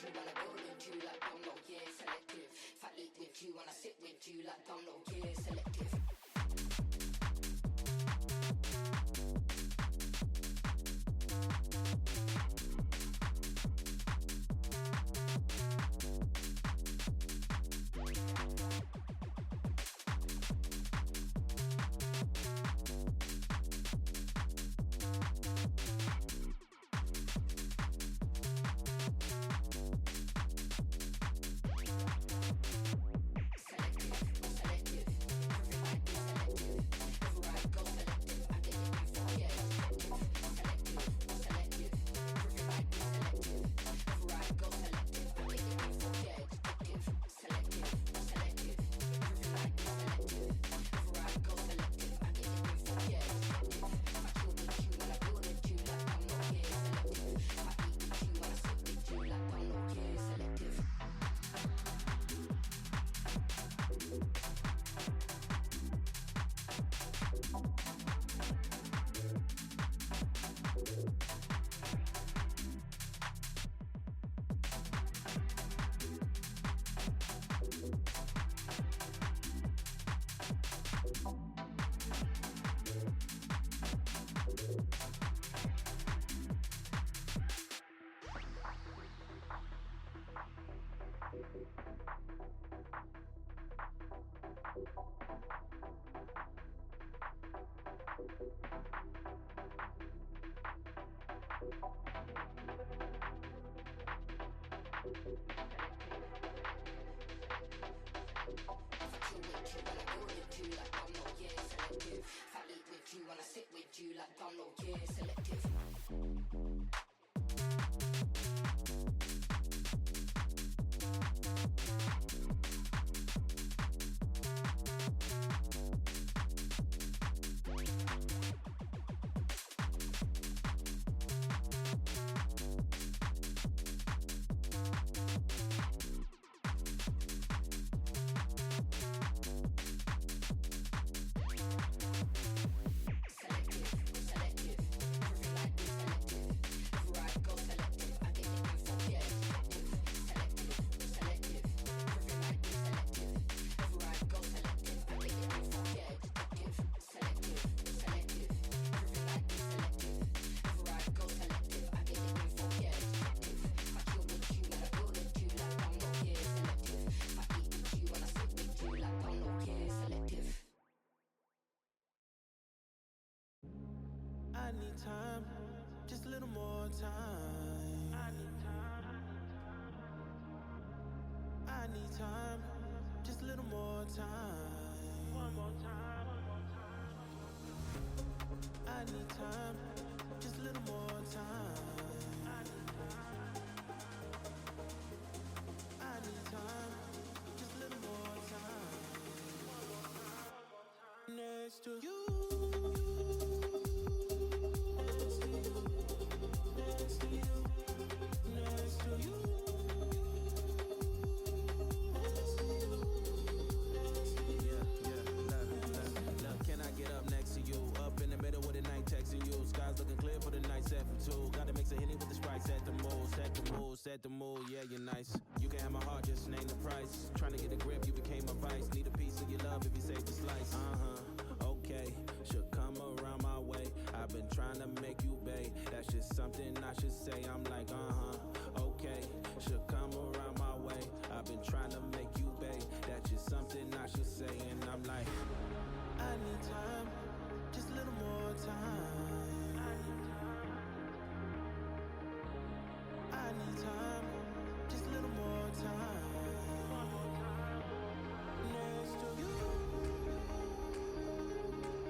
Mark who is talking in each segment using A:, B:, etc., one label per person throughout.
A: you, wanna build with you like domino, yeah, selective. If I eat with you, wanna sit with you like domino, yeah, selective.
B: I need time, just a little more time. I need time. I need time, just a little more time. One more time, one more time. I need time, just a little more time. I need time. I need time, just a little more time. Next to you. Set the mood, yeah, you're nice. You can have my heart, just name the price. Trying to get a grip, you became my vice. Need a piece of your love if you save the slice. Okay, should come around my way. I've been trying to make you bae. That's just something I should say. I'm like, okay, should come around my way. I've been trying to make you bae. That's just something I should say. And I'm like, I need time, just a little more time. I need time. I need time, just a little more time. One more time. Next to you.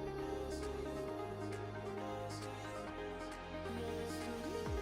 B: Next to you. Next to you. Next to you.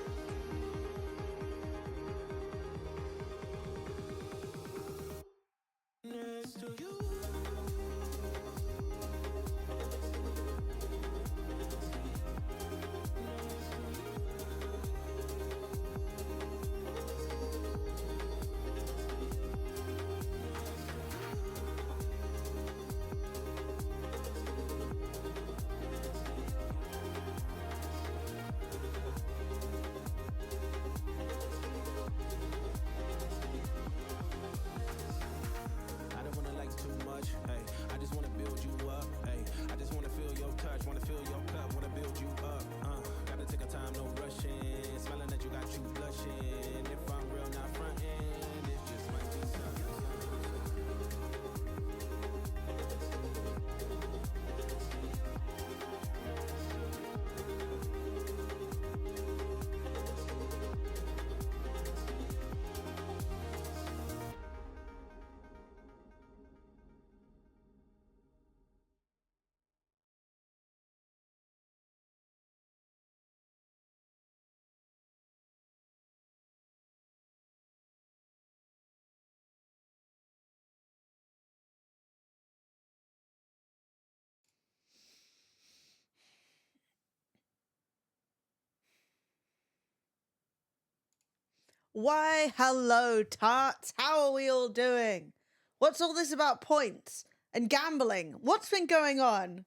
C: Why, hello, tarts. How are we all doing? What's all this about points and gambling? What's been going on?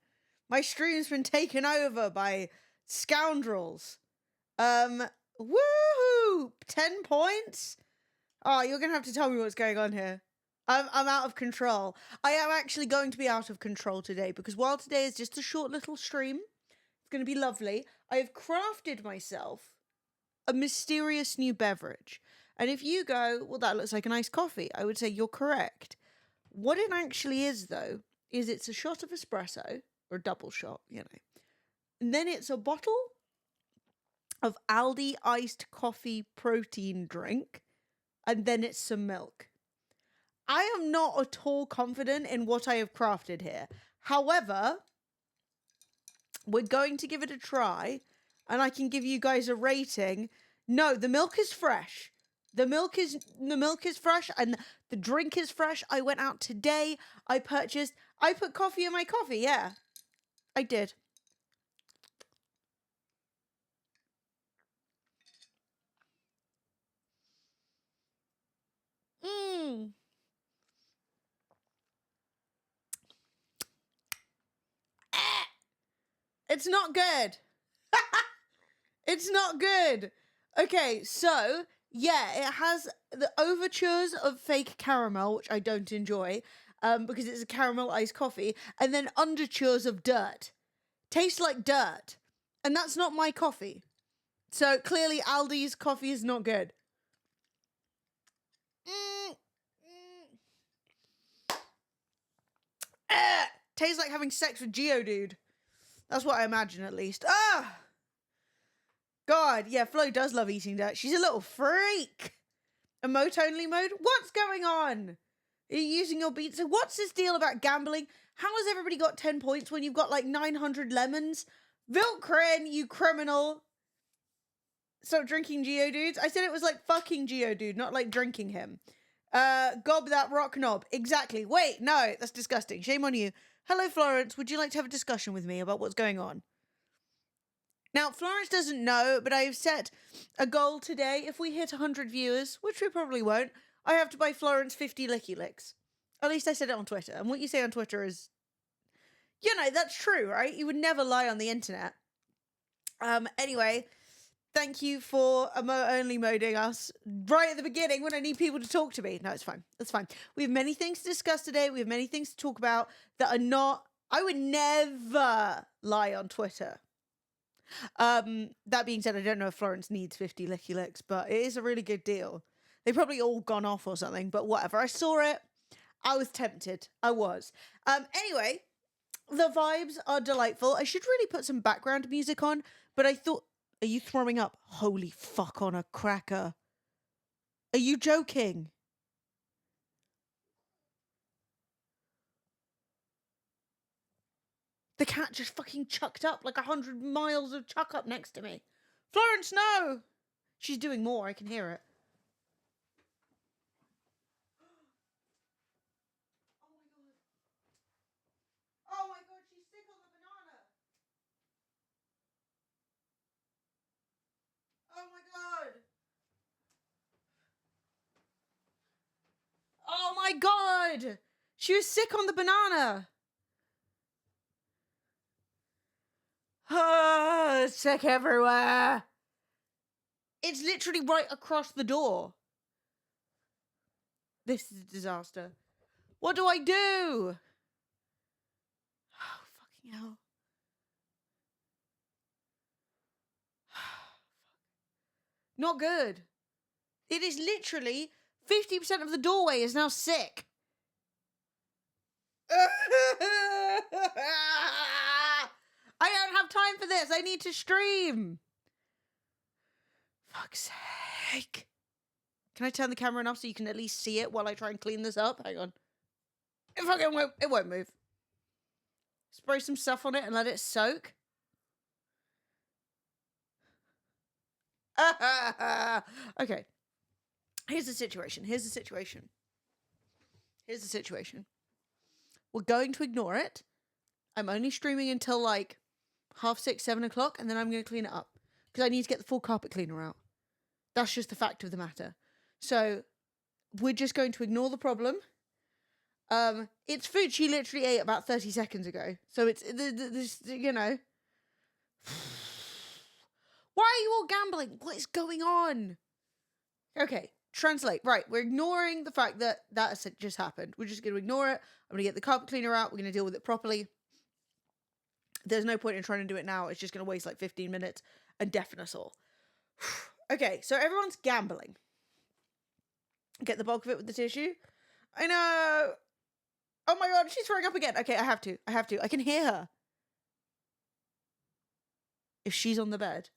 C: My stream's been taken over by scoundrels. Woohoo! 10 points? Oh, you're gonna have to tell me what's going on here. I'm out of control. I am actually going to be out of control today because while today is just a short little stream, it's going to be lovely. I have crafted myself a mysterious new beverage. And if you go, well, that looks like an iced coffee, I would say you're correct. What it actually is, though, is it's a shot of espresso, or a double shot, you know. And then it's a bottle of Aldi iced coffee protein drink, and then it's some milk. I am not at all confident in what I have crafted here. However, we're going to give it a try, and I can give you guys a rating. No, the milk is fresh. The milk is fresh, and the drink is fresh. I went out today. I put coffee in my coffee. Yeah, I did. It's not good. It's not good. Okay, so, yeah, it has the overtures of fake caramel, which I don't enjoy, because it's a caramel iced coffee, and then undertures of dirt. Tastes like dirt. And that's not my coffee. So, clearly, Aldi's coffee is not good. Tastes like having sex with Geodude. That's what I imagine, at least. Ah! God, yeah, Flo does love eating dirt. She's a little freak. Emote-only mode? What's going on? Are you using your beats? So what's this deal about gambling? How has everybody got 10 points when you've got like 900 lemons? Vilkrin, you criminal. Stop drinking Geodudes. I said it was like fucking Geodude, not like drinking him. Gob that rock knob. Exactly. Wait, no, that's disgusting. Shame on you. Hello, Florence. Would you like to have a discussion with me about what's going on? Now, Florence doesn't know, but I've set a goal today. If we hit 100 viewers, which we probably won't, I have to buy Florence 50 Licky Licks. At least I said it on Twitter. And what you say on Twitter is, you know, that's true, right? You would never lie on the internet. Anyway, thank you for only moding us right at the beginning when I need people to talk to me. No, it's fine. That's fine. We have many things to discuss today. We have many things to talk about that are not... I would never lie on Twitter. That being said, I don't know if Florence needs 50 Licky Licks, but it is a really good deal. They've probably all gone off or something, but whatever. I saw it. I was tempted. I was. Anyway, the vibes are delightful. I should really put some background music on, but I thought, are you throwing up? Holy fuck on a cracker. Are you joking? The cat just fucking chucked up like 100 miles of chuck up next to me. Florence, no! She's doing more. I can hear it. Oh my god, she's sick on the banana. Oh my god. Oh my god. She was sick on the banana. Oh, sick everywhere. It's literally right across the door. This is a disaster. What do I do? Oh, fucking hell. Not good. It is literally 50% of the doorway is now sick. I don't have time for this. I need to stream. Fuck's sake. Can I turn the camera off so you can at least see it while I try and clean this up? Hang on. It won't move. Spray some stuff on it and let it soak. Okay. Here's the situation. We're going to ignore it. I'm only streaming until like 6:30, 7 o'clock, and then I'm going to clean it up. Because I need to get the full carpet cleaner out. That's just the fact of the matter. So we're just going to ignore the problem. It's food she literally ate about 30 seconds ago. So it's, you know. Why are you all gambling? What is going on? Okay, translate. Right, we're ignoring the fact that that just happened. We're just going to ignore it. I'm going to get the carpet cleaner out. We're going to deal with it properly. There's no point in trying to do it now. It's just going to waste like 15 minutes and deafen us all. Okay, so everyone's gambling. Get the bulk of it with the tissue. I know. Oh my god, she's throwing up again. Okay, I have to. I can hear her. If she's on the bed.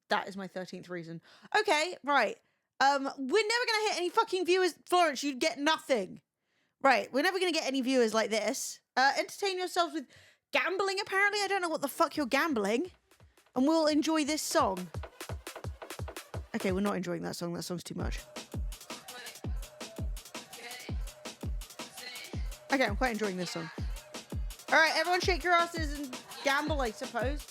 C: That is my 13th reason. Okay, right. We're never gonna hit any fucking viewers. Florence, you'd get nothing. Right, we're never gonna get any viewers like this. Entertain yourselves with gambling, apparently. I don't know what the fuck you're gambling. And we'll enjoy this song. Okay, we're not enjoying that song. That song's too much. Okay, I'm quite enjoying this song. Alright, everyone shake your asses and gamble, I suppose.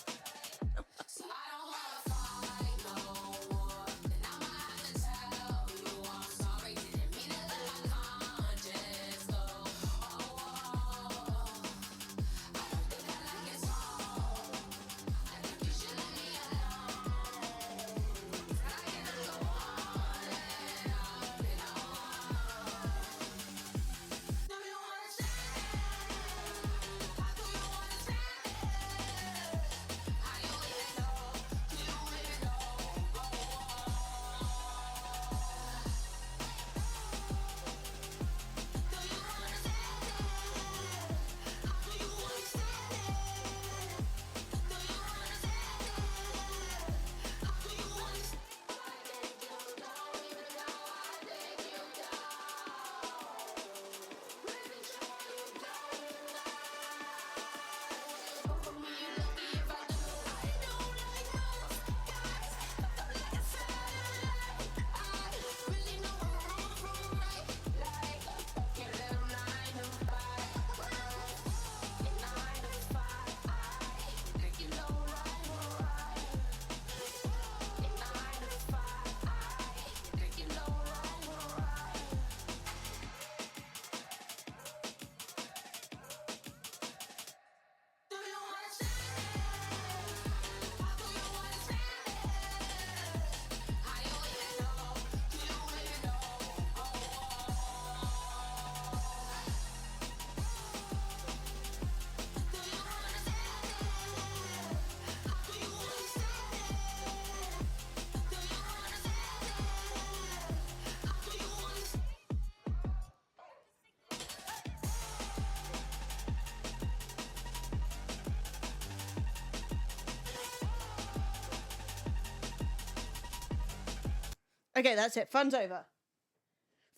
C: Okay, that's it. Fun's over.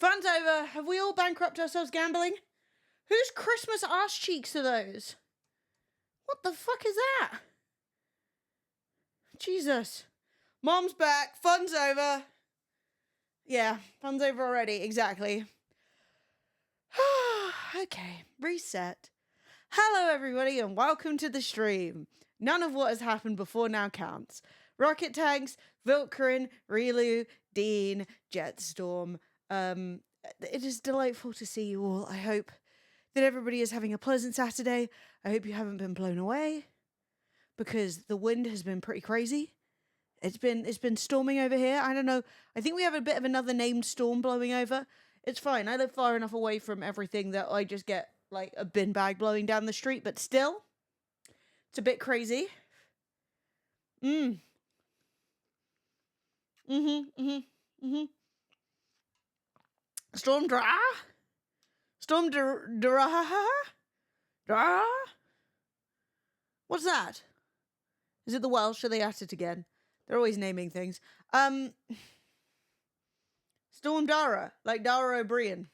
C: Fun's over. Have we all bankrupted ourselves gambling? Whose Christmas ass cheeks are those? What the fuck is that? Jesus. Mom's back. Fun's over. Yeah, fun's over already. Exactly. Okay, reset. Hello, everybody, and welcome to the stream. None of what has happened before now counts. Rocket tanks, Vilkrin, Relu, Dean, Jetstorm. It is delightful to see you all. I hope that everybody is having a pleasant Saturday. I hope you haven't been blown away, because the wind has been pretty crazy. It's been storming over here. I don't know. I think we have a bit of another named storm blowing over. It's fine. I live far enough away from everything that I just get like a bin bag blowing down the street, but still, it's a bit crazy. Storm Dra? Storm Dra? What's that? Is it the Welsh? Are they at it again? They're always naming things. Storm Dara, like Dara O'Brien.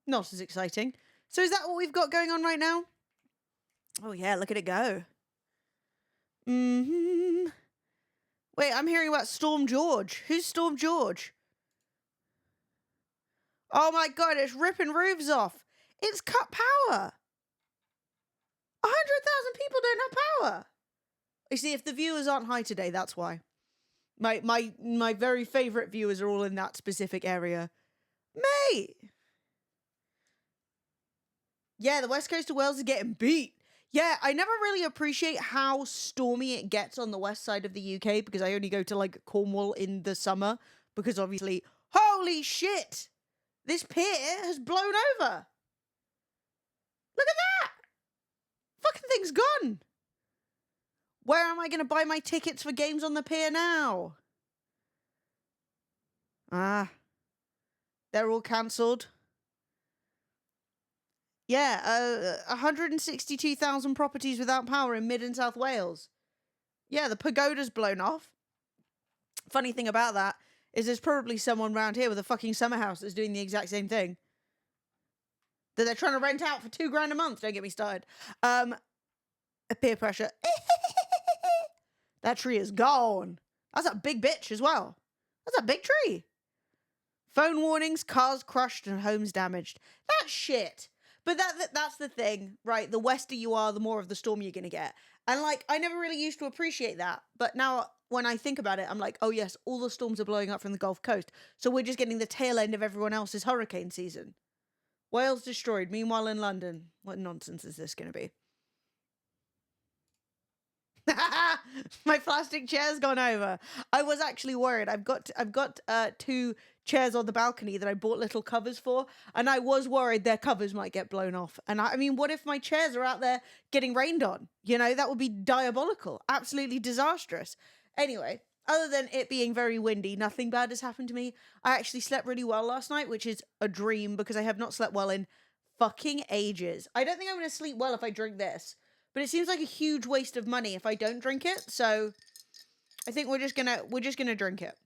C: Not as exciting. So is that what we've got going on right now? Oh yeah, look at it go. Wait, I'm hearing about Storm George. Who's Storm George? Oh my god, it's ripping roofs off. It's cut power. 100,000 people don't have power. You see, if the viewers aren't high today, that's why. My very favourite viewers are all in that specific area. Mate! Yeah, the west coast of Wales is getting beat. Yeah, I never really appreciate how stormy it gets on the west side of the UK because I only go to, like, Cornwall in the summer because obviously, holy shit! This pier has blown over. Look at that! Fucking thing's gone. Where am I going to buy my tickets for games on the pier now? Ah, they're all cancelled. Yeah, 162,000 properties without power in Mid and South Wales. Yeah, the pagoda's blown off. Funny thing about that is there's probably someone around here with a fucking summer house that's doing the exact same thing. That they're trying to rent out for $2,000 a month. Don't get me started. Peer pressure. That tree is gone. That's a big bitch as well. That's a big tree. Phone warnings, cars crushed, and homes damaged. That's shit. But that's the thing, right? The wester you are, the more of the storm you're going to get. And, like, I never really used to appreciate that. But now, when I think about it, I'm like, oh, yes, all the storms are blowing up from the Gulf Coast. So we're just getting the tail end of everyone else's hurricane season. Wales destroyed. Meanwhile, in London. What nonsense is this going to be? My plastic chair's gone over. I was actually worried. I've got 2 chairs on the balcony that I bought little covers for, and I was worried their covers might get blown off. And I mean, what if my chairs are out there getting rained on? You know, that would be diabolical. Absolutely disastrous. Anyway, other than it being very windy, nothing bad has happened to me. I actually slept really well last night, which is a dream because I have not slept well in fucking ages. I don't think I'm going to sleep well if I drink this. But it seems like a huge waste of money if I don't drink it, so I think we're just gonna drink it.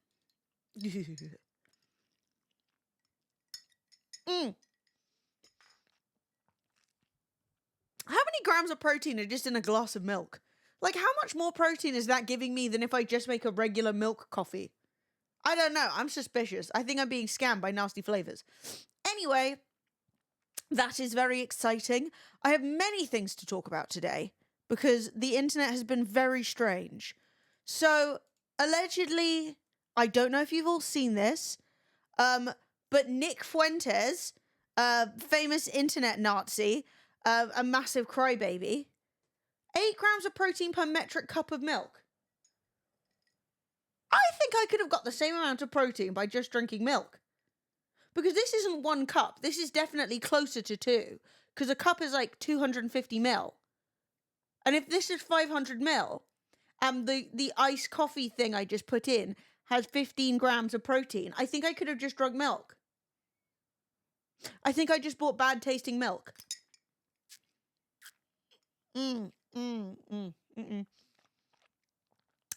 C: How many grams of protein are just in a glass of milk? Like, how much more protein is that giving me than if I just make a regular milk coffee? I don't know. I'm suspicious. I think I'm being scammed by nasty flavors. Anyway, that is very exciting. I have many things to talk about today because the internet has been very strange. So, allegedly, I don't know if you've all seen this, but Nick Fuentes, famous internet Nazi, a massive crybaby, 8 grams of protein per metric cup of milk. I think I could have got the same amount of protein by just drinking milk. Because this isn't 1 cup. This is definitely closer to 2. Because a cup is like 250 ml. And if this is 500 ml, and the iced coffee thing I just put in has 15 grams of protein, I think I could have just drunk milk. I think I just bought bad tasting milk.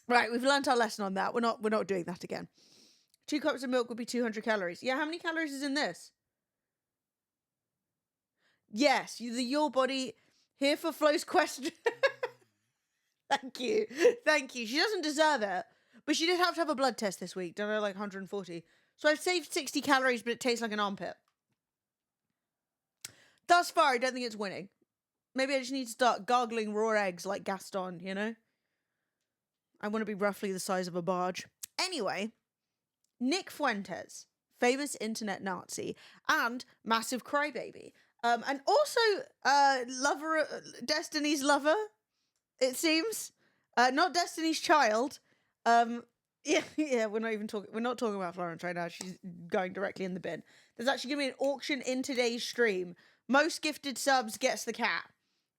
C: Right, we've learnt our lesson on that. We're not doing that again. 2 cups of milk would be 200 calories. Yeah, how many calories is in this? Yes, your body. Here for Flo's question. Thank you. She doesn't deserve it. But she did have to have a blood test this week. Done her like 140. So I've saved 60 calories, but it tastes like an armpit. Thus far, I don't think it's winning. Maybe I just need to start gargling raw eggs like Gaston, you know? I want to be roughly the size of a barge. Anyway, Nick Fuentes, famous internet Nazi and massive crybaby. And also lover, Destiny's lover, it seems. Not Destiny's child. Yeah, we're not talking about Florence right now. She's going directly in the bin. There's actually going to be an auction in today's stream. Most gifted subs gets the cat.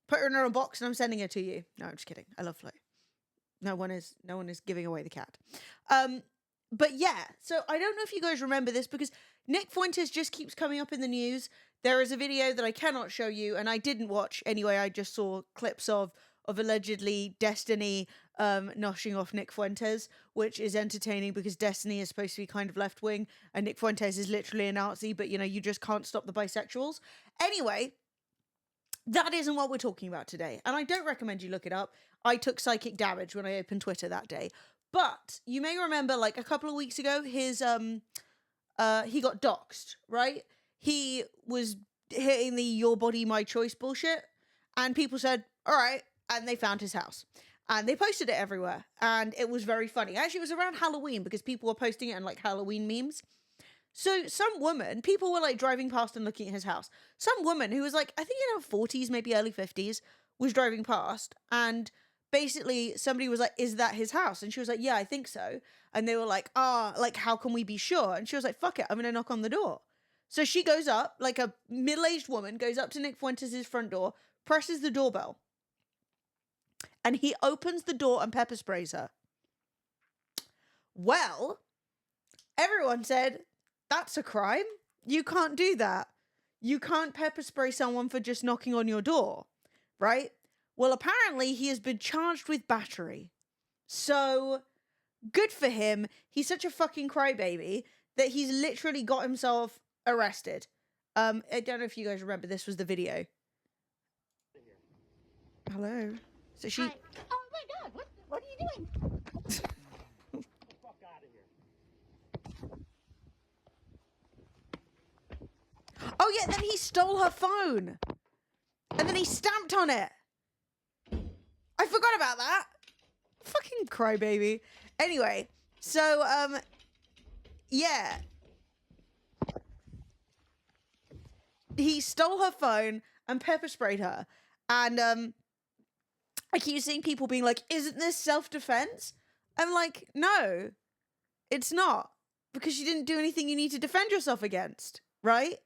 C: Put her in a box and I'm sending her to you. No, I'm just kidding. I love Flo. No one is giving away the cat. But yeah, so I don't know if you guys remember this because Nick Fuentes just keeps coming up in the news. There is a video that I cannot show you and I didn't watch anyway. I just saw clips of allegedly Destiny noshing off Nick Fuentes, which is entertaining because Destiny is supposed to be kind of left-wing and Nick Fuentes is literally a Nazi, but you know, you just can't stop the bisexuals. Anyway, that isn't what we're talking about today. And I don't recommend you look it up. I took psychic damage when I opened Twitter that day. But you may remember, like, a couple of weeks ago, his, he got doxxed, right? He was hitting the your body, my choice bullshit. And people said, all right. And they found his house. And they posted it everywhere. And it was very funny. Actually, it was around Halloween because people were posting it in like Halloween memes. So some woman, people were like driving past and looking at his house. Some woman who was like, I think in her 40s, maybe early 50s, was driving past. And basically somebody was like, is that his house? And she was like, yeah, I think so. And they were like, like, how can we be sure? And she was like, fuck it, I'm going to knock on the door. So she goes up, like a middle-aged woman, goes up to Nick Fuentes' front door, presses the doorbell. And he opens the door and pepper sprays her. Well, everyone said, that's a crime. You can't do that. You can't pepper spray someone for just knocking on your door, right? Well, apparently he has been charged with battery. So, good for him. He's such a fucking crybaby that he's literally got himself arrested. I don't know if you guys remember, this was the video. Hello? So she...
D: Hi. Oh my God! What are you doing? Get the fuck out of here!
C: Oh yeah, then he stole her phone. And then he stamped on it. I forgot about that. Fucking crybaby. Anyway, so, yeah. He stole her phone and pepper sprayed her. And, I keep seeing people being like, isn't this self-defense? I'm like, no, it's not. Because you didn't do anything you need to defend yourself against, right?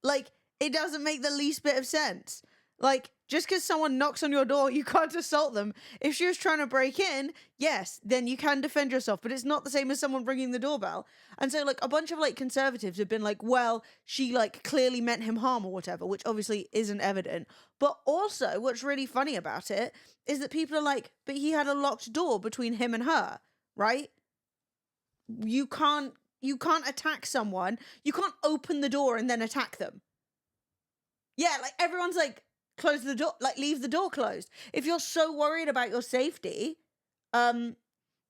C: Like, it doesn't make the least bit of sense. Like, just because someone knocks on your door, you can't assault them. If she was trying to break in, yes, then you can defend yourself. But it's not the same as someone ringing the doorbell. And so, like, a bunch of, like, conservatives have been like, well, she, like, clearly meant him harm or whatever, which obviously isn't evident. But also, what's really funny about it is that people are like, but he had a locked door between him and her, right? You can't attack someone. You can't open the door and then attack them. Yeah, like, everyone's like, close the door, like, leave the door closed. If you're so worried about your safety, yeah,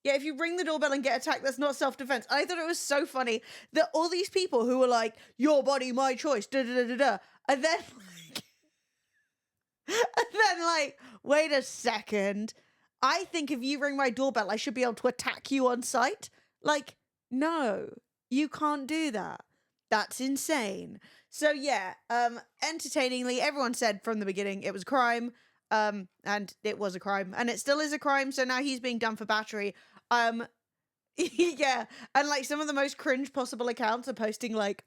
C: if you ring the doorbell and get attacked, that's not self-defense. I thought it was so funny that all these people who were like, your body, my choice, da-da-da-da-da, and then, like, wait a second. I think if you ring my doorbell, I should be able to attack you on sight. Like, no, you can't do that. That's insane. So yeah, entertainingly, everyone said from the beginning it was a crime, and it was a crime, and it still is a crime, so now he's being done for battery. Yeah, and like some of the most cringe possible accounts are posting like,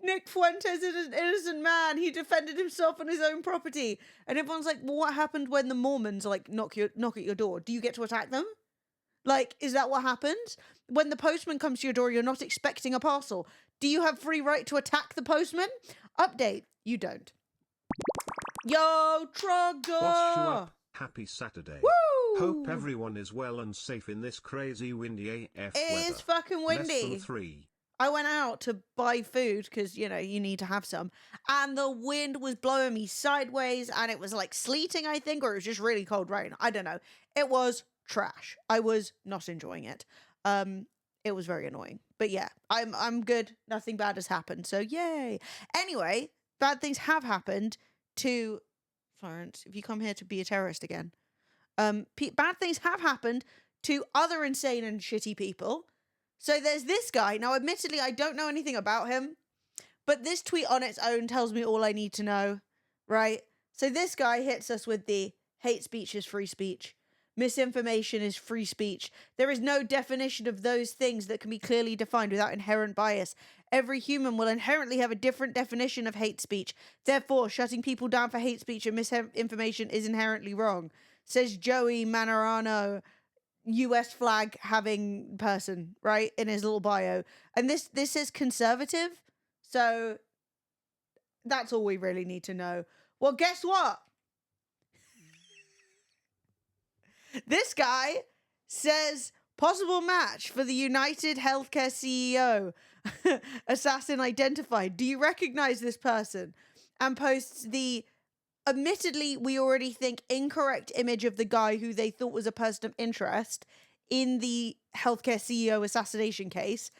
C: Nick Fuentes is an innocent man, he defended himself on his own property, and everyone's like, well, what happened when the Mormons like knock at your door? Do you get to attack them? Like, is that what happens? When the postman comes to your door, you're not expecting a parcel. Do you have free right to attack the postman? Update, you don't. Yo, Trogdor!
E: Boss you up. Happy Saturday.
C: Woo!
E: Hope everyone is well and safe in this crazy windy AF
C: It
E: weather.
C: is fucking windy.
E: Less than 3.
C: I went out to buy food because, you know, you need to have some. And the wind was blowing me sideways and it was like sleeting, I think, or it was just really cold rain. I don't know. It was trash. I was not enjoying it. It was very annoying. But yeah, I'm good. Nothing bad has happened. So yay. Anyway, bad things have happened to Florence. If you come here to be a terrorist again. Bad things have happened to other insane and shitty people. So there's this guy. Now, admittedly, I don't know anything about him, but this tweet on its own tells me all I need to know, right? So this guy hits us with the hate speech is free speech. Misinformation is free speech. There is no definition of those things that can be clearly defined without inherent bias. Every human will inherently have a different definition of hate speech. Therefore, shutting people down for hate speech and misinformation is inherently wrong, says Joey Manorano, US flag having person, right, in his little bio. And this is conservative, so that's all we really need to know. Well, guess what? This guy says possible match for the United Healthcare CEO. Assassin identified. Do you recognize this person? And posts the admittedly, we already think incorrect image of the guy who they thought was a person of interest in the healthcare CEO assassination case,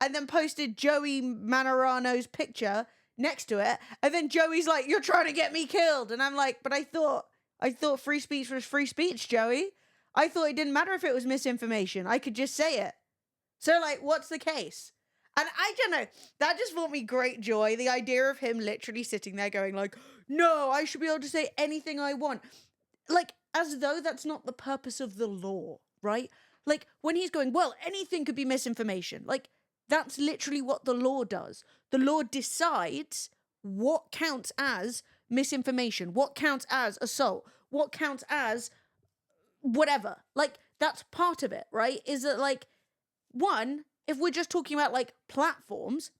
C: and then posted Joey Manorano's picture next to it. And then Joey's like, you're trying to get me killed. And I'm like, but I thought I thought free speech was free speech, Joey. I thought it didn't matter if it was misinformation. I could just say it. So, like, what's the case? And I don't know. That just brought me great joy. The idea of him literally sitting there going like, no, I should be able to say anything I want. Like, as though that's not the purpose of the law, right? Like, when he's going, well, anything could be misinformation. Like, that's literally what the law does. The law decides what counts as misinformation, what counts as assault, what counts as whatever. Like, that's part of it, right? Is that, like, one, if we're just talking about, like, platforms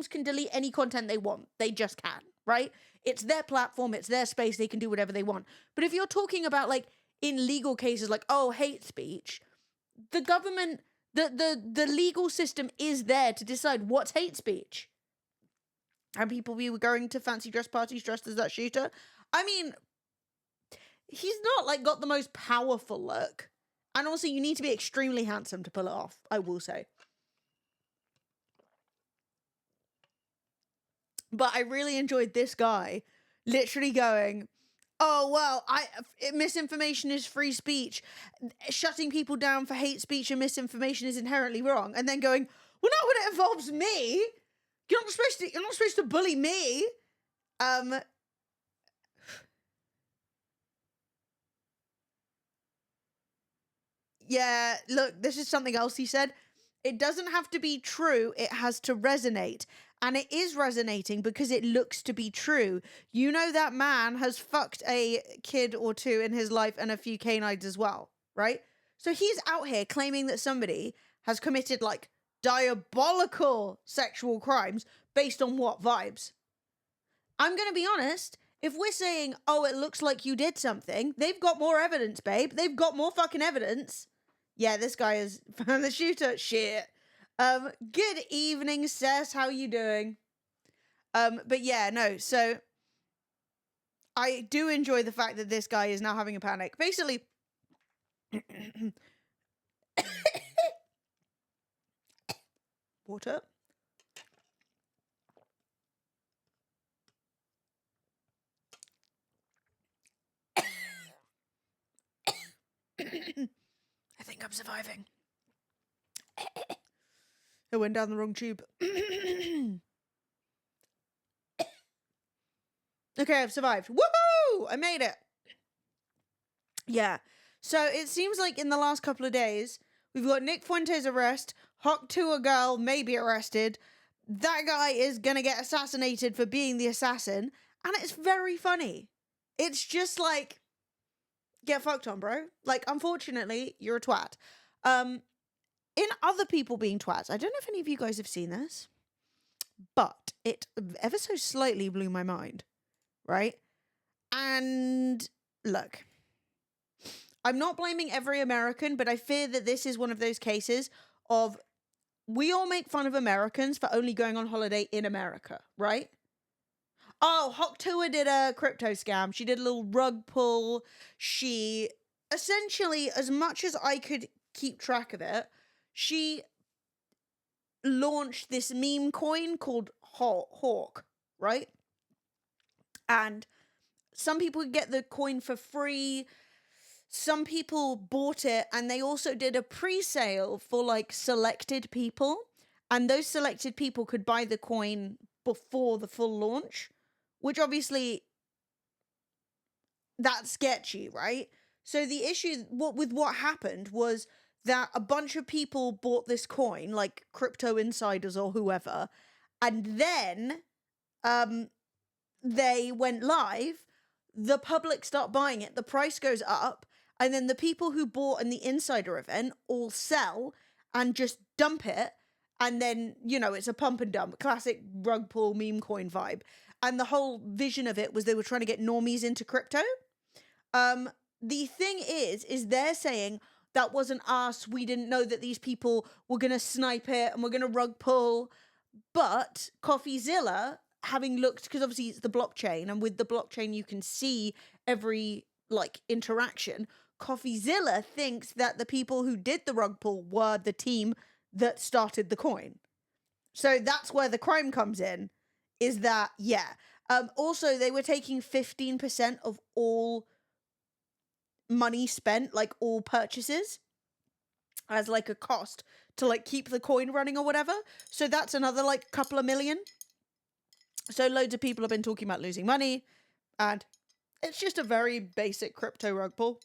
C: can delete any content they want. They just can, right? It's their platform, it's their space, they can do whatever they want. But if you're talking about, like, in legal cases, like, oh, hate speech, the government, the legal system is there to decide what's hate speech. And people be going to fancy dress parties dressed as that shooter. I mean, he's not, like, got the most powerful look. And also, you need to be extremely handsome to pull it off, I will say. But I really enjoyed this guy literally going, oh, well, misinformation is free speech. Shutting people down for hate speech and misinformation is inherently wrong. And then going, well, not when it involves me. You're not supposed to bully me. Yeah, look, this is something else he said. It doesn't have to be true, it has to resonate. And it is resonating because it looks to be true. You know that man has fucked a kid or two in his life and a few canines as well, right? So he's out here claiming that somebody has committed, like, diabolical sexual crimes based on what vibes? I'm going to be honest. If we're saying, oh, it looks like you did something, they've got more evidence, babe. They've got more fucking evidence. Yeah, this guy is the shooter. Shit. Good evening, Sess. How you doing? But yeah, no. So I do enjoy the fact that this guy is now having a panic. Basically, water. I think I'm surviving. I went down the wrong tube. Okay, I've survived. Woohoo! I made it. Yeah. So it seems like in the last couple of days, we've got Nick Fuentes' arrest, Hawk Tua girl may be arrested. That guy is gonna get assassinated for being the assassin. And it's very funny. It's just like, get fucked on, bro. Like, unfortunately, you're a twat. In other people being twats, I don't know if any of you guys have seen this, but it ever so slightly blew my mind, right? And look, I'm not blaming every American, but I fear that this is one of those cases of we all make fun of Americans for only going on holiday in America, right? Oh, Hawk Tua did a crypto scam. She did a little rug pull. She essentially, as much as I could keep track of it, she launched this meme coin called Hawk, right? And some people could get the coin for free. Some people bought it, and they also did a pre-sale for, like, selected people. And those selected people could buy the coin before the full launch, which obviously, that's sketchy, right? So the issue with what happened was that a bunch of people bought this coin, like crypto insiders or whoever, and then they went live, the public start buying it, the price goes up, and then the people who bought in the insider event all sell and just dump it, and then, you know, it's a pump and dump, classic rug pull meme coin vibe. And the whole vision of it was they were trying to get normies into crypto. The thing is they're saying, that wasn't us, we didn't know that these people were going to snipe it and we're going to rug pull. But CoffeeZilla, having looked, because obviously it's the blockchain, and with the blockchain you can see every, like, interaction. CoffeeZilla thinks that the people who did the rug pull were the team that started the coin. So that's where the crime comes in, is that, yeah. Also, they were taking 15% of all money spent, like all purchases, as like a cost to like keep the coin running or whatever. So that's another like couple of million. So loads of people have been talking about losing money, and it's just a very basic crypto rug pull.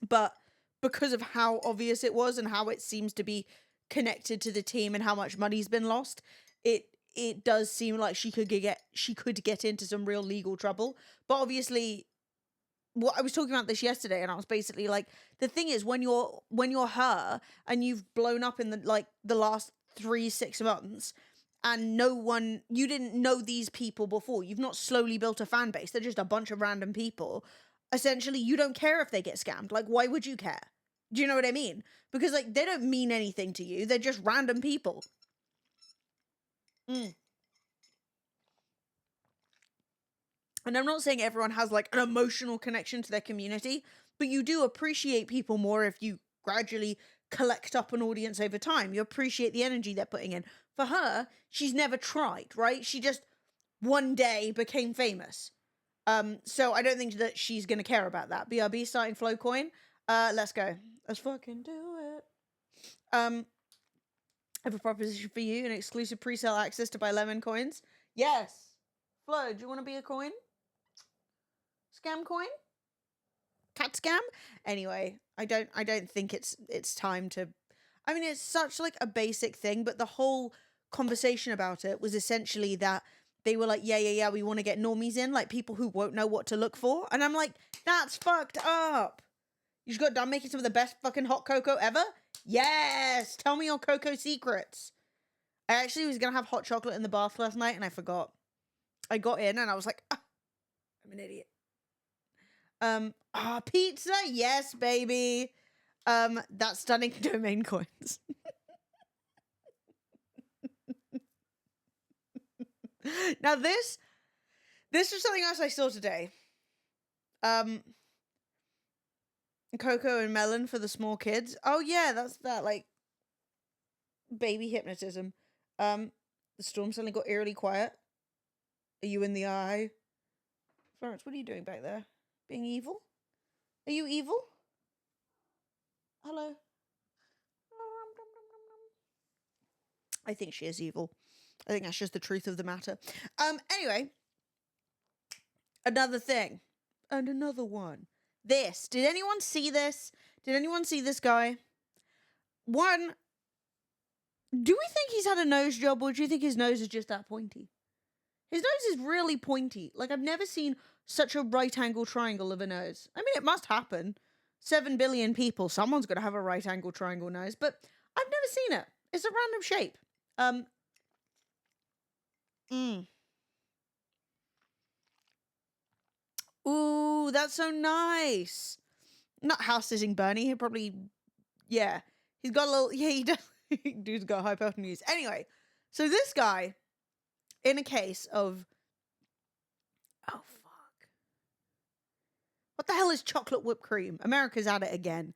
C: But because of how obvious it was and how it seems to be connected to the team and how much money's been lost, it does seem like she could get into some real legal trouble. But obviously, I was talking about this yesterday, and I was basically like, the thing is, when you're her and you've blown up in the last 3-6 months, and you didn't know these people before, you've not slowly built a fan base, they're just a bunch of random people. Essentially, you don't care if they get scammed. Like, why would you care? Do you know what I mean? Because like, they don't mean anything to you. They're just random people. And I'm not saying everyone has like an emotional connection to their community, but you do appreciate people more if you gradually collect up an audience over time. You appreciate the energy they're putting in. For her, she's never tried, right? She just one day became famous. So I don't think that she's gonna care about that. BRB starting Flowcoin. Let's go. Let's fucking do it. I have a proposition for you: an exclusive pre-sale access to buy lemon coins. Yes. Flo, do you want to be a coin? Scam coin? Cat scam? Anyway, I don't think it's time to. I mean, it's such like a basic thing, but the whole conversation about it was essentially that they were like, yeah, we want to get normies in, like people who won't know what to look for. And I'm like, that's fucked up. You just got done making some of the best fucking hot cocoa ever? Yes! Tell me your cocoa secrets. I actually was going to have hot chocolate in the bath last night and I forgot. I got in and I was like, I'm an idiot. Pizza? Yes, baby. That's stunning domain coins. Now this was something else I saw today. Cocoa and melon for the small kids. Oh yeah, that's that like baby hypnotism. The storm suddenly got eerily quiet. Are you in the eye? Florence, what are you doing back there? Being evil? Are you evil? Hello? I think she is evil. I think that's just the truth of the matter. Anyway. Another thing. And another one. This. Did anyone see this? Did anyone see this guy? One, do we think he's had a nose job, or do you think his nose is just that pointy? His nose is really pointy. Like, I've never seen such a right angle triangle of a nose. I mean, it must happen. 7 billion people. Someone's going to have a right angle triangle nose, but I've never seen it. It's a random shape. Ooh, that's so nice. Not house sitting Bernie. He probably, yeah. He's got a little, yeah, he does. Dude's got hypotenuse. Anyway, so this guy, in a case of, oh fuck. What the hell is chocolate whipped cream? America's at it again.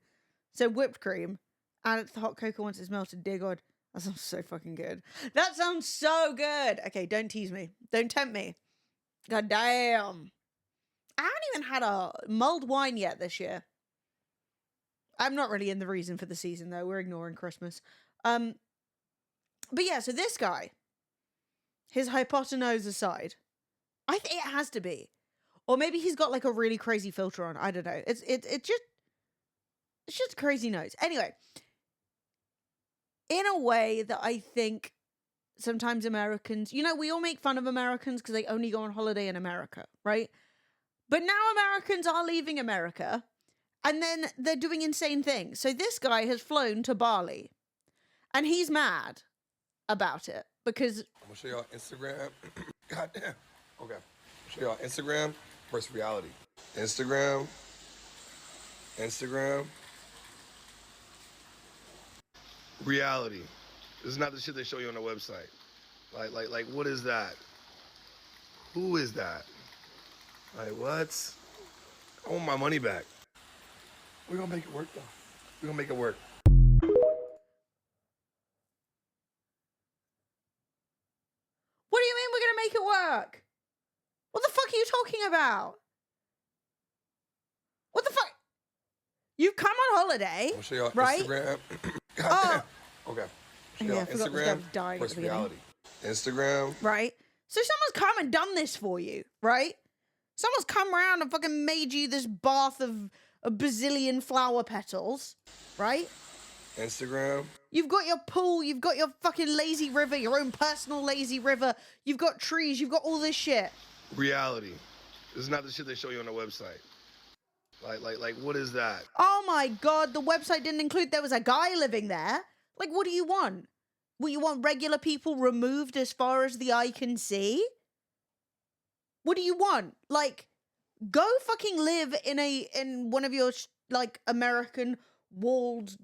C: So whipped cream, add it to the hot cocoa once it's melted. Dear God, that sounds so fucking good. That sounds so good. Okay, don't tease me. Don't tempt me. God damn. I haven't even had a mulled wine yet this year. I'm not really in the reason for the season, though. We're ignoring Christmas. But yeah, so this guy, his hypotenuse aside, I think it has to be. Or maybe he's got like a really crazy filter on. I don't know. It's just a crazy nose. Anyway, in a way that I think sometimes Americans, you know, we all make fun of Americans because they only go on holiday in America, right? But now Americans are leaving America, and then they're doing insane things. So this guy has flown to Bali, and he's mad about it because...
F: I'm going to show y'all Instagram. Goddamn. Okay. Show y'all Instagram versus reality. Instagram. Reality. This is not the shit they show you on the website. Like, what is that? Who is that? Like, what? I want my money back. We're gonna make it work, though. We're gonna make it work.
C: What do you mean we're gonna make it work? What the fuck are you talking about? What the fuck You've come on holiday,
F: I'll show y'all
C: right?
F: Instagram.
C: Oh,
F: Okay.
C: yeah, I forgot this guy
F: Instagram
C: was dying at
F: versus
C: the beginning.
F: reality. Instagram.
C: Right? So someone's come and done this for you, right? Someone's come around and fucking made you this bath of a bazillion flower petals, right?
F: Instagram.
C: You've got your pool, you've got your fucking lazy river, your own personal lazy river, you've got trees, you've got all this shit.
F: Reality. This is not the shit they show you on the website. Like, what is that?
C: Oh my god, the website didn't include there was a guy living there. Like, what do you want? What, you want regular people removed as far as the eye can see? What do you want? Like, go fucking live in one of your like American walled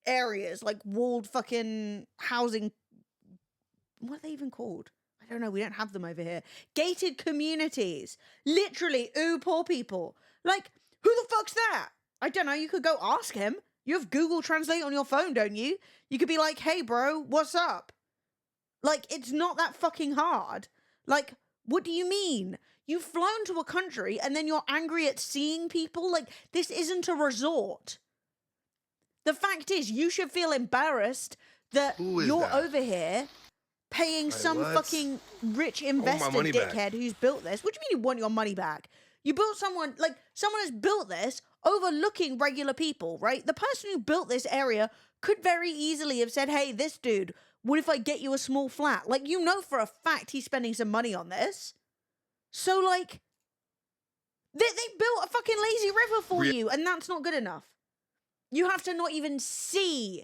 C: areas, like walled fucking housing. What are they even called? I don't know. We don't have them over here. Gated communities. Literally, ooh, poor people. Like, who the fuck's that? I don't know. You could go ask him. You have Google Translate on your phone, don't you? You could be like, hey, bro, what's up? Like, it's not that fucking hard. Like, what do you mean? You've flown to a country and then you're angry at seeing people? Like, this isn't a resort. The fact is, you should feel embarrassed that you're
F: that?
C: over here paying some
F: what?
C: fucking rich
F: my
C: investor
F: money back.
C: dickhead who's built this. What do you mean you want your money back? You built someone has built this overlooking regular people, right? The person who built this area could very easily have said, hey, this dude, what if I get you a small flat? Like, you know for a fact he's spending some money on this. So, like, they built a fucking lazy river for you, and that's not good enough. You have to not even see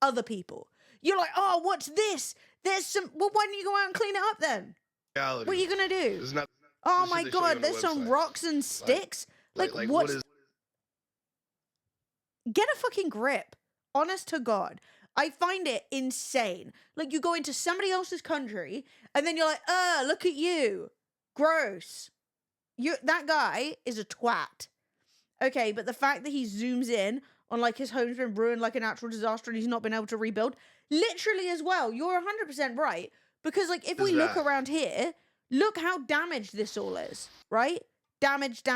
C: other people. You're like, oh, what's this? There's some... Well, why don't you go out and clean it up then?
F: Reality.
C: What are you going to do?
F: This is not
C: Oh
F: the
C: my
F: shit they show you
C: god,
F: on the
C: there's some
F: website.
C: rocks and sticks. Like
F: what
C: what's...
F: is...
C: Get a fucking grip. Honest to God. I find it insane. Like, you go into somebody else's country, and then you're like, look at you. Gross. That guy is a twat. Okay, but the fact that he zooms in on, like, his home's been ruined like a natural disaster and he's not been able to rebuild, literally as well, you're 100% right. Because, like, if we look around here, look how damaged this all is, right? Damaged.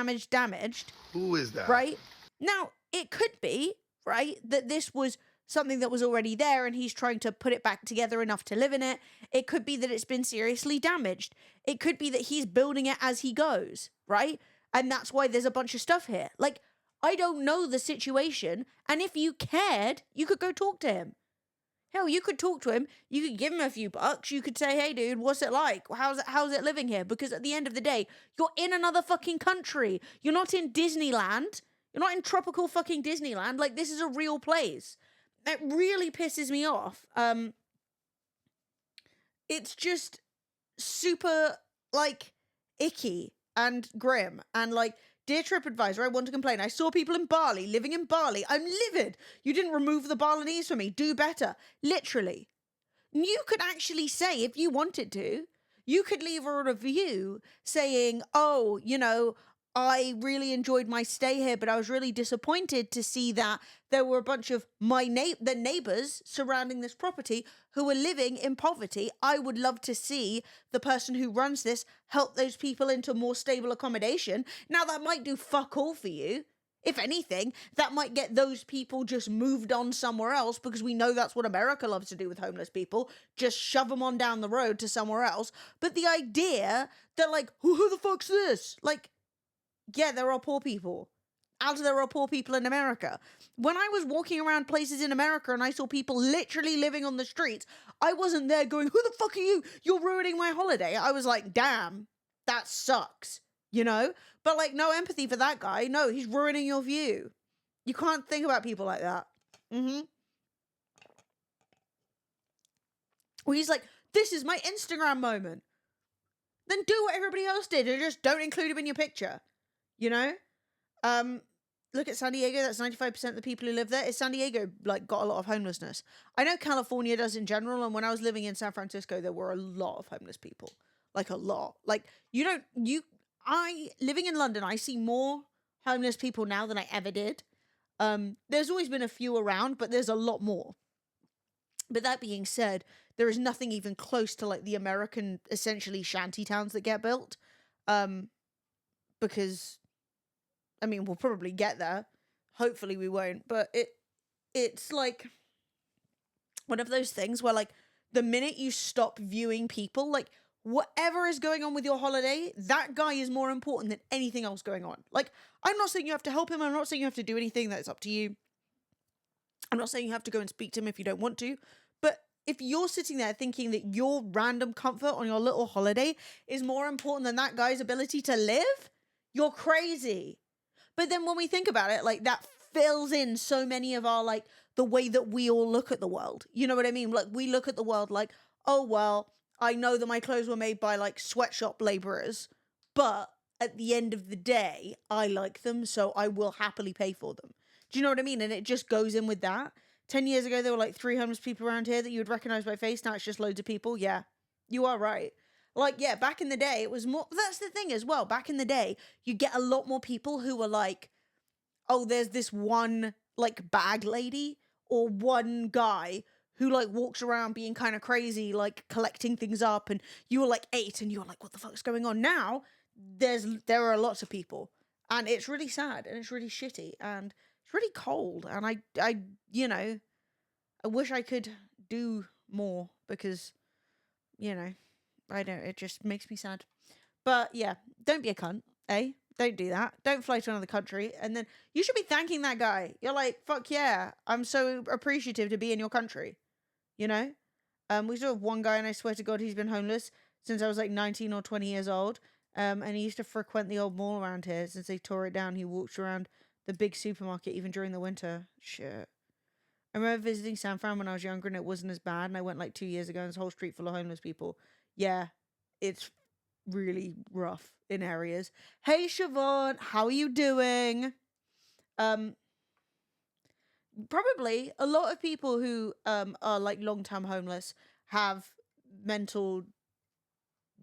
F: Who is that?
C: Right? Now, it could be, right, that this was something that was already there and he's trying to put it back together enough to live in it. It could be that it's been seriously damaged. It could be that he's building it as he goes, right? And that's why there's a bunch of stuff here. Like, I don't know the situation, and if you cared, you could go talk to him. Hell, you could talk to him, you could give him a few bucks, you could say, hey dude, what's it like? How's it living here? Because at the end of the day, you're in another fucking country. You're not in Disneyland. You're not in tropical fucking Disneyland. Like, this is a real place. It really pisses me off. It's just super, like, icky and grim. And, like, dear TripAdvisor, I want to complain. I saw people in Bali, living in Bali. I'm livid. You didn't remove the Balinese for me. Do better. Literally. You could actually say, if you wanted to, you could leave a review saying, oh, you know, I really enjoyed my stay here, but I was really disappointed to see that there were a bunch of the neighbors surrounding this property who were living in poverty. I would love to see the person who runs this help those people into more stable accommodation. Now, that might do fuck all for you. If anything, that might get those people just moved on somewhere else, because we know that's what America loves to do with homeless people. Just shove them on down the road to somewhere else. But the idea that, like, who the fuck's this? Like, yeah, there are poor people. As there are poor people in America. When I was walking around places in America and I saw people literally living on the streets, I wasn't there going, who the fuck are you? You're ruining my holiday. I was like, damn, that sucks, you know? But, like, no empathy for that guy. No, he's ruining your view. You can't think about people like that. Well, he's like, this is my Instagram moment. Then do what everybody else did and just don't include him in your picture. You know? Look at San Diego. That's 95% of the people who live there. Is San Diego, like, got a lot of homelessness? I know California does in general, and when I was living in San Francisco, there were a lot of homeless people. Like, a lot. Like, living in London, I see more homeless people now than I ever did. There's always been a few around, but there's a lot more. But that being said, there is nothing even close to, like, the American, essentially, shanty towns that get built. Because, I mean, we'll probably get there. hopefully we won't, but it's like one of those things where like the minute you stop viewing people, like whatever is going on with your holiday, that guy is more important than anything else going on. Like, I'm not saying you have to help him, I'm not saying you have to do anything, that's up to you. I'm not saying you have to go and speak to him if you don't want to, but if you're sitting there thinking that your random comfort on your little holiday is more important than that guy's ability to live, you're crazy. But then when we think about it, like that fills in so many of our, like, the way that we all look at the world. You know what I mean? Like, we look at the world like, oh, well, I know that my clothes were made by, like, sweatshop laborers, but at the end of the day, I like them, so I will happily pay for them. Do you know what I mean? And it just goes in with that. 10 years ago, there were like 3 homeless people around here that you would recognize by face. Now it's just loads of people. Yeah, you are right. Like, yeah, back in the day, it was more... That's the thing as well. Back in the day, you get a lot more people who were like, oh, there's this one, like, bag lady or one guy who, like, walks around being kind of crazy, like, collecting things up, and you were, like, 8, and you were like, what the fuck's going on? Now, there are lots of people, and it's really sad, and it's really shitty, and it's really cold, and I you know, I wish I could do more, because, you know, I don't, it just makes me sad. But, yeah, don't be a cunt, eh? Don't do that. Don't fly to another country. And then you should be thanking that guy. You're like, fuck yeah, I'm so appreciative to be in your country. You know? We still have one guy, and I swear to God, he's been homeless since I was like 19 or 20 years old. And he used to frequent the old mall around here since they tore it down. He walked around the big supermarket even during the winter. Shit. I remember visiting San Fran when I was younger, and it wasn't as bad. And I went like 2 years ago, and there's a whole street full of homeless people. Yeah, it's really rough in areas. Hey Siobhan, how are you doing? Probably a lot of people who are like long-term homeless have mental,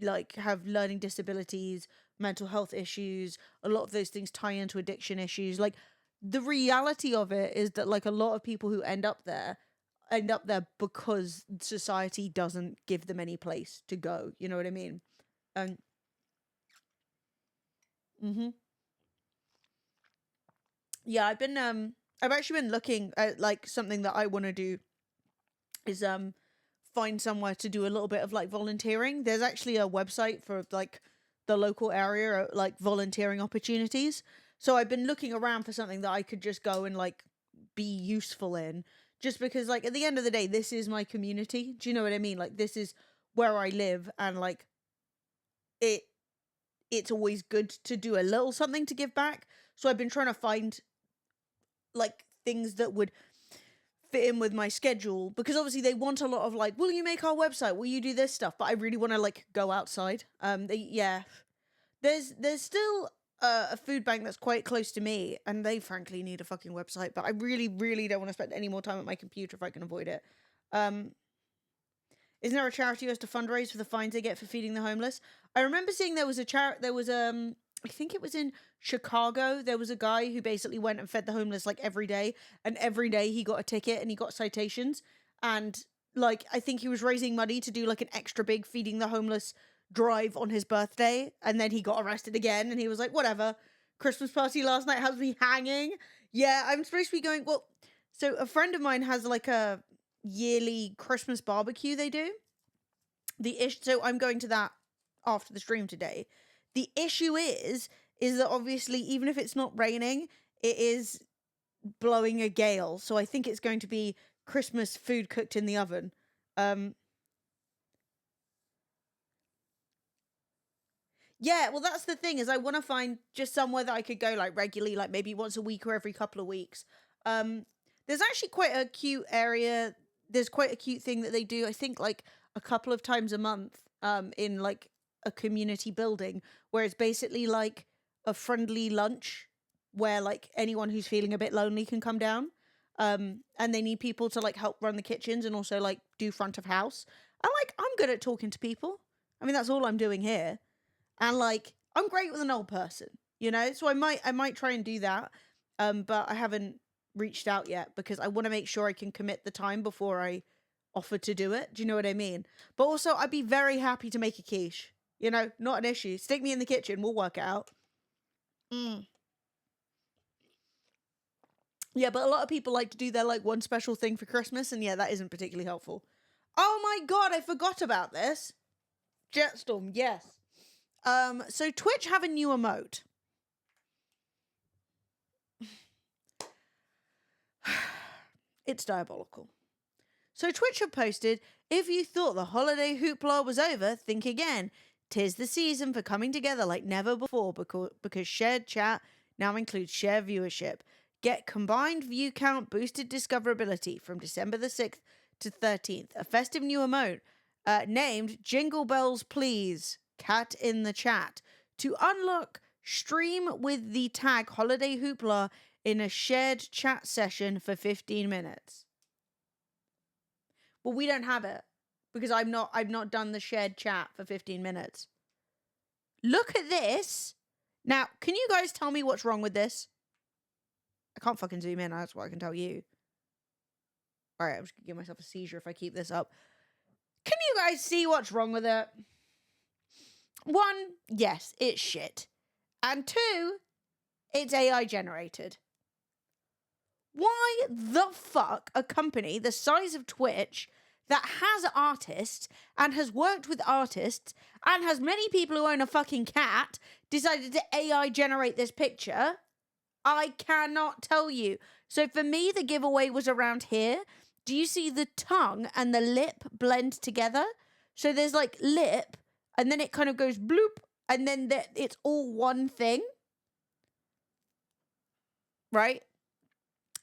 C: like, have learning disabilities, mental health issues. A lot of those things tie into addiction issues. Like, the reality of it is that, like, a lot of people who end up there because society doesn't give them any place to go. You know what I mean? And yeah, I've actually been looking at, like, something that I want to do is find somewhere to do a little bit of, like, volunteering. There's actually a website for, like, the local area, like, volunteering opportunities. So I've been looking around for something that I could just go and, like, be useful in, just because, like, at the end of the day, this is my community. Do you know what I mean? Like, this is where I live, and, like, it's always good to do a little something to give back. So I've been trying to find, like, things that would fit in with my schedule, because obviously they want a lot of, like, will you make our website? Will you do this stuff? But I really want to, like, go outside. There's still a food bank that's quite close to me, and they frankly need a fucking website, but I really, really don't want to spend any more time at my computer if I can avoid it. Isn't there a charity who has to fundraise for the fines they get for feeding the homeless? I remember seeing there was I think it was in Chicago. There was a guy who basically went and fed the homeless, like, every day, and every day he got a ticket and he got citations. And, like, I think he was raising money to do, like, an extra big feeding the homeless drive on his birthday, and then he got arrested again, and he was like, whatever, Christmas party last night has me hanging. Yeah, I'm supposed to be going, well, so a friend of mine has, like, a yearly Christmas barbecue they do. So I'm going to that after the stream today. The issue is that obviously, even if it's not raining, it is blowing a gale. So I think it's going to be Christmas food cooked in the oven. Yeah, well, that's the thing, is I want to find just somewhere that I could go, like, regularly, like maybe once a week or every couple of weeks. There's actually quite a cute area. There's quite a cute thing that they do, I think, like, a couple of times a month, in, like, a community building, where it's basically like a friendly lunch where, like, anyone who's feeling a bit lonely can come down. And they need people to, like, help run the kitchens and also, like, do front of house. And, like, I'm good at talking to people. I mean, that's all I'm doing here. And, like, I'm great with an old person, you know? So I might try and do that. But I haven't reached out yet, because I want to make sure I can commit the time before I offer to do it. Do you know what I mean? But also, I'd be very happy to make a quiche. You know, not an issue. Stick me in the kitchen, we'll work it out. Yeah, but a lot of people like to do their like one special thing for Christmas, and yeah, that isn't particularly helpful. Oh my god, I forgot about this. Jetstorm, yes. So Twitch have a new emote. It's diabolical. So Twitch have posted, if you thought the holiday hoopla was over, think again. 'Tis the season for coming together like never before because shared chat now includes shared viewership. Get combined view count boosted discoverability from December the 6th to 13th. A festive new emote named Jingle Bells Please, cat in the chat. To unlock, stream with the tag holiday hoopla in a shared chat session for 15 minutes. Well, we don't have it because I've not done the shared chat for 15 minutes. Look at this. Now, can you guys tell me what's wrong with this? I can't fucking zoom in. That's what I can tell you. All right, I'm just going to give myself a seizure if I keep this up. Can you guys see what's wrong with it? One, yes, it's shit. And two, it's AI generated. Why the fuck a company the size of Twitch that has artists and has worked with artists and has many people who own a fucking cat decided to AI generate this picture? I cannot tell you. So for me, the giveaway was around here. Do you see the tongue and the lip blend together? So there's like lip and then it kind of goes bloop and then it's all one thing. Right?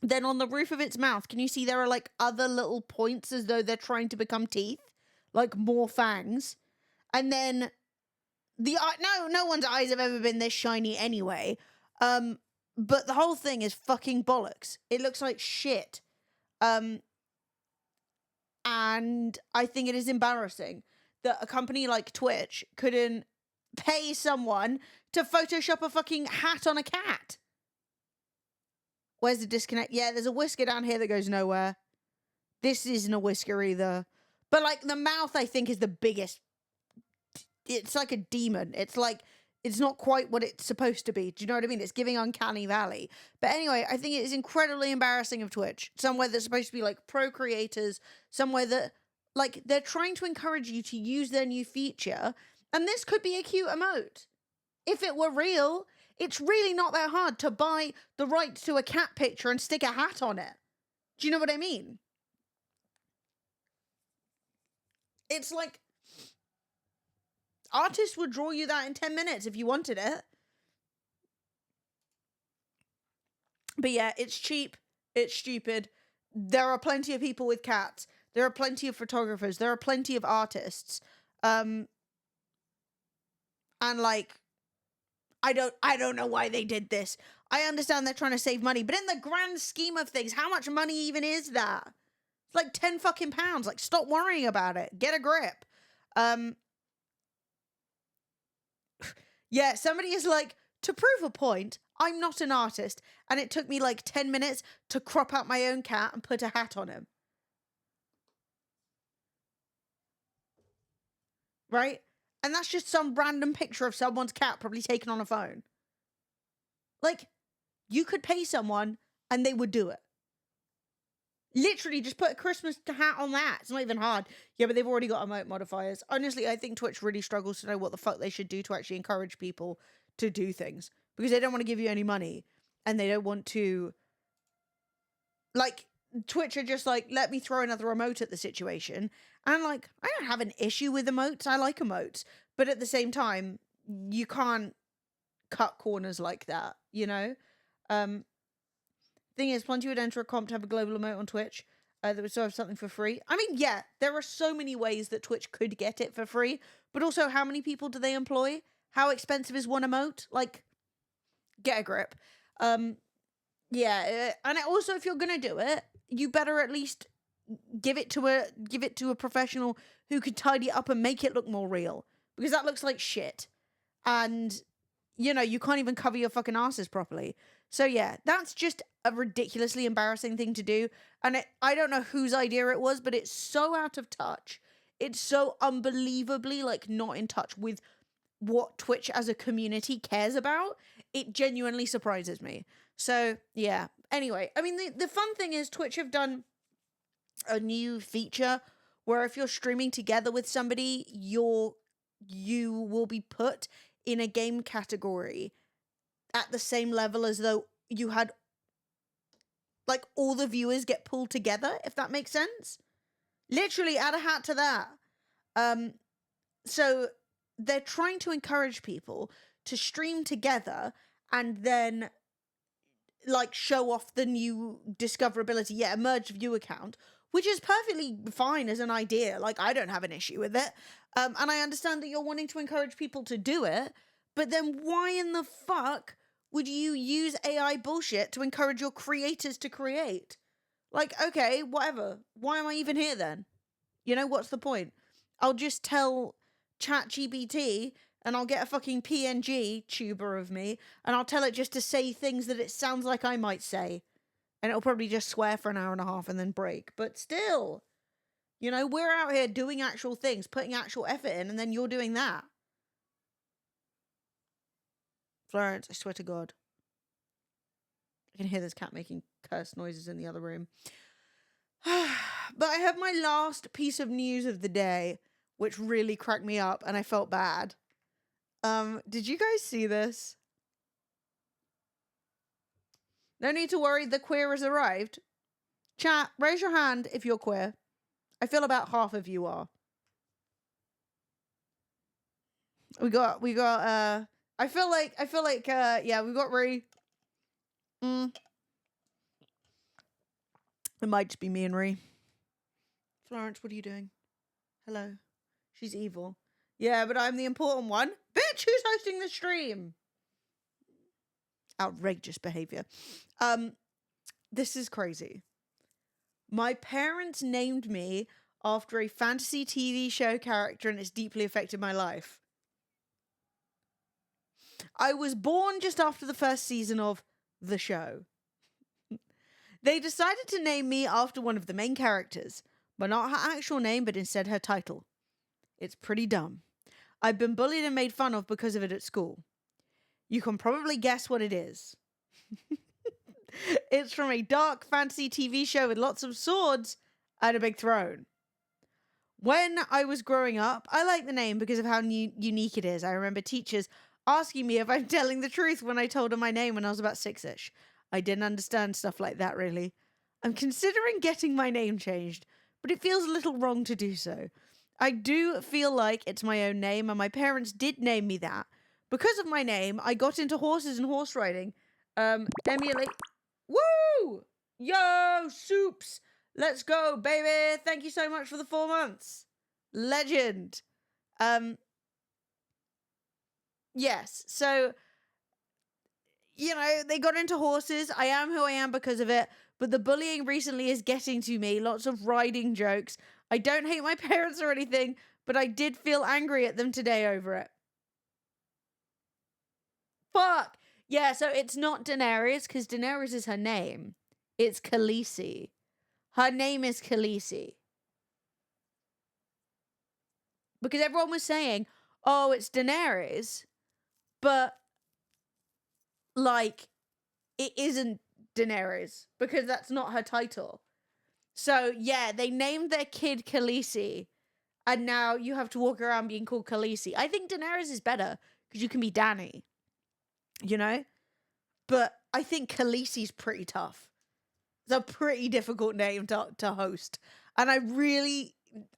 C: Then on the roof of its mouth, can you see there are like other little points as though they're trying to become teeth? Like more fangs. And then no one's eyes have ever been this shiny anyway. But the whole thing is fucking bollocks. It looks like shit. And I think it is embarrassing that a company like Twitch couldn't pay someone to Photoshop a fucking hat on a cat. Where's the disconnect? Yeah, there's a whisker down here that goes nowhere. This isn't a whisker either. But, like, the mouth, I think, is the biggest. It's like a demon. It's like, it's not quite what it's supposed to be. Do you know what I mean? It's giving Uncanny Valley. But anyway, I think it is incredibly embarrassing of Twitch. Somewhere that's supposed to be, like, pro creators. Somewhere that, like, they're trying to encourage you to use their new feature. And this could be a cute emote. If it were real, it's really not that hard to buy the rights to a cat picture and stick a hat on it. Do you know what I mean? It's like, artists would draw you that in 10 minutes if you wanted it. But yeah, it's cheap. It's stupid. There are plenty of people with cats. There are plenty of photographers. There are plenty of artists. And like, I don't know why they did this. I understand they're trying to save money, but in the grand scheme of things, how much money even is that? It's like 10 fucking pounds. Like, stop worrying about it. Get a grip. Yeah, somebody is like, to prove a point, I'm not an artist, and it took me like 10 minutes to crop out my own cat and put a hat on him. Right? And that's just some random picture of someone's cat probably taken on a phone. Like, you could pay someone and they would do it. Literally, just put a Christmas hat on that. It's not even hard. Yeah, but they've already got emote modifiers. Honestly, I think Twitch really struggles to know what the fuck they should do to actually encourage people to do things. Because they don't want to give you any money. And they don't want to... Like, Twitch are just like, let me throw another emote at the situation. And like, I don't have an issue with emotes. I like emotes. But at the same time, you can't cut corners like that, you know? Thing is, plenty would enter a comp to have a global emote on Twitch that would still have something for free. I mean, yeah, there are so many ways that Twitch could get it for free. But also, how many people do they employ? How expensive is one emote? Like, get a grip. Yeah, and also, if you're gonna do it, you better at least give it to a professional who could tidy it up and make it look more real, because that looks like shit. And you know, you can't even cover your fucking asses properly. So yeah, that's just a ridiculously embarrassing thing to do. And I don't know whose idea it was, but it's so out of touch. It's so unbelievably like not in touch with what Twitch as a community cares about. It genuinely surprises me. So yeah, Anyway, I mean, the fun thing is Twitch have done a new feature where if you're streaming together with somebody, you will be put in a game category at the same level as though you had, like, all the viewers get pulled together, if that makes sense. Literally, add a hat to that. So they're trying to encourage people to stream together and then, like, show off the new discoverability, merged view account, which is perfectly fine as an idea. Like, I don't have an issue with it. And I understand that you're wanting to encourage people to do it, but then why in the fuck would you use AI bullshit to encourage your creators to create? Like, okay, whatever. Why am I even here then? You know, what's the point? I'll just tell ChatGPT and I'll get a fucking PNG tuber of me and I'll tell it just to say things that it sounds like I might say. And it'll probably just swear for an hour and a half and then break. But still, you know, we're out here doing actual things, putting actual effort in, and then you're doing that. Florence, I swear to God. I can hear this cat making curse noises in the other room. But I have my last piece of news of the day, which really cracked me up, and I felt bad. Did you guys see this? No need to worry, the queer has arrived. Chat, raise your hand if you're queer. I feel about half of you are. We got, I feel like, yeah, we got Ree. It might just be me and Ree. Florence, what are you doing? Hello. She's evil. Yeah, but I'm the important one. Bitch, who's hosting the stream? Outrageous behavior. This is crazy. My parents named me after a fantasy TV show character and it's deeply affected my life. I was born just after the first season of the show. They decided to name me after one of the main characters, but not her actual name, but instead her title. It's pretty dumb. I've been bullied and made fun of because of it at school. You can probably guess what it is. It's from a dark fantasy TV show with lots of swords and a big throne. When I was growing up, I liked the name because of how unique it is. I remember teachers asking me if I'm telling the truth when I told them my name when I was about 6-ish. I didn't understand stuff like that, really. I'm considering getting my name changed, but it feels a little wrong to do so. I do feel like it's my own name, and my parents did name me that. Because of my name, I got into horses and horse riding. Emulate. Woo! Yo, Soups! Let's go, baby! Thank you so much for the 4 months. Legend. Yes, so, you know, they got into horses. I am who I am because of it. But the bullying recently is getting to me. Lots of riding jokes. I don't hate my parents or anything, but I did feel angry at them today over it. Fuck! Yeah, so it's not Daenerys, because Daenerys is her name. It's Khaleesi. Her name is Khaleesi. Because everyone was saying, oh, it's Daenerys, but, like, it isn't Daenerys, because that's not her title. So, yeah, they named their kid Khaleesi, and now you have to walk around being called Khaleesi. I think Daenerys is better, because you can be Dany. You know? But I think Khaleesi's pretty tough. It's a pretty difficult name to host. And I'm going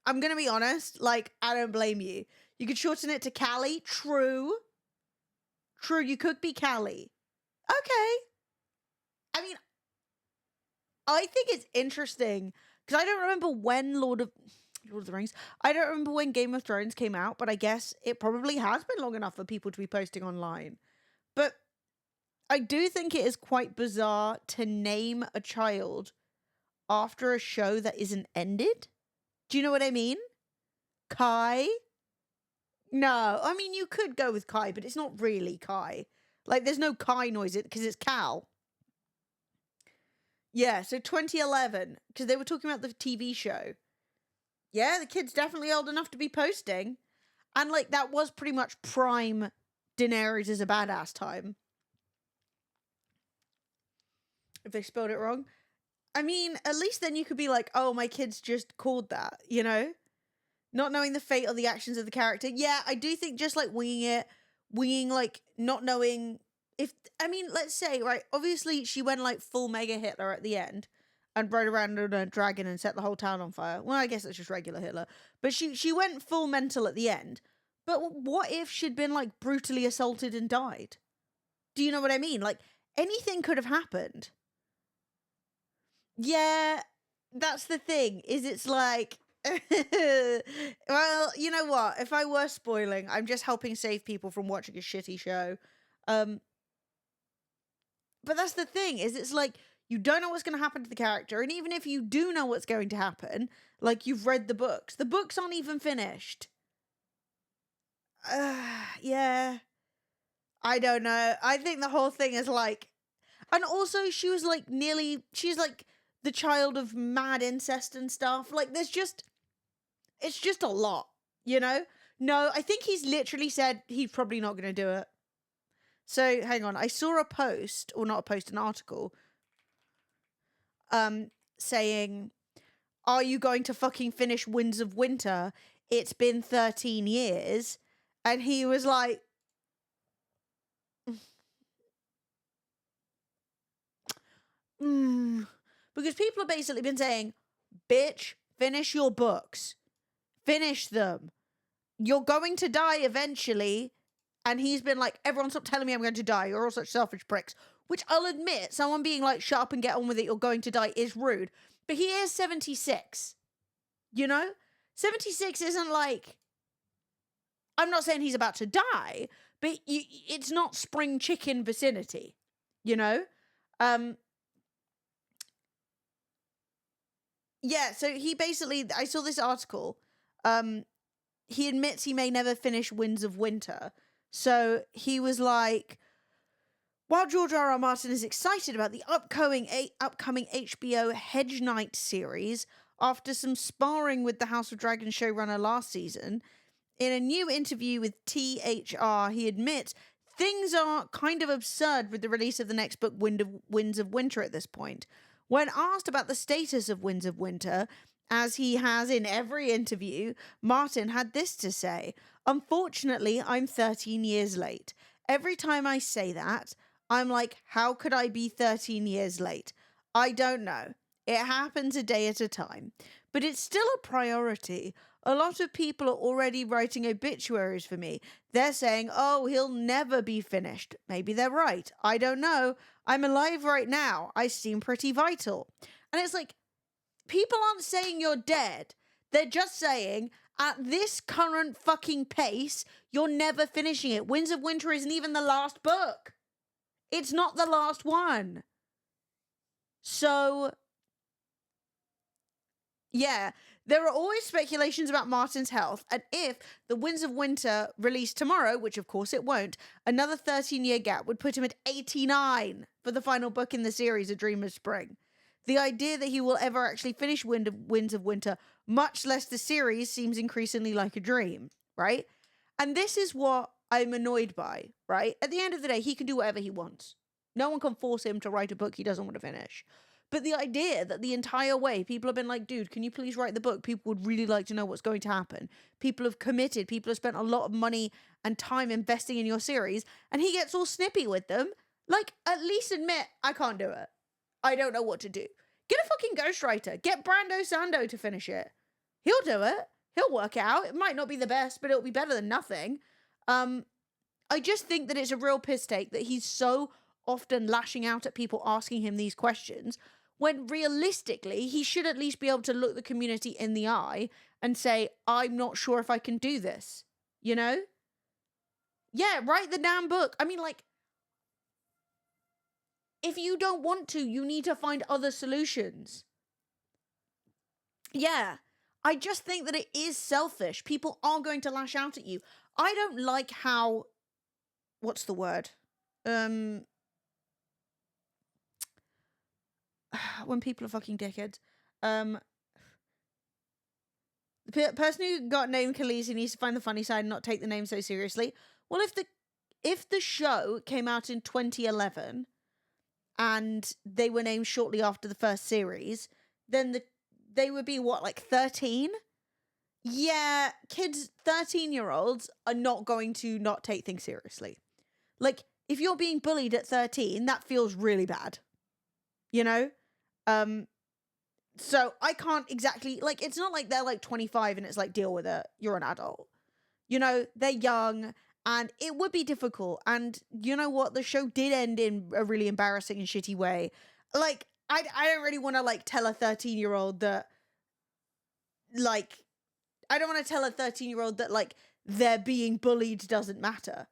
C: to be honest, like, I don't blame you. You could shorten it to Callie. True, you could be Callie. Okay. I mean, I think it's interesting, because I don't remember when Lord of the Rings, I don't remember when Game of Thrones came out, but I guess it probably has been long enough for people to be posting online. But I do think it is quite bizarre to name a child after a show that isn't ended. Do you know what I mean? Kai? No, I mean, you could go with Kai, but it's not really Kai. Like, there's no Kai noise because it's Cal. Yeah, so 2011, because they were talking about the TV show. Yeah, the kid's definitely old enough to be posting. And, like, that was pretty much prime Daenerys is a badass time. if they spelled it wrong. I mean, at least then you could be like, oh, my kid's just called that, you know? Not knowing the fate or the actions of the character. Yeah, I do think just like winging, like not knowing if, I mean, let's say, right, obviously she went like full Mega Hitler at the end and rode around on a dragon and set the whole town on fire. Well, I guess it's just regular Hitler. But she went full mental at the end. But what if she'd been like brutally assaulted and died? Do you know what I mean? Like anything could have happened. Yeah, that's the thing, is it's like, well, you know what? If I were spoiling, I'm just helping save people from watching a shitty show. But that's the thing, is it's like, you don't know what's going to happen to the character, and even if you do know what's going to happen, like you've read the books aren't even finished. Yeah. I don't know. I think the whole thing is like, and also she was like she's like the child of mad incest and stuff. Like it's just a lot, you know? No, I think he's literally said he's probably not going to do it. So hang on. I saw a post, or not a post, an article, saying, are you going to fucking finish Winds of Winter? It's been 13 years. And he was like, because people have basically been saying, bitch, finish your books. Finish them. You're going to die eventually. And he's been like, everyone stop telling me I'm going to die. You're all such selfish pricks. Which I'll admit, someone being like, shut up and get on with it, you're going to die, is rude. But he is 76. You know? 76 isn't like, I'm not saying he's about to die, but it's not spring chicken vicinity. You know? Yeah, so he basically, I saw this article. He admits he may never finish Winds of Winter. So he was like, while George R.R. Martin is excited about the upcoming HBO Hedge Knight series, after some sparring with the House of Dragon showrunner last season, in a new interview with THR, he admits things are kind of absurd with the release of the next book, Winds of Winter, at this point. When asked about the status of Winds of Winter, as he has in every interview, Martin had this to say: unfortunately, I'm 13 years late. Every time I say that, I'm like, how could I be 13 years late? I don't know. It happens a day at a time. But it's still a priority. A lot of people are already writing obituaries for me. They're saying, oh, he'll never be finished. Maybe they're right. I don't know. I'm alive right now. I seem pretty vital. And it's like, people aren't saying you're dead. They're just saying, at this current fucking pace, you're never finishing it. Winds of Winter isn't even the last book. It's not the last one. So, yeah, there are always speculations about Martin's health, and if the Winds of Winter released tomorrow, which of course it won't, another 13-year gap would put him at 89 for the final book in the series, A Dream of Spring. The idea that he will ever actually finish Winds of Winter, much less the series, seems increasingly like a dream, right? And this is what I'm annoyed by, right? At the end of the day, he can do whatever he wants. No one can force him to write a book he doesn't want to finish. But the idea that the entire way people have been like, dude, can you please write the book? People would really like to know what's going to happen. People have committed. People have spent a lot of money and time investing in your series. And he gets all snippy with them. Like, at least admit, I can't do it. I don't know what to do. Get a fucking ghostwriter. Get Brando Sando to finish it. He'll do it. He'll work it out. It might not be the best, but it'll be better than nothing. I just think that it's a real piss take that he's so often lashing out at people asking him these questions, when realistically, he should at least be able to look the community in the eye and say, I'm not sure if I can do this. You know? Yeah, write the damn book. I mean, like, if you don't want to, you need to find other solutions. Yeah, I just think that it is selfish. People are going to lash out at you. I don't like how, what's the word? When people are fucking dickheads. The person who got named Khaleesi needs to find the funny side and not take the name so seriously. Well, if the show came out in 2011 and they were named shortly after the first series, then they would be what, like 13? Yeah, kids, 13-year-olds are not going to not take things seriously. Like, if you're being bullied at 13, that feels really bad. You know? So I can't exactly, like, it's not like they're like 25 and it's like, deal with it. You're an adult. You know, they're young and it would be difficult. And you know what? The show did end in a really embarrassing and shitty way. Like, I don't really want to, like, tell a 13-year-old that, like, I don't want to tell a 13-year-old that, like, they're being bullied doesn't matter.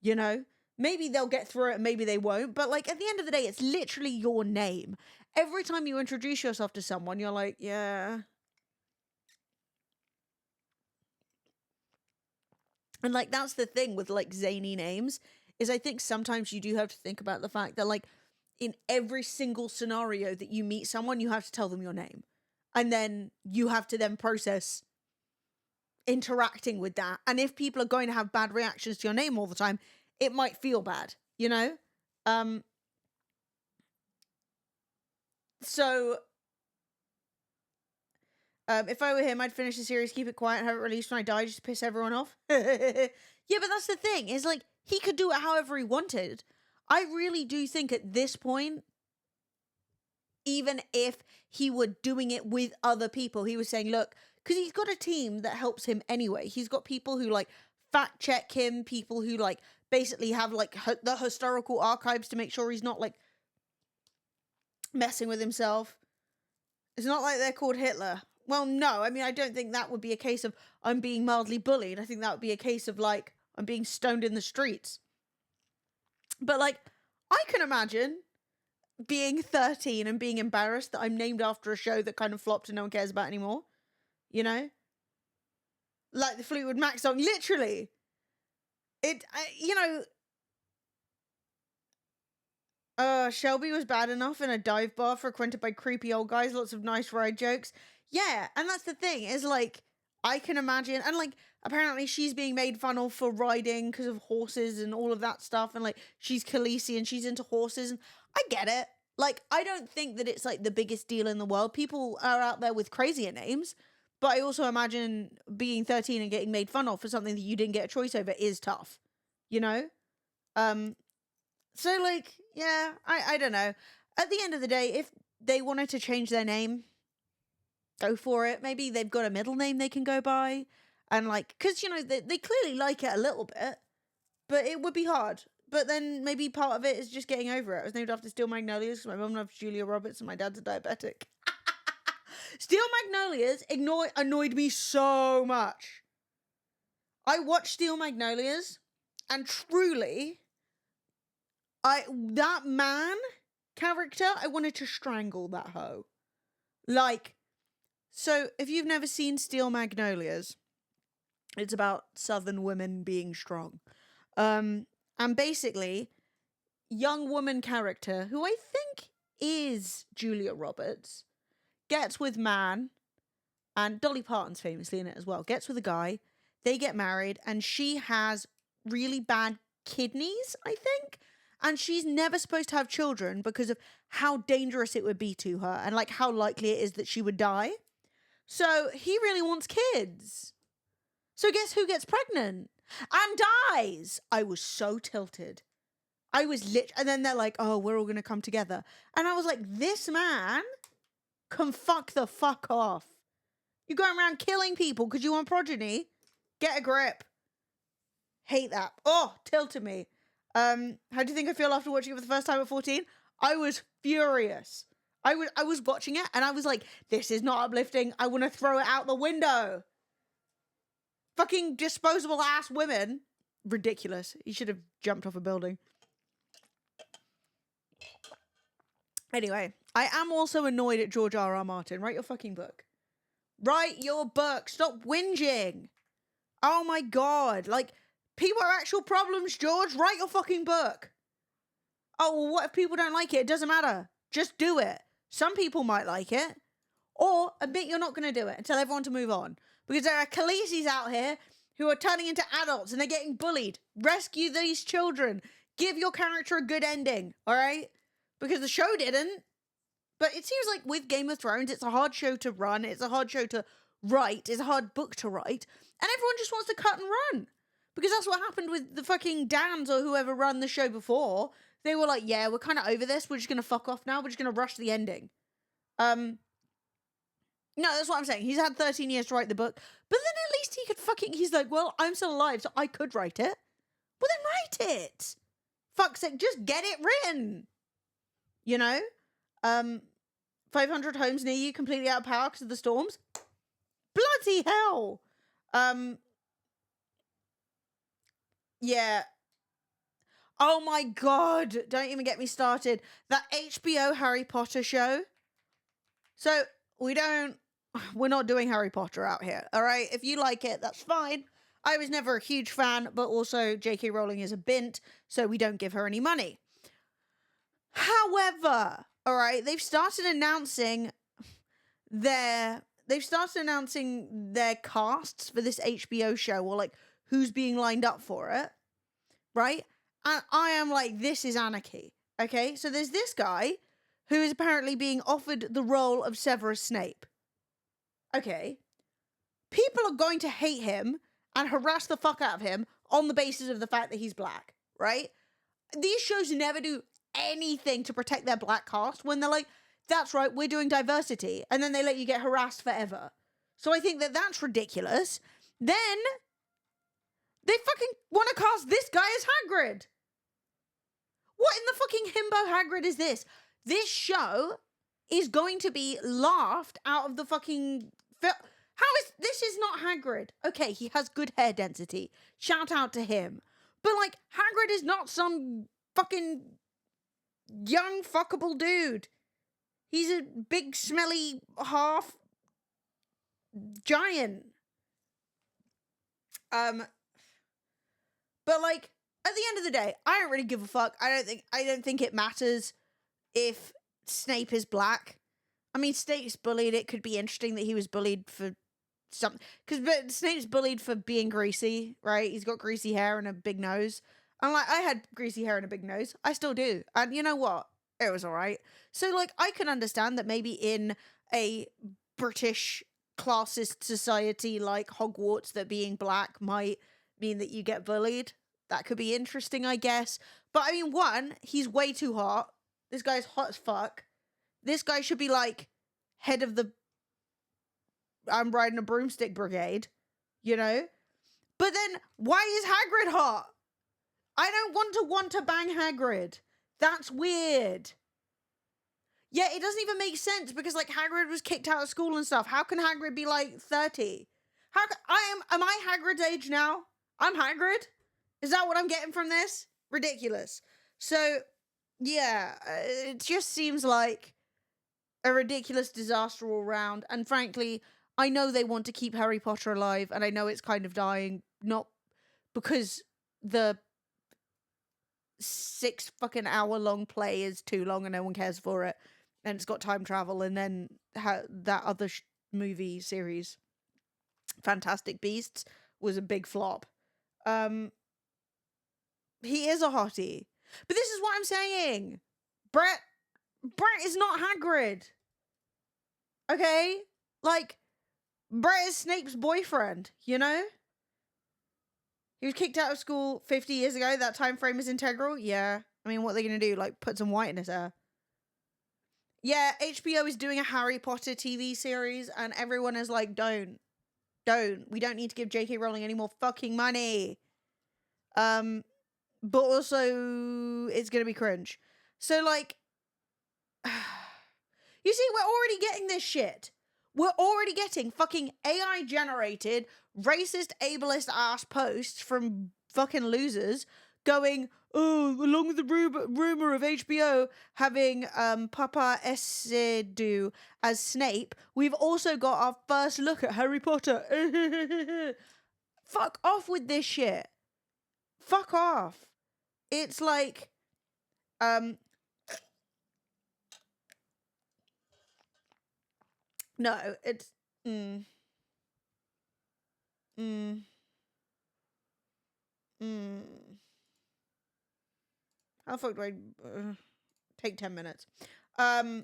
C: You know? Maybe they'll get through it, maybe they won't. But, like, at the end of the day, it's literally your name. Every time you introduce yourself to someone, you're like, yeah. And, like, that's the thing with, like, zany names, is I think sometimes you do have to think about the fact that, like, in every single scenario that you meet someone, you have to tell them your name. And then you have to then process interacting with that. And if people are going to have bad reactions to your name all the time, it might feel bad, you know? So, if I were him, I'd finish the series, keep it quiet, have it released when I die, just to piss everyone off. Yeah, but that's the thing, is like, he could do it however he wanted. I really do think at this point, even if he were doing it with other people, he was saying, look, because he's got a team that helps him anyway. He's got people who, like, fact check him, people who, like, basically have, like, the historical archives to make sure he's not, like, messing with himself. It's not like they're called Hitler. Well, no, I mean, I don't think that would be a case of I'm being mildly bullied. I think that would be a case of, like, I'm being stoned in the streets. But, like, I can imagine being 13 and being embarrassed that I'm named after a show that kind of flopped and no one cares about anymore. You know? Like the Fleetwood Mac song, literally. You know, Shelby was bad enough in a dive bar frequented by creepy old guys, lots of nice ride jokes. Yeah, and that's the thing, is like, I can imagine, and like, apparently she's being made fun of for riding because of horses and all of that stuff, and like, she's Khaleesi and she's into horses, and I get it. Like, I don't think that it's like the biggest deal in the world. People are out there with crazier names, but I also imagine being 13 and getting made fun of for something that you didn't get a choice over is tough, you know? So like, yeah, I don't know. At the end of the day, if they wanted to change their name, go for it. Maybe they've got a middle name they can go by. And like, because, you know, they clearly like it a little bit, but it would be hard. But then maybe part of it is just getting over it. I was named after Steel Magnolias because my mum loves Julia Roberts and my dad's a diabetic. Steel Magnolias annoyed me so much. I watched Steel Magnolias and truly, that man character, I wanted to strangle that hoe. Like, so if you've never seen Steel Magnolias, it's about Southern women being strong. And basically, young woman character, who I think is Julia Roberts, gets with man, and Dolly Parton's famously in it as well, gets with a guy, they get married, and she has really bad kidneys, I think, and she's never supposed to have children because of how dangerous it would be to her, and like how likely it is that she would die. So he really wants kids. So guess who gets pregnant? And dies! I was so tilted. I was and then they're like, oh, we're all gonna come together. And I was like, this man can fuck the fuck off. You're going around killing people because you want progeny? Get a grip. Hate that. Oh, tilted me. How do you think I feel after watching it for the first time at 14? I was furious. I was watching it and I was like, this is not uplifting. I want to throw it out the window. Fucking disposable ass women. Ridiculous. He should have jumped off a building. Anyway, I am also annoyed at George R.R. Martin. Write your fucking book. Write your book. Stop whinging. Oh my god. Like, people are actual problems, George. Write your fucking book. Oh, well, what if people don't like it? It doesn't matter. Just do it. Some people might like it. Or admit you're not going to do it and tell everyone to move on. Because there are Khaleesi's out here who are turning into adults and they're getting bullied. Rescue these children. Give your character a good ending, all right? because the show didn't. But it seems like with Game of Thrones, it's a hard show to run. It's a hard show to write. It's a hard book to write. And everyone just wants to cut and run. Because that's what happened with the fucking Dans or whoever run the show before. They were like, yeah, we're kind of over this. We're just going to fuck off now. We're just going to rush the ending. No, that's what I'm saying. He's had 13 years to write the book. But then at least he could fucking... He's like, well, I'm still alive, so I could write it. Well, then write it. Fuck's sake, just get it written. You know? 500 homes near you completely out of power because of the storms. Bloody hell. Yeah. Oh my god. Don't even get me started. That HBO Harry Potter show. So, we're not doing Harry Potter out here. All right. If you like it, that's fine. I was never a huge fan, but also J.K. Rowling is a bint, so we don't give her any money. However, all right, they've started announcing their casts for this HBO show, or like who's being lined up for it, right? And I am like, this is anarchy. Okay, so there's this guy who is apparently being offered the role of Severus Snape. Okay, people are going to hate him and harass the fuck out of him on the basis of the fact that he's black, right? These shows never do anything to protect their black cast when they're like, that's right, we're doing diversity, and then they let you get harassed forever. So I think that that's ridiculous. Then they fucking want to cast this guy as Hagrid. What in the fucking himbo Hagrid is this? This show is going to be laughed out of the fucking film. This is not Hagrid. Okay, he has good hair density. Shout out to him. But like, Hagrid is not some fucking young fuckable dude. He's a big smelly half giant. But like, at the end of the day, I don't really give a fuck. I don't think it matters if Snape is black. I mean, Snape's bullied. It could be interesting that he was bullied for something. But Snape's bullied for being greasy, right? He's got greasy hair and a big nose. I'm like, I had greasy hair and a big nose. I still do. And you know what? It was all right. So, like, I can understand that maybe in a British classist society like Hogwarts, that being black might mean that you get bullied. That could be interesting, I guess. But, I mean, one, he's way too hot. This guy's hot as fuck. This guy should be, like, head of the I'm riding a broomstick brigade, you know? But then, why is Hagrid hot? I don't want to bang Hagrid. That's weird. Yeah, it doesn't even make sense because, like, Hagrid was kicked out of school and stuff. How can Hagrid be, like, 30? Am I Hagrid's age now? I'm Hagrid? Is that what I'm getting from this? Ridiculous. So, yeah, it just seems like a ridiculous disaster all round. And frankly, I know they want to keep Harry Potter alive, and I know it's kind of dying, not because the 6 fucking hour long play is too long and no one cares for it, and it's got time travel, and then that other movie series, Fantastic Beasts, was a big flop. He is a hottie. But this is what I'm saying. Brett is not Hagrid. Okay? Like, Brett is Snape's boyfriend, you know? He was kicked out of school 50 years ago. That time frame is integral. Yeah. I mean, what are they going to do? Like, put some white in his hair? Yeah, HBO is doing a Harry Potter TV series, and everyone is like, don't. We don't need to give J.K. Rowling any more fucking money. But also, it's going to be cringe. So, like, you see, we're already getting this shit. We're already getting fucking AI-generated, racist, ableist ass posts from fucking losers going, oh, along with the rumor of HBO having Papa Essedu as Snape, we've also got our first look at Harry Potter. Fuck off with this shit. Fuck off. It's like, no, it's, how the fuck do I take 10 minutes. I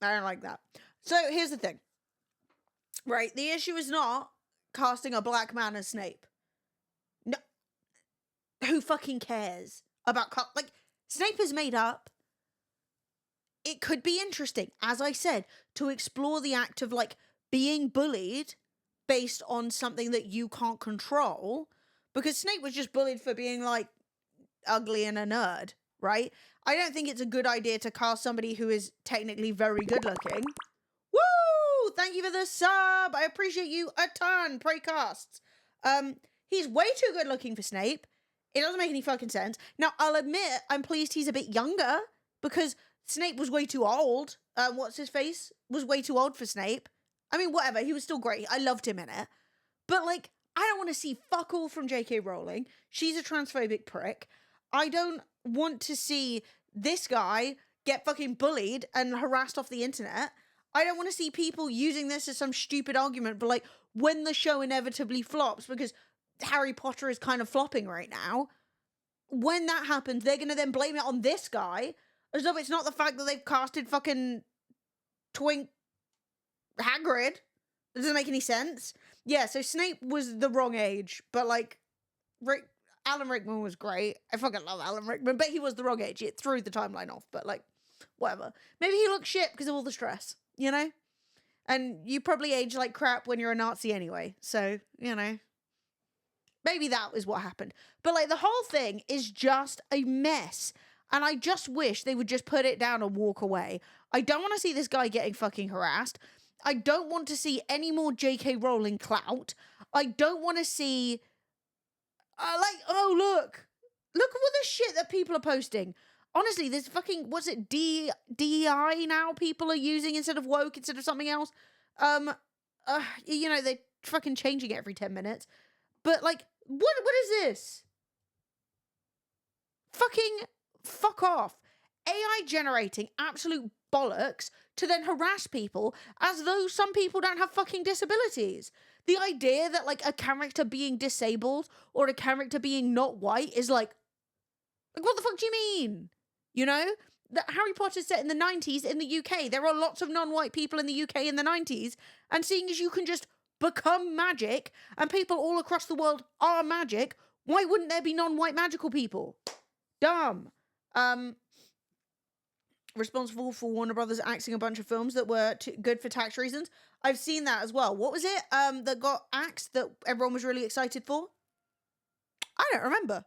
C: don't like that. So here's the thing. Right, the issue is not casting a black man as Snape. No. Who fucking cares about... Like, Snape is made up. It could be interesting, as I said, to explore the act of, like, being bullied based on something that you can't control, because Snape was just bullied for being, like, ugly and a nerd, right? I don't think it's a good idea to cast somebody who is technically very good looking. Woo! Thank you for the sub! I appreciate you a ton, Precasts. He's way too good looking for Snape. It doesn't make any fucking sense. Now, I'll admit, I'm pleased he's a bit younger, because Snape was way too old. What's his face? Was way too old for Snape. I mean, whatever, he was still great. I loved him in it. But, like, I don't want to see fuck all from J.K. Rowling. She's a transphobic prick. I don't want to see this guy get fucking bullied and harassed off the internet. I don't want to see people using this as some stupid argument, but, like, when the show inevitably flops, because Harry Potter is kind of flopping right now, when that happens, they're going to then blame it on this guy, as though it's not the fact that they've casted fucking Twink Hagrid. That doesn't make any sense. Yeah, so Snape was the wrong age, but, like, Alan Rickman was great. I fucking love Alan Rickman, but he was the wrong age. It threw the timeline off, but, like, whatever. Maybe he looked shit because of all the stress, you know? And you probably age like crap when you're a Nazi anyway, so, you know. Maybe that was what happened. But, like, the whole thing is just a mess. And I just wish they would just put it down and walk away. I don't want to see this guy getting fucking harassed. I don't want to see any more J.K. Rowling clout. I don't want to see... like, oh, look. Look at all the shit that people are posting. Honestly, there's fucking... What's it? DEI now people are using instead of woke, instead of something else. You know, they're fucking changing it every 10 minutes. But, like, what is this? Fucking fuck off. AI generating absolute bollocks to then harass people as though some people don't have fucking disabilities. The idea that, like, a character being disabled or a character being not white is like what the fuck do you mean? You know? That Harry Potter's set in the 90s in the UK. There are lots of non-white people in the UK in the 90s. And seeing as you can just become magic and people all across the world are magic, why wouldn't there be non-white magical people? Dumb. Responsible for Warner Brothers axing a bunch of films that were good for tax reasons. I've seen that as well. What was it that got axed that everyone was really excited for? I don't remember.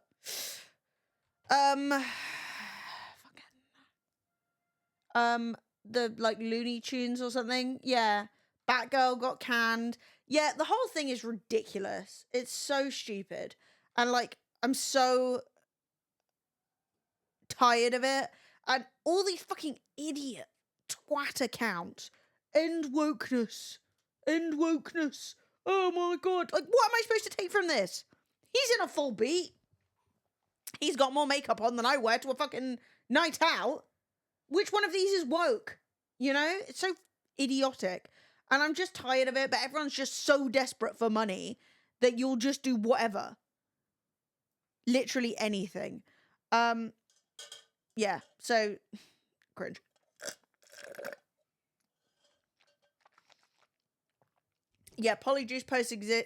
C: The, like, Looney Tunes or something. Yeah. Batgirl got canned. Yeah, the whole thing is ridiculous. It's so stupid. And, like, I'm so tired of it. And all these fucking idiot twat accounts. End wokeness. End wokeness. Oh my god. Like, what am I supposed to take from this? He's in a full beat. He's got more makeup on than I wear to a fucking night out. Which one of these is woke? You know? It's so idiotic. And I'm just tired of it, but everyone's just so desperate for money that you'll just do whatever. Literally anything. Yeah, so cringe. Yeah, polyjuice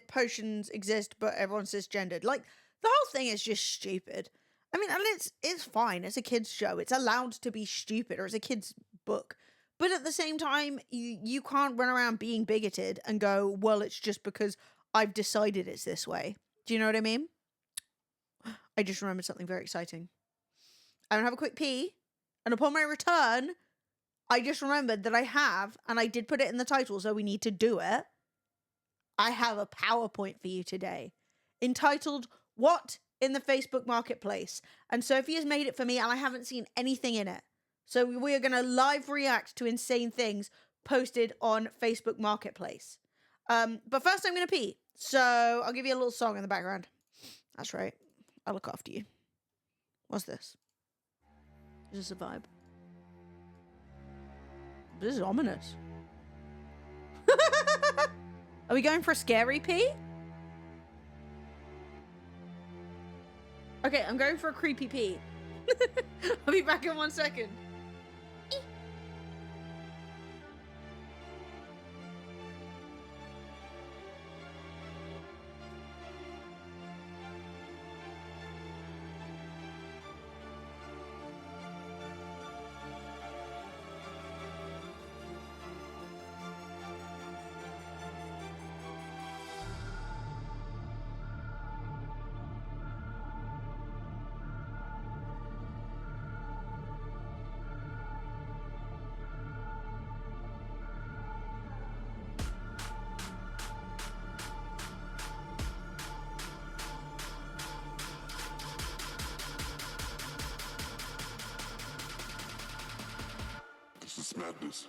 C: potions exist, but everyone's cisgendered. Like, the whole thing is just stupid. I mean, and it's fine. It's a kid's show. It's allowed to be stupid, or it's a kid's book. But at the same time, you can't run around being bigoted and go, well, it's just because I've decided it's this way. Do you know what I mean? I just remembered something very exciting. I'm going to have a quick pee, and upon my return, I just remembered that I have, and I did put it in the title, so we need to do it. I have a PowerPoint for you today, entitled, What in the Facebook Marketplace? And Sophie has made it for me, and I haven't seen anything in it. So we are going to live react to insane things posted on Facebook Marketplace. But first I'm going to pee, so I'll give you a little song in the background. That's right. I'll look after you. What's this? Is this a vibe? This is ominous. Are we going for a scary pee? Okay, I'm going for a creepy pee. I'll be back in 1 second.
G: madness.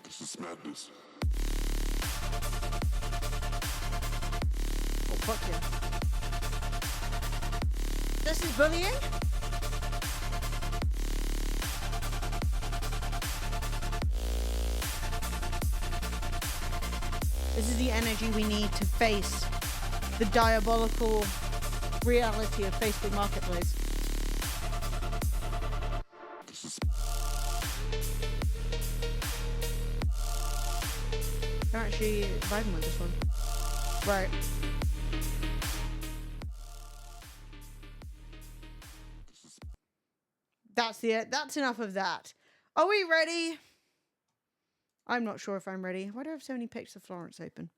G: This is madness.
C: Oh, fuck yeah. This is bullying? This is the energy we need to face the diabolical reality of Facebook Marketplace. They're actually vibing with this one. Right. That's enough of that. Are we ready? I'm not sure if I'm ready. Why do I have so many pictures of Florence open?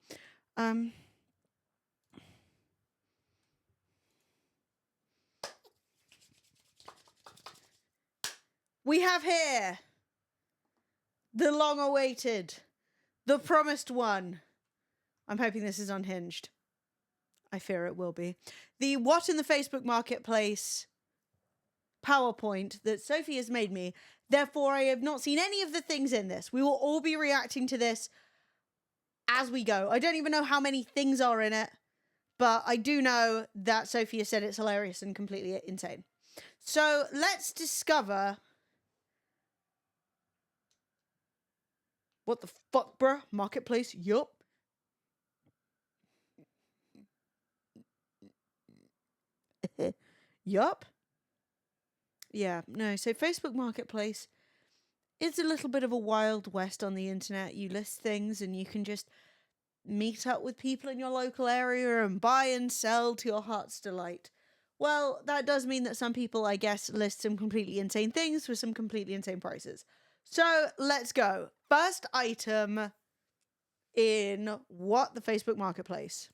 C: We have here the long-awaited, the promised one. I'm hoping this is unhinged. I fear it will be. The What in the Facebook Marketplace PowerPoint that Sophie has made me. Therefore, I have not seen any of the things in this. We will all be reacting to this as we go. I don't even know how many things are in it, but I do know that Sophie has said it's hilarious and completely insane. So let's discover... What the fuck, bruh? Marketplace? Yup. Yup. Yeah, no, so Facebook Marketplace is a little bit of a wild west on the internet. You list things and you can just meet up with people in your local area and buy and sell to your heart's delight. Well, that does mean that some people, I guess, list some completely insane things for some completely insane prices. So let's go. First item in What the Facebook Marketplace.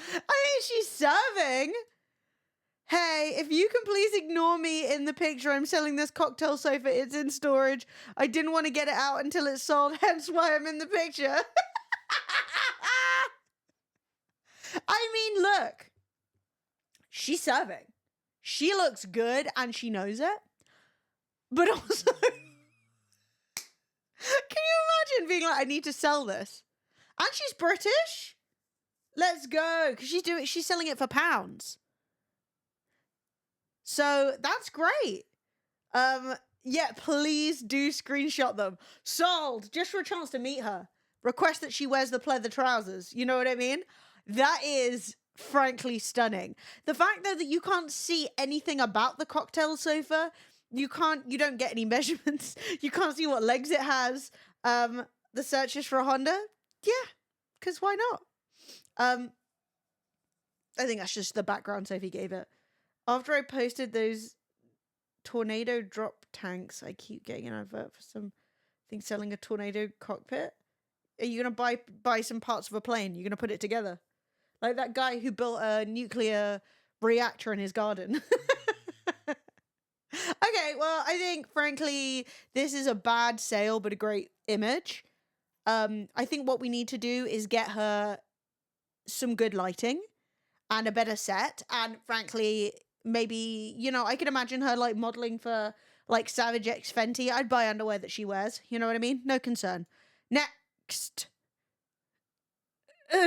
C: I mean, she's serving. Hey, if you can please ignore me in the picture, I'm selling this cocktail sofa. It's in storage. I didn't want to get it out until it's sold, hence why I'm in the picture. I mean, look. She's serving. She looks good and she knows it. But also, can you imagine being like, I need to sell this? And she's British? Let's go. Because she's selling it for pounds. So that's great. Yeah, please do screenshot them. Sold. Just for a chance to meet her. Request that she wears the pleather trousers. You know what I mean? That is frankly stunning. The fact though that you can't see anything about the cocktail sofa, you don't get any measurements. You can't see what legs it has. The search is for a Honda. Yeah, because why not? I think that's just the background Sophie gave it. After I posted those tornado drop tanks, I keep getting an advert for something selling a tornado cockpit. Are you gonna buy some parts of a plane? You're gonna put it together, like that guy who built a nuclear reactor in his garden. Okay, well, I think frankly this is a bad sale but a great image. I think what we need to do is get her some good lighting and a better set, and frankly maybe, you know, I can imagine her like modeling for like Savage X Fenty. I'd buy underwear that she wears, you know what I mean? No concern. Next. 3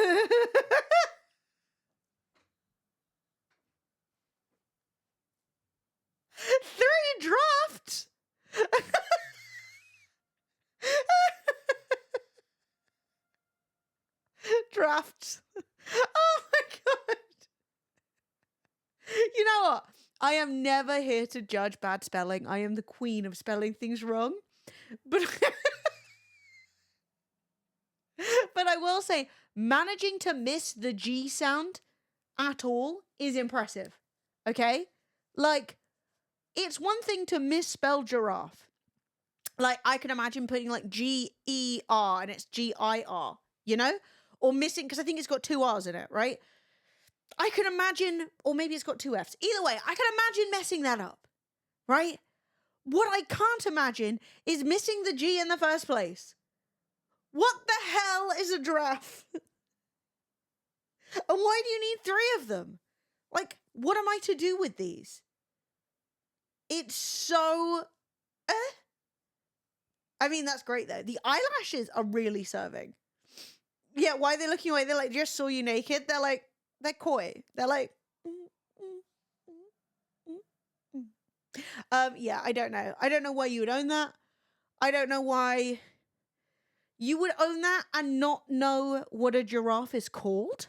C: drafts. Drafts. Oh my god. You know what? I am never here to judge bad spelling. I am the queen of spelling things wrong. But but I will say, managing to miss the G sound at all is impressive. Okay? Like, it's one thing to misspell giraffe. Like, I can imagine putting like G-E-R and it's G-I-R, you know? Or missing, because I think it's got 2 R's in it, right? I can imagine, or maybe it's got 2 F's. Either way, I can imagine messing that up, right? What I can't imagine is missing the G in the first place. What the hell is a giraffe? And why do you need 3 of them? Like, what am I to do with these? It's so... I mean, that's great, though. The eyelashes are really serving. Yeah, why are they looking away? They're like, just saw you naked. They're like, they're coy. They're like... Yeah, I don't know. I don't know why you would own that. I don't know why you would own that and not know what a giraffe is called.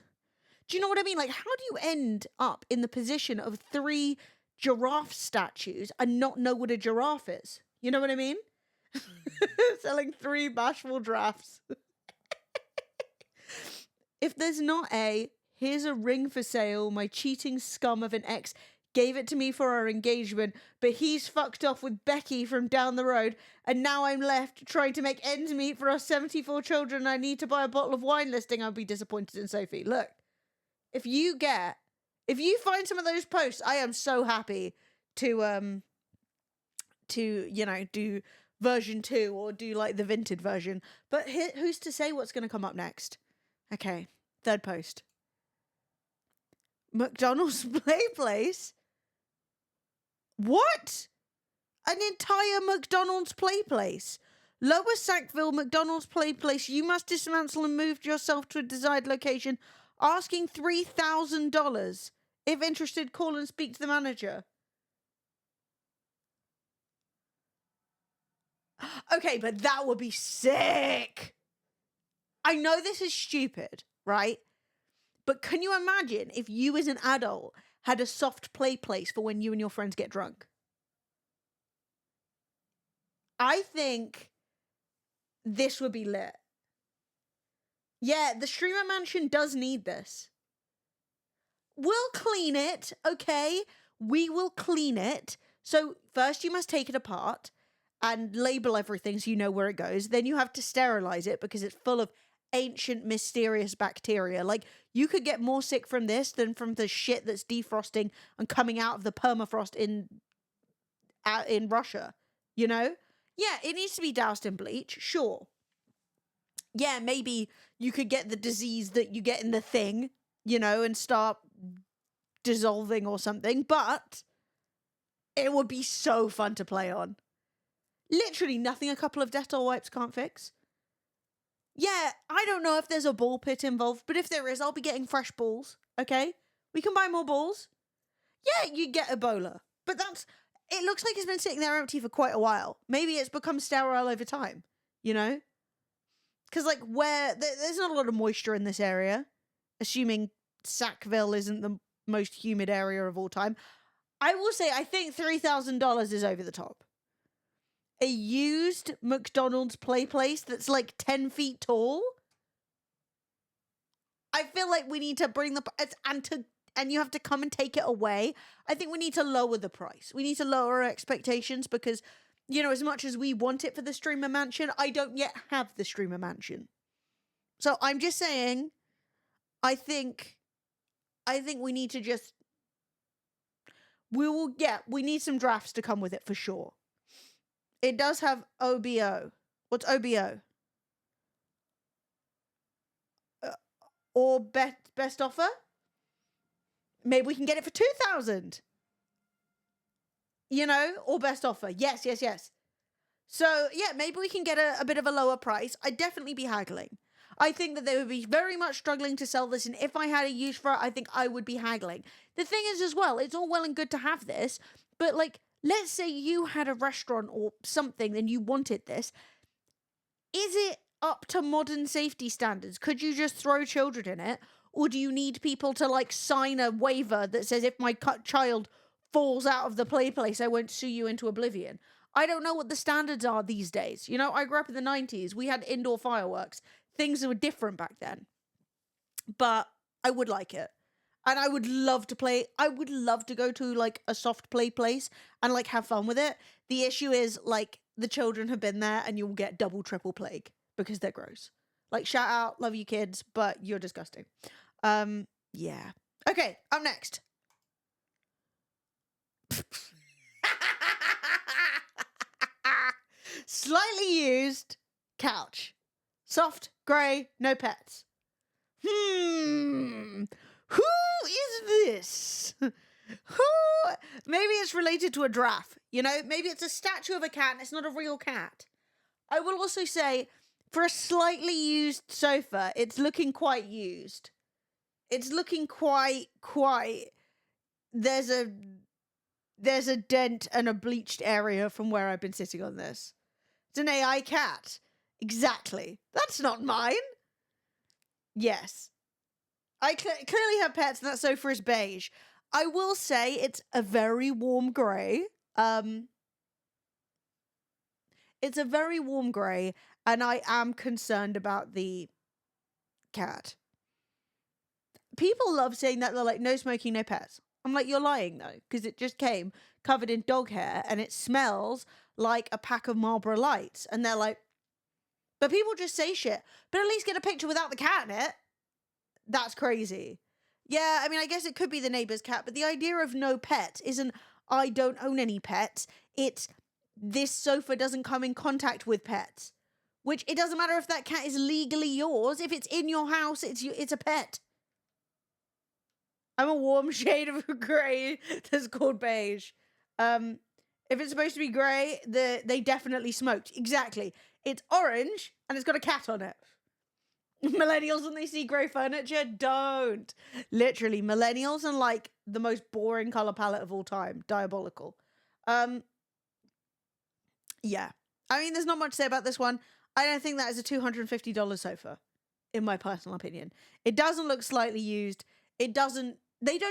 C: Do you know what I mean? Like, how do you end up in the position of 3 giraffe statues and not know what a giraffe is? You know what I mean? Selling 3 bashful drafts. If there's not here's a ring for sale, my cheating scum of an ex gave it to me for our engagement, but he's fucked off with Becky from down the road, and now I'm left trying to make ends meet for our 74 children, and I need to buy a bottle of wine listing, I'll be disappointed in Sophie. Look, if you find some of those posts, I am so happy to you know, do version 2 or do like the vintage version. But who's to say what's going to come up next? Okay, 3rd post. McDonald's Play Place? What? An entire McDonald's Play Place? Lower Sackville McDonald's Play Place. You must dismantle and move yourself to a desired location. Asking $3,000. If interested, call and speak to the manager. Okay, but that would be sick. I know this is stupid, right? But can you imagine if you as an adult had a soft play place for when you and your friends get drunk? I think this would be lit. Yeah, the streamer mansion does need this. We'll clean it, okay? We will clean it. So first you must take it apart and label everything so you know where it goes. Then you have to sterilize it because it's full of ancient mysterious bacteria. Like, you could get more sick from this than from the shit that's defrosting and coming out of the permafrost in Russia, you know? Yeah, it needs to be doused in bleach, sure. Yeah, maybe you could get the disease that you get in the thing, you know, and start dissolving or something, but it would be so fun to play on. Literally nothing a couple of Dettol wipes can't fix. Yeah, I don't know if there's a ball pit involved, but if there is, I'll be getting fresh balls, okay? We can buy more balls. Yeah, you get Ebola, but it looks like it's been sitting there empty for quite a while. Maybe it's become sterile over time, you know? Because, like, there's not a lot of moisture in this area, assuming Sackville isn't the most humid area of all time. I will say, I think $3,000 is over the top. A used McDonald's play place that's like 10 feet tall. I feel like we need to bring and you have to come and take it away. I think we need to lower the price. We need to lower our expectations because, you know, as much as we want it for the streamer mansion, I don't yet have the streamer mansion. So I'm just saying, I think we need to just, we need some drafts to come with it for sure. It does have OBO. What's OBO? Or best offer? Maybe we can get it for 2,000. You know, or best offer. Yes. So, yeah, maybe we can get a bit of a lower price. I'd definitely be haggling. I think that they would be very much struggling to sell this, and if I had a use for it, I think I would be haggling. The thing is as well, it's all well and good to have this, but like, let's say you had a restaurant or something and you wanted this. Is it up to modern safety standards? Could you just throw children in it? Or do you need people to like sign a waiver that says if my child falls out of the play place, I won't sue you into oblivion? I don't know what the standards are these days. You know, I grew up in the 90s. We had indoor fireworks. Things were different back then. But I would like it. And I would love to play. I would love to go to like a soft play place and like have fun with it. The issue is like the children have been there and you'll get double, triple plague because they're gross. Like, shout out, love you kids, but you're disgusting. Yeah. Okay, up next. Slightly used couch. Soft, grey, no pets. Who is this? Maybe it's related to a giraffe, you know? Maybe it's a statue of a cat and it's not a real cat. I will also say, for a slightly used sofa, it's looking quite used. It's looking quite... There's a dent and a bleached area from where I've been sitting on this. It's an AI cat. Exactly. That's not mine. Yes. I clearly have pets and that sofa is beige. I will say it's a very warm grey. It's a very warm grey, and I am concerned about the cat. People love saying that. They're like, no smoking, no pets. I'm like, you're lying though, because it just came covered in dog hair and it smells like a pack of Marlboro Lights. And they're like, but people just say shit. But at least get a picture without the cat in it. That's crazy. Yeah, I mean, I guess it could be the neighbor's cat, but the idea of no pets isn't I don't own any pets. It's this sofa doesn't come in contact with pets. Which it doesn't matter if that cat is legally yours. If it's in your house, it's a pet. I'm a warm shade of grey that's called beige. If it's supposed to be grey, they definitely smoked. Exactly. It's orange and it's got a cat on it. Millennials, when they see grey furniture, don't. Literally, millennials and like the most boring colour palette of all time. Diabolical. Yeah. I mean, there's not much to say about this one. I don't think that is a $250 sofa, in my personal opinion. It doesn't look slightly used. They don't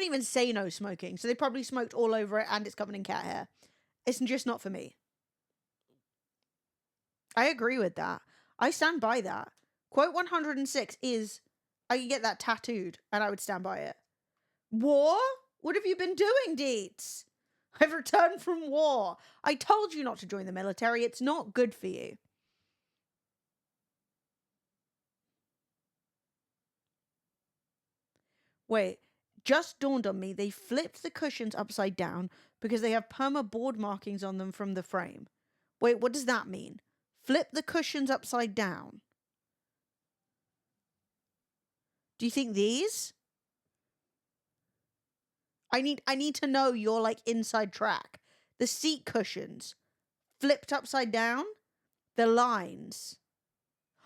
C: even say no smoking, so they probably smoked all over it and it's covered in cat hair. It's just not for me. I agree with that. I stand by that. Quote 106 is, I could get that tattooed and I would stand by it. War? What have you been doing, Deets? I've returned from war. I told you not to join the military. It's not good for you. Wait, just dawned on me. They flipped the cushions upside down because they have perma board markings on them from the frame. Wait, what does that mean? Flip the cushions upside down. Do you think these? I need to know your like inside track. The seat cushions flipped upside down. The lines.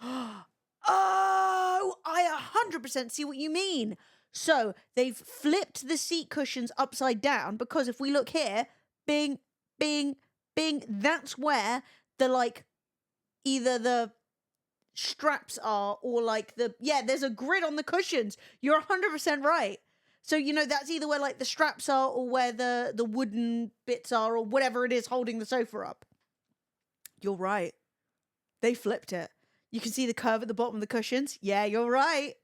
C: Oh, I 100% see what you mean. So they've flipped the seat cushions upside down because if we look here, bing, bing, bing, that's where the like either the straps are or like there's a grid on the cushions. You're 100% right. So, you know, that's either where like the straps are or where the wooden bits are or whatever it is holding the sofa up. You're right. They flipped it. You can see the curve at the bottom of the cushions. Yeah, you're right.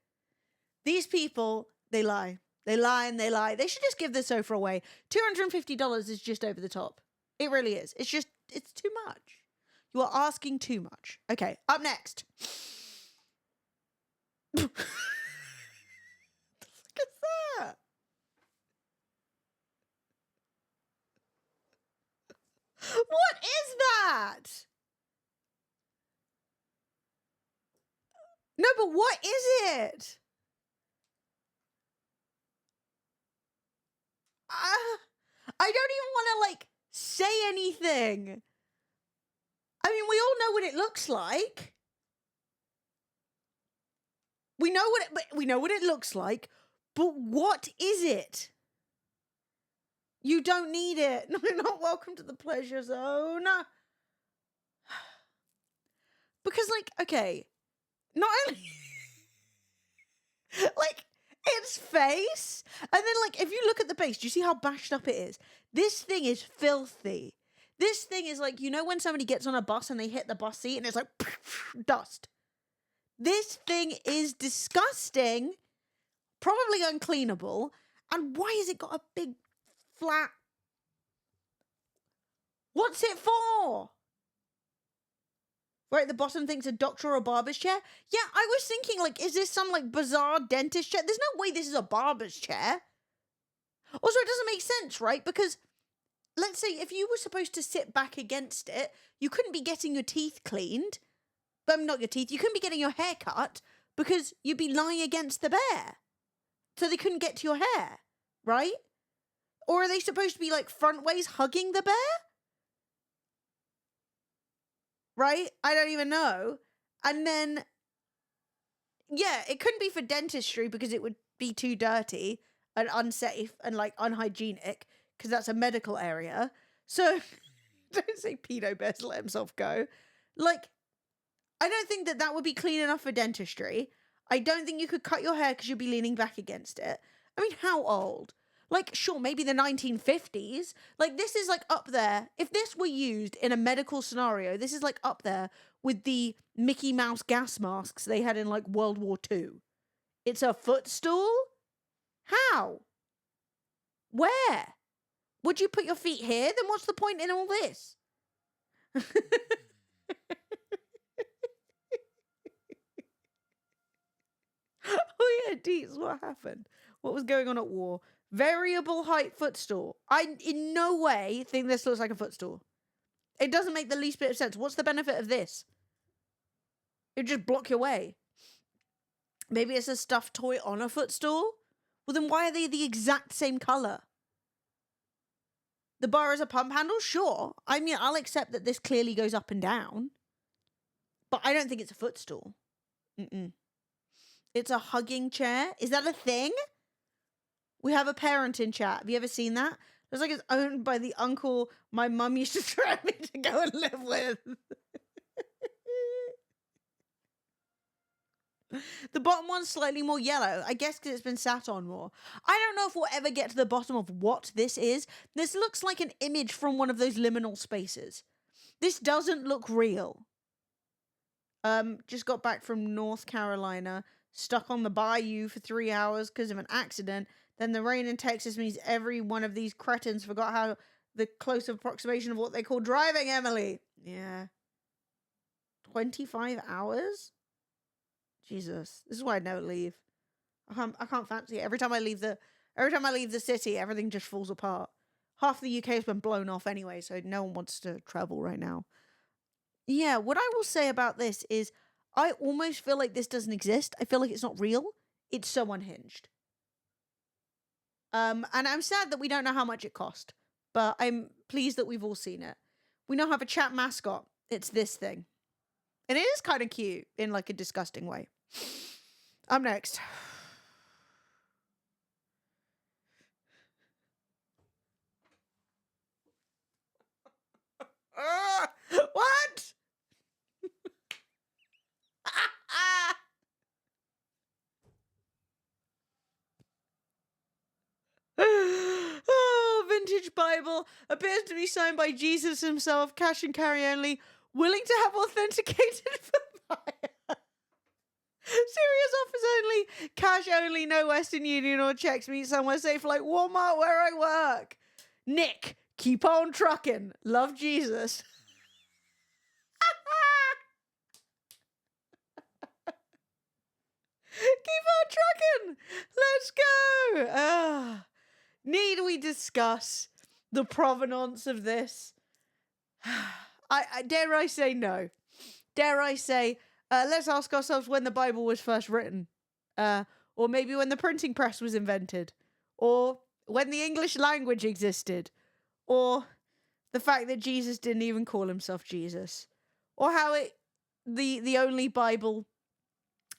C: These people, they lie. They lie and they lie. They should just give this sofa away. $250 is just over the top. It really is. It's too much. You are asking too much. Okay, up next. Look at that. What is that? No, but what is it? I don't even want to, like, say anything. I mean, we all know what it looks like. We know what it looks like, but what is it? You don't need it. No, you're not welcome to the pleasure zone. Because, like, okay, not only like its face, and then, like, if you look at the base, do you see how bashed up it is? This thing is filthy. This thing is like, you know when somebody gets on a bus and they hit the bus seat and it's like dust. This thing is disgusting, probably uncleanable, and why has it got a big flat? What's it for? Right at the bottom thinks a doctor or a barber's chair. Yeah, I was thinking, like, is this some, like, bizarre dentist chair? There's no way this is a barber's chair. Also, it doesn't make sense, right? Because, let's say, if you were supposed to sit back against it, you couldn't be getting your teeth cleaned. Not your teeth. You couldn't be getting your hair cut because you'd be lying against the bear. So they couldn't get to your hair, right? Or are they supposed to be, like, front ways hugging the bear? Right? I don't even know. And then, yeah, it couldn't be for dentistry because it would be too dirty and unsafe and, like, unhygienic because that's a medical area. So, don't say pedo bears let himself go. Like, I don't think that would be clean enough for dentistry. I don't think you could cut your hair because you'd be leaning back against it. I mean, how old? Like, sure, maybe the 1950s. Like, this is, like, up there. If this were used in a medical scenario, this is, like, up there with the Mickey Mouse gas masks they had in, like, World War II. It's a footstool? How? Where? Would you put your feet here? Then what's the point in all this? Oh, yeah, Deets, what happened? What was going on at war? Variable height footstool. I in no way think this looks like a footstool. It doesn't make the least bit of sense. What's the benefit of this? It just block your way. Maybe it's a stuffed toy on a footstool? Well, then why are they the exact same color? The bar is a pump handle? Sure. I mean, I'll accept that this clearly goes up and down. But I don't think it's a footstool. It's a hugging chair. Is that a thing? We have a parent in chat. Have you ever seen that? Looks like it's owned by the uncle my mum used to throw me to go and live with. The bottom one's slightly more yellow. I guess because it's been sat on more. I don't know if we'll ever get to the bottom of what this is. This looks like an image from one of those liminal spaces. This doesn't look real. Just got back from North Carolina. Stuck on the bayou for 3 hours because of an accident. Then the rain in Texas means every one of these cretins forgot how the close approximation of what they call driving, Emily. Yeah. 25 hours? Jesus. This is why I never leave. I can't fancy it. Every time I leave the city, everything just falls apart. Half the UK has been blown off anyway, so no one wants to travel right now. Yeah, what I will say about this is I almost feel like this doesn't exist. I feel like it's not real. It's so unhinged. And I'm sad that we don't know how much it cost, but I'm pleased that we've all seen it. We now have a chat mascot. It's this thing. And it is kind of cute in, like, a disgusting way. I'm next. What? Oh, vintage Bible appears to be signed by Jesus himself, cash and carry only, willing to have authenticated for buyer. Serious offers only, cash only, no Western Union or checks. Meet somewhere safe like Walmart where I work. Nick, keep on trucking. Love Jesus. Keep on trucking. Let's go. Need we discuss the provenance of this? I dare I say no. Dare I say, let's ask ourselves when the Bible was first written. Or maybe when the printing press was invented. Or when the English language existed. Or the fact that Jesus didn't even call himself Jesus. Or how the only Bible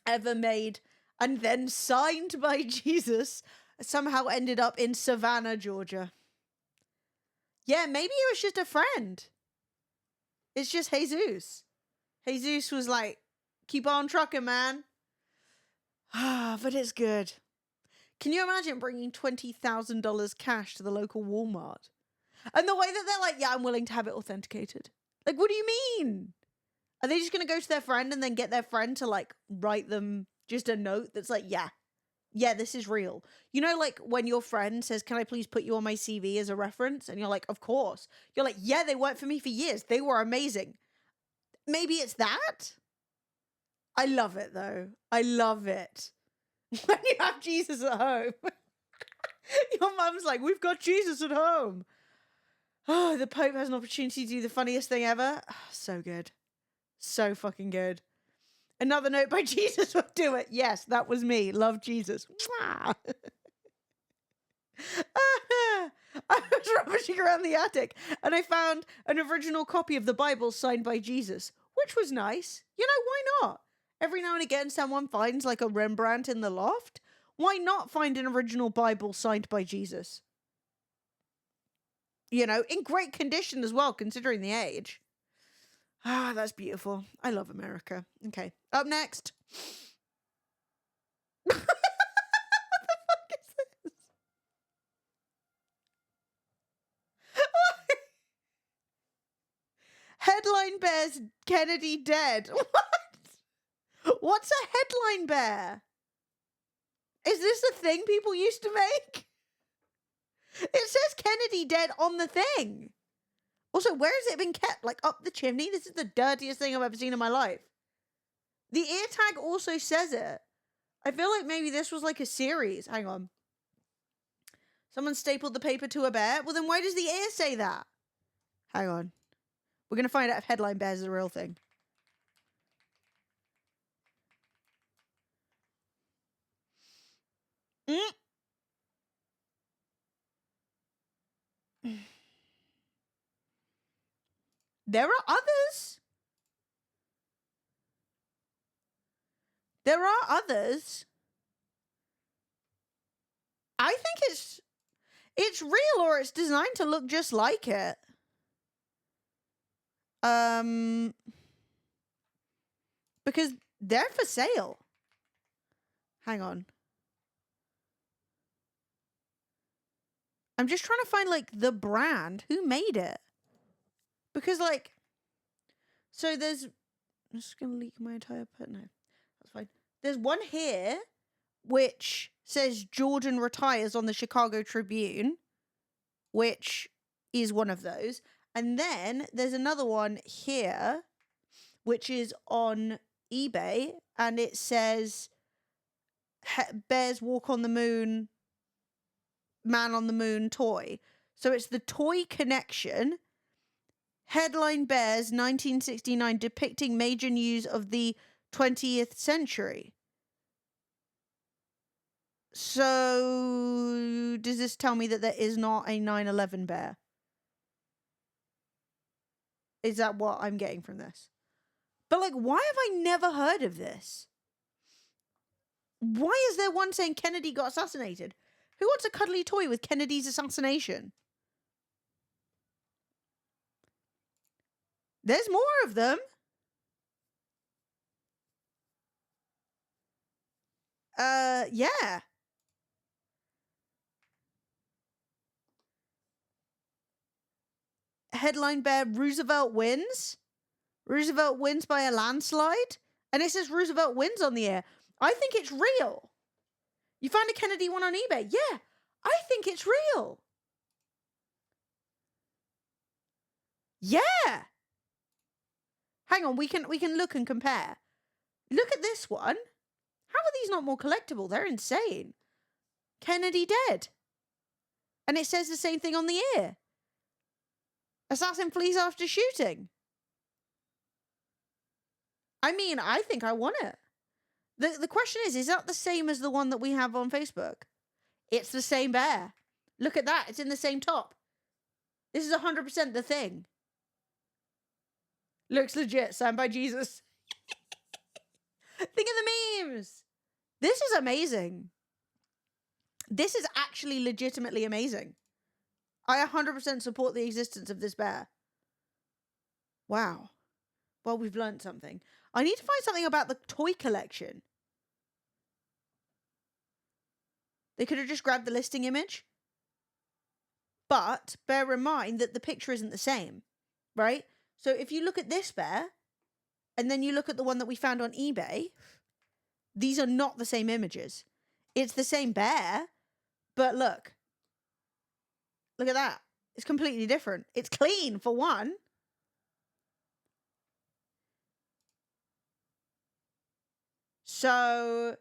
C: ever made and then signed by Jesus somehow ended up in Savannah, Georgia. Yeah, maybe it was just a friend. It's just Jesus. Jesus was like, keep on trucking, man. But it's good. Can you imagine bringing $20,000 cash to the local Walmart? And the way that they're like, yeah, I'm willing to have it authenticated. Like, what do you mean? Are they just going to go to their friend and then get their friend to, like, write them just a note that's like, yeah, this is real. You know, like, when your friend says, can I please put you on my CV as a reference? And you're like, of course. You're like, yeah, they worked for me for years. They were amazing. Maybe it's that? I love it, though. I love it. When you have Jesus at home. Your mum's like, we've got Jesus at home. Oh, the Pope has an opportunity to do the funniest thing ever. Oh, so good. So fucking good. Another note by Jesus will do it. Yes, that was me. Love Jesus. I was rummaging around the attic and I found an original copy of the Bible signed by Jesus, which was nice. You know, why not? Every now and again, someone finds like a Rembrandt in the loft. Why not find an original Bible signed by Jesus? You know, in great condition as well, considering the age. Ah, that's beautiful. I love America. Okay, up next. What the fuck is this? Headline bears Kennedy dead. What? What's a headline bear? Is this a thing people used to make? It says Kennedy dead on the thing. Also, where has it been kept? Like, up the chimney? This is the dirtiest thing I've ever seen in my life. The ear tag also says it. I feel like maybe this was like a series. Hang on. Someone stapled the paper to a bear? Well, then why does the ear say that? Hang on. We're going to find out if headline bears is a real thing. There are others. There are others. I think it's real or it's designed to look just like it. Because they're for sale. Hang on. I'm just trying to find like the brand. Who made it? Because like, so there's, I'm just going to leak my entire pet. No, that's fine. There's one here, which says Jordan retires on the Chicago Tribune, which is one of those. And then there's another one here, which is on eBay, and it says Bears Walk on the Moon, Man on the Moon toy. So it's the Toy Connection. Headline bears 1969 depicting major news of the 20th century. So does this tell me that there is not a 9/11 bear? Is that what I'm getting from this? But like, why have I never heard of this? Why is there one saying Kennedy got assassinated? Who wants a cuddly toy with Kennedy's assassination? There's more of them. Yeah. Headline bear, Roosevelt wins. Roosevelt wins by a landslide. And it says Roosevelt wins on the air. I think it's real. You found a Kennedy one on eBay? Yeah, I think it's real. Yeah. Hang on, we can look and compare. Look at this one. How are these not more collectible? They're insane. Kennedy dead. And it says the same thing on the ear. Assassin flees after shooting. I mean, I think I want it. The question is that the same as the one that we have on Facebook? It's the same bear. Look at that. It's in the same top. This is 100% the thing. Looks legit. Signed by Jesus. Think of the memes. This is amazing. This is actually legitimately amazing. I 100% support the existence of this bear. Wow. Well, we've learned something. I need to find something about the toy collection. They could have just grabbed the listing image. But bear in mind that the picture isn't the same, right? So if you look at this bear, and then you look at the one that we found on eBay, these are not the same images. It's the same bear, but look. Look at that. It's completely different. It's clean, for one. So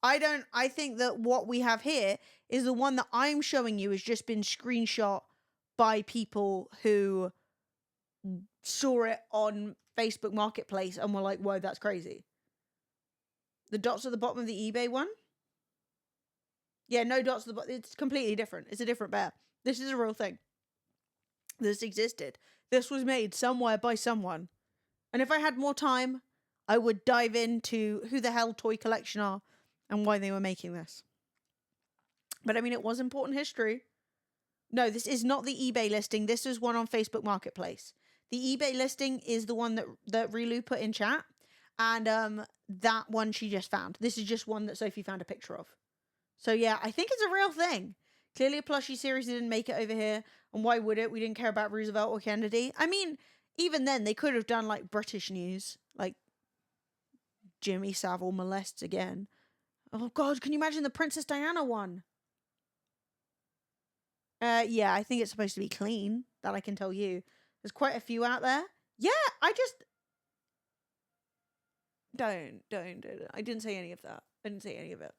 C: I think that what we have here is the one that I'm showing you has just been screenshot by people who saw it on Facebook Marketplace and were like, whoa, that's crazy. The dots at the bottom of the eBay one? Yeah, no dots at the bottom. It's completely different. It's a different bear. This is a real thing. This existed. This was made somewhere by someone. And if I had more time, I would dive into who the hell Toy Collection are and why they were making this. But I mean, it was important history. No, this is not the eBay listing. This is one on Facebook Marketplace. The eBay listing is the one that Rilu put in chat. And that one she just found. This is just one that Sophie found a picture of. So yeah, I think it's a real thing. Clearly a plushie series didn't make it over here. And why would it? We didn't care about Roosevelt or Kennedy. I mean, even then, they could have done like British news. Like Jimmy Savile molests again. Oh God, can you imagine the Princess Diana one? Yeah, I think it's supposed to be clean. That I can tell you. There's quite a few out there. Yeah, I just... Don't. I didn't say any of that. I didn't say any of it.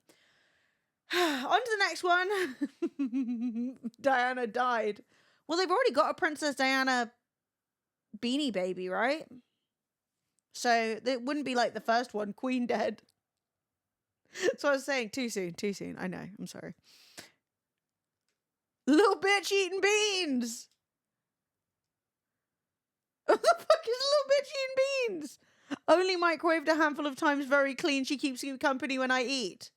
C: On to the next one. Diana died. Well, they've already got a Princess Diana Beanie Baby, right? So it wouldn't be like the first one, Queen dead. So I was saying, too soon. I know, I'm sorry. Little bitch eating beans. What the fuck is little bitch eating beans? Only microwaved a handful of times, very clean. She keeps me company when I eat.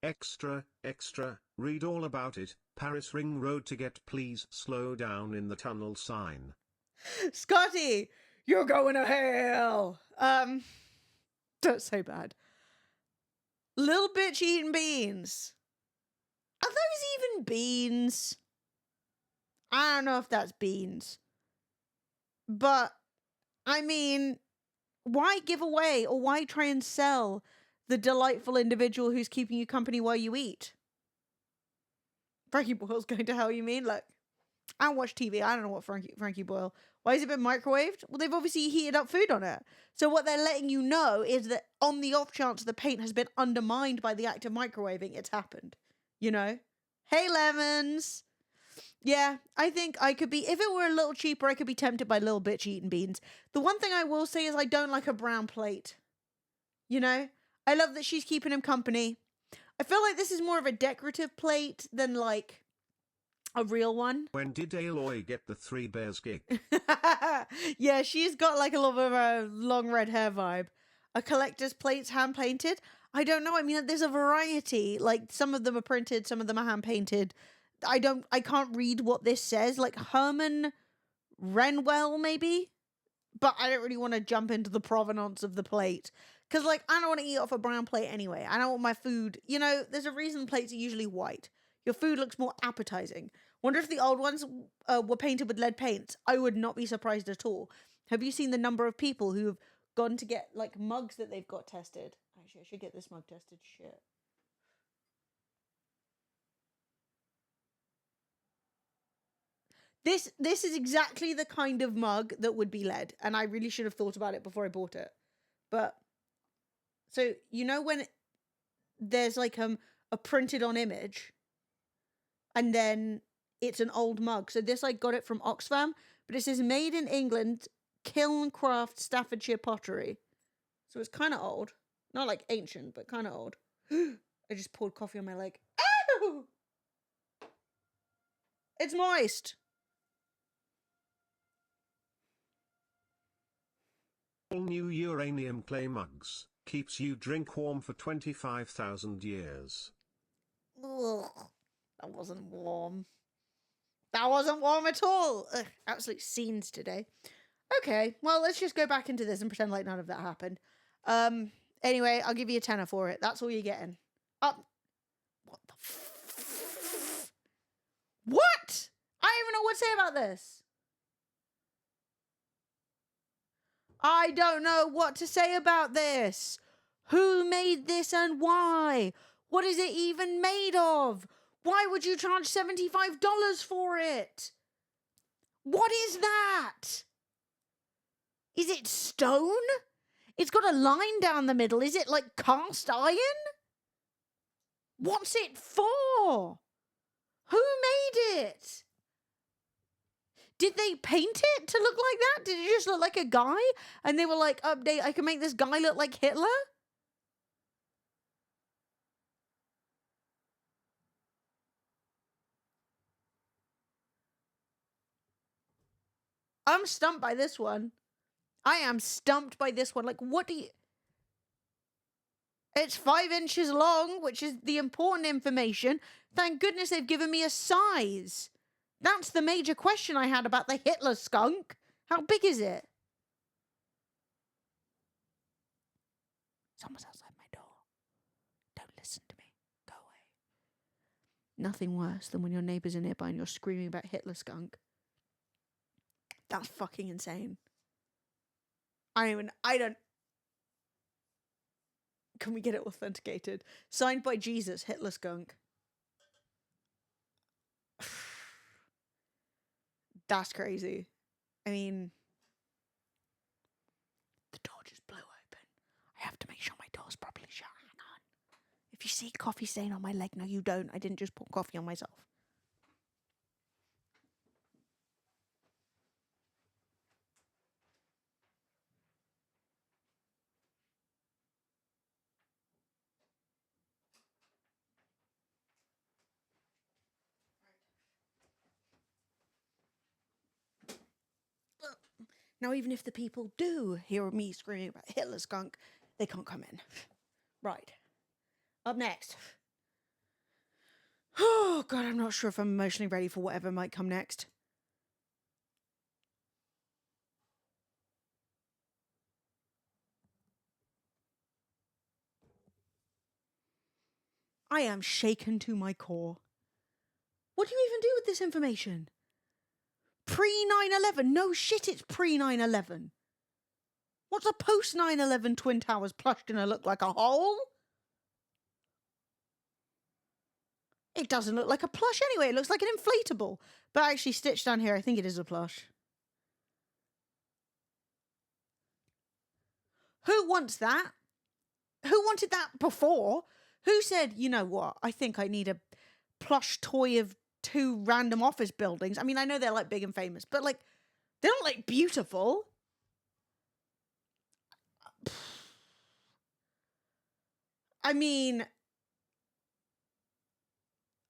E: Extra, read all about it. Paris Ring Road to get please slow down in the tunnel sign.
C: Scotty, you're going to hell. That's so bad. Little bitch eating beans. Are those even beans? I don't know if that's beans. But, I mean, why give away or why try and sell the delightful individual who's keeping you company while you eat? Frankie Boyle's going to hell, you mean? Like, I don't watch TV. I don't know what Frankie Boyle. Why has it been microwaved? Well, they've obviously heated up food on it. So what they're letting you know is that on the off chance the paint has been undermined by the act of microwaving, it's happened. You know? Hey, lemons! Yeah, I think I could be... If it were a little cheaper, I could be tempted by little bitch eating beans. The one thing I will say is I don't like a brown plate. You know? I love that she's keeping him company. I feel like this is more of a decorative plate than, like, a real one.
E: When did Aloy get the Three Bears gig?
C: Yeah, she's got, like, a little bit of a long red hair vibe. A collector's plate's hand-painted? I don't know. I mean, there's a variety. Like, some of them are printed, some of them are hand-painted. I can't read what this says. Like, Herman Renwell, maybe? But I don't really want to jump into the provenance of the plate. Because, like, I don't want to eat off a brown plate anyway. I don't want my food... You know, there's a reason plates are usually white. Your food looks more appetizing. Wonder if the old ones were painted with lead paints. I would not be surprised at all. Have you seen the number of people who have gone to get, like, mugs that they've got tested? Actually, I should get this mug tested. Shit. This is exactly the kind of mug that would be lead, and I really should have thought about it before I bought it. but so you know when there's like a printed on image and then it's an old mug. So this I got it from Oxfam, but it says made in England, Kilncraft, Staffordshire pottery. So it's kind of old. Not like ancient, but kind of old. I just poured coffee on my leg. Ow! It's moist.
E: All new uranium clay mugs. Keeps you drink warm for 25,000 years.
C: Ugh, that wasn't warm. That wasn't warm at all. Ugh, absolute scenes today. Okay, well, let's just go back into this and pretend like none of that happened. Anyway, I'll give you a tenner for it. That's all you're getting. Up. What the What? I don't even know what to say about this. I don't know what to say about this. Who made this and why? What is it even made of? Why would you charge $75 for it? What is that? Is it stone? It's got a line down the middle. Is it like cast iron? What's it for? Who made it? Did they paint it to look like that? Did it just look like a guy? And they were like, update, I can make this guy look like Hitler? I'm stumped by this one. I am stumped by this one. Like, what do you... It's 5 inches long, which is the important information. Thank goodness they've given me a size. That's the major question I had about the Hitler skunk. How big is it? Someone's outside my door. Don't listen to me. Go away. Nothing worse than when your neighbours are nearby and you're screaming about Hitler skunk. That's fucking insane. I don't... Can we get it authenticated? Signed by Jesus, Hitler skunk. That's crazy. I mean... The door just blew open. I have to make sure my door's properly shut. Hang on. If you see coffee stain on my leg, no you don't. I didn't just pour coffee on myself. Now, even if the people do hear me screaming about Hitler skunk, they can't come in. Right. Up next. Oh, God, I'm not sure if I'm emotionally ready for whatever might come next. I am shaken to my core. What do you even do with this information? Pre-9/11? No shit, it's pre-9/11. What's a post-9/11 Twin Towers plush gonna look like? A hole? It doesn't look like a plush anyway. It looks like an inflatable. But actually stitched down here, I think it is a plush. Who wants that? Who wanted that before? Who said, you know what, I think I need a plush toy of 2 random office buildings? I mean, I know they're like big and famous, but like, they're not like beautiful. I mean,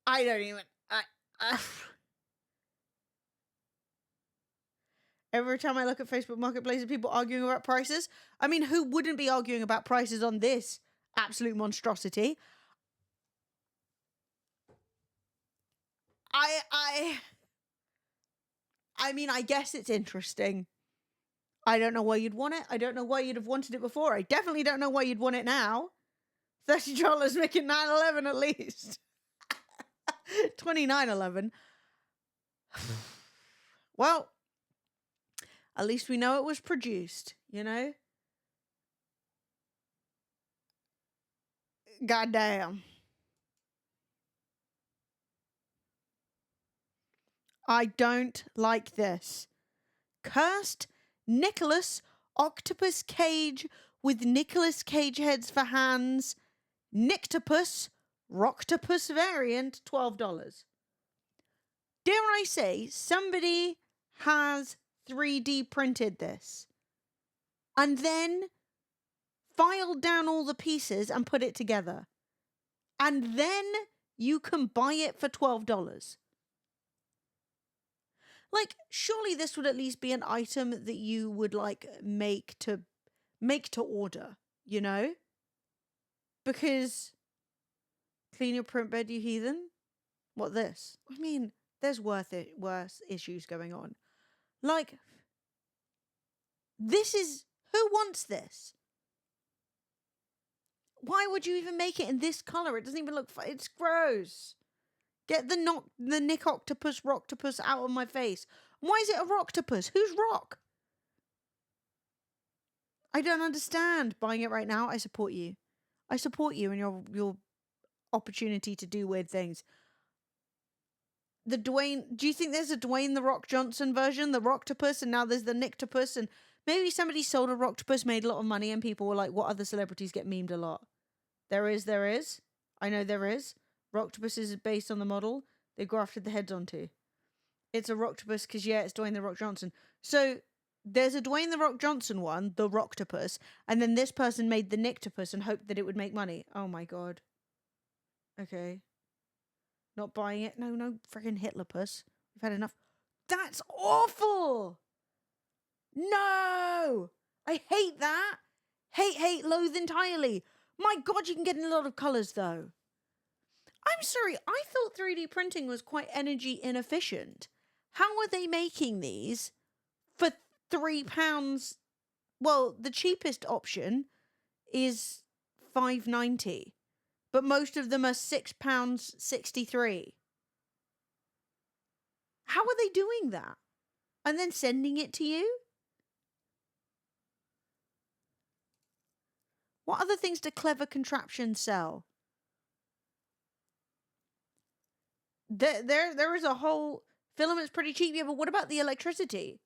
C: I don't even... Every time I look at Facebook Marketplace, people arguing about prices. I mean, who wouldn't be arguing about prices on this absolute monstrosity? I mean, I guess it's interesting. I don't know why you'd want it. I don't know why you'd have wanted it before. I definitely don't know why you'd want it now. $30 making 9/11 at least. 29/11. Well, at least we know it was produced, you know? Goddamn. I don't like this. Cursed Nicholas Octopus Cage with Nicolas Cage heads for hands, Nyctopus, Rocktopus variant, $12. Dare I say, somebody has 3D printed this and then filed down all the pieces and put it together. And then you can buy it for $12. Like, surely this would at least be an item that you would like make to order, you know? Because clean your print bed, you heathen. What this? I mean, there's worse issues going on. Like, this is, who wants this? Why would you even make it in this color? It doesn't even look fun. It's gross. Get the Nick Octopus Rocktopus out of my face. Why is it a Rocktopus? Who's Rock? I don't understand. Buying it right now, I support you. I support you and your opportunity to do weird things. Do you think there's a Dwayne The Rock Johnson version, the Rocktopus, and now there's the Nyctopus, and maybe somebody sold a Rocktopus, made a lot of money, and people were like, what other celebrities get memed a lot? There is. I know there is. Rocktopus is based on the model they grafted the heads onto. It's a Rocktopus because, yeah, it's Dwayne The Rock Johnson. So there's a Dwayne The Rock Johnson one, the Rocktopus, and then this person made the Nyctopus and hoped that it would make money. Oh my god. Okay. Not buying it. No, friggin' Hitlerpus. We've had enough. That's awful! No! I hate that! Hate, loathe entirely. My god, you can get in a lot of colours, though. I'm sorry, I thought 3D printing was quite energy inefficient. How are they making these for £3? Well, the cheapest option is £5.90, but most of them are £6.63. How are they doing that? And then sending it to you? What other things do clever contraptions sell? There is a whole filament's pretty cheap, yeah, but what about the electricity?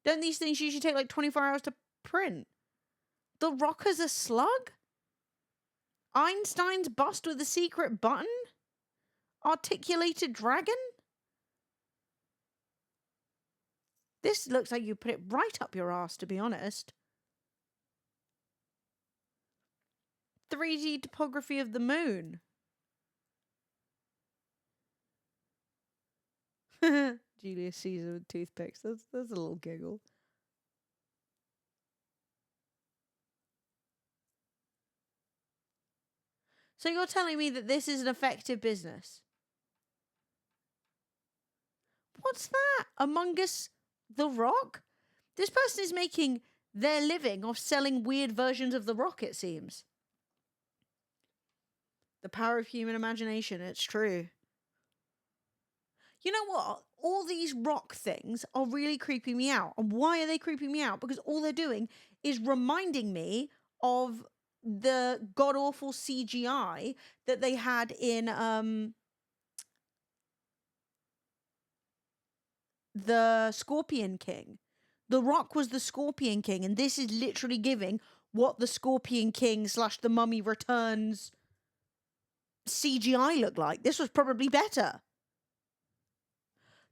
C: Don't these things usually take like 24 hours to print? The Rocker's a slug? Einstein's bust with a secret button? Articulated dragon? This looks like you put it right up your ass, to be honest. 3D topography of the moon. Julius Caesar with toothpicks. That's a little giggle. So you're telling me that this is an effective business? What's that? Among Us The Rock? This person is making their living off selling weird versions of The Rock, it seems. The power of human imagination, it's true. You know what? All these rock things are really creeping me out. And why are they creeping me out? Because all they're doing is reminding me of the god-awful CGI that they had in the Scorpion King. The Rock was the Scorpion King, and this is literally giving what the Scorpion King / the Mummy Returns CGI looked like. This was probably better.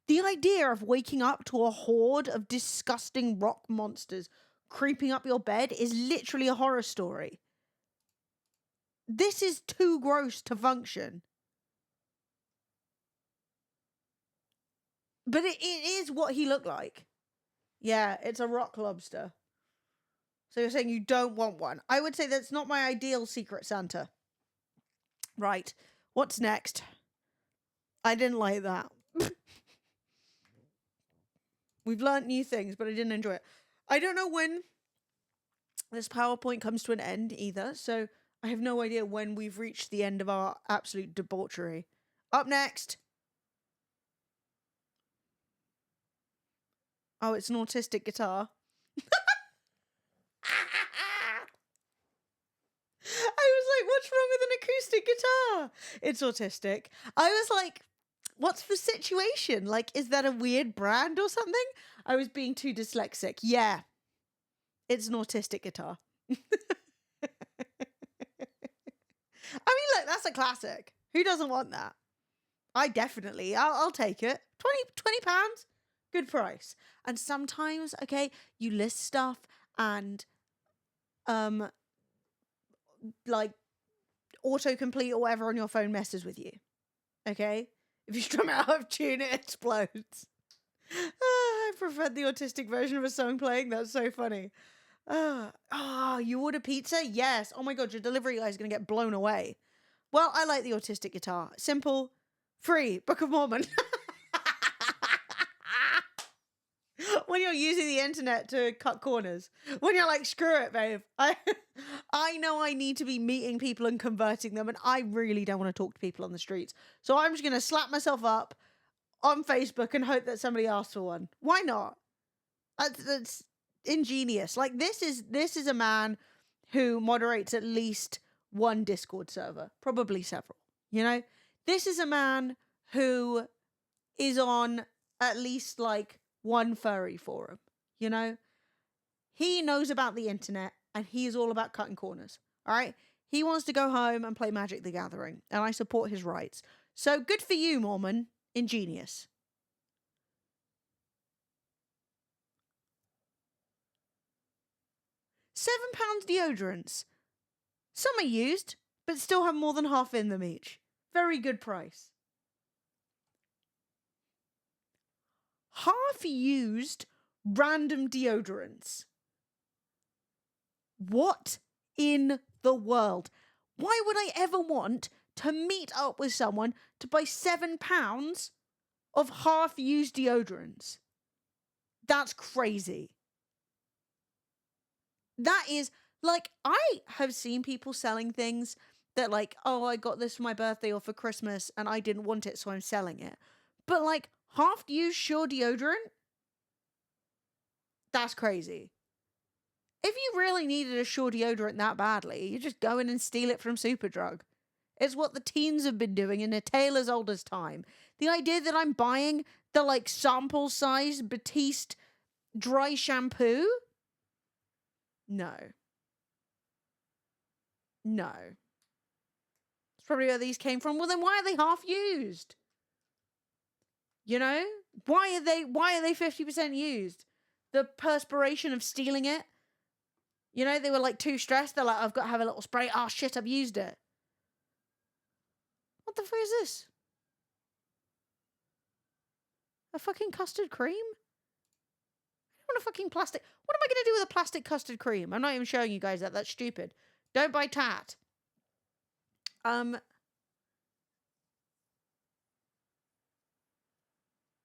C: The idea of waking up to a horde of disgusting rock monsters creeping up your bed is literally a horror story. This is too gross to function. But it is what he looked like. Yeah, it's a rock lobster. So you're saying you don't want one. I would say that's not my ideal Secret Santa. Right. What's next? I didn't like that. We've learnt new things, but I didn't enjoy it. I don't know when this PowerPoint comes to an end either, so I have no idea when we've reached the end of our absolute debauchery. Up next. Oh, it's an autistic guitar. I was like, what's wrong with an acoustic guitar? It's autistic. I was like, what's the situation? Like, is that a weird brand or something? I was being too dyslexic. Yeah. It's an autistic guitar. look, that's a classic. Who doesn't want that? I definitely, I'll take it. 20 pounds, good price. And sometimes, okay, you list stuff and, like, autocomplete or whatever on your phone messes with you. Okay? If you strum it out of tune, it explodes. I preferred the autistic version of a song playing. That's so funny. You order pizza? Yes. Oh my god, your delivery guy is going to get blown away. Well, I like the autistic guitar. Simple, free, Book of Mormon. When you're using the internet to cut corners. When you're like, screw it, babe. I know I need to be meeting people and converting them, and I really don't want to talk to people on the streets. So I'm just going to slap myself up on Facebook and hope that somebody asks for one. Why not? That's ingenious. Like, this is a man who moderates at least one Discord server, probably several. You know, this is a man who is on at least like one furry forum. You know, he knows about the internet and he is all about cutting corners. All right, he wants to go home and play Magic the Gathering, and I support his rights. So good for you, Mormon. Ingenious. £7 deodorants. Some are used, but still have more than half in them each. Very good price. Half used random deodorants. What in the world? Why would I ever want to meet up with someone to buy £7 of half used deodorants? That's crazy. That is, like, I have seen people selling things that, like, oh, I got this for my birthday or for Christmas and I didn't want it, so I'm selling it. But, like, half-used Sure deodorant? That's crazy. If you really needed a Sure deodorant that badly, you just go in and steal it from Superdrug. It's what the teens have been doing in a tale as old as time. The idea that I'm buying the, like, sample-size Batiste dry shampoo? No. No. That's probably where these came from. Well, then why are they half used? You know? Why are they 50% used? The perspiration of stealing it? You know, they were like too stressed. They're like, I've got to have a little spray. Oh shit, I've used it. What the fuck is this? A fucking custard cream? I want a fucking plastic. What am I going to do with a plastic custard cream? I'm not even showing you guys that. That's stupid. Don't buy tat.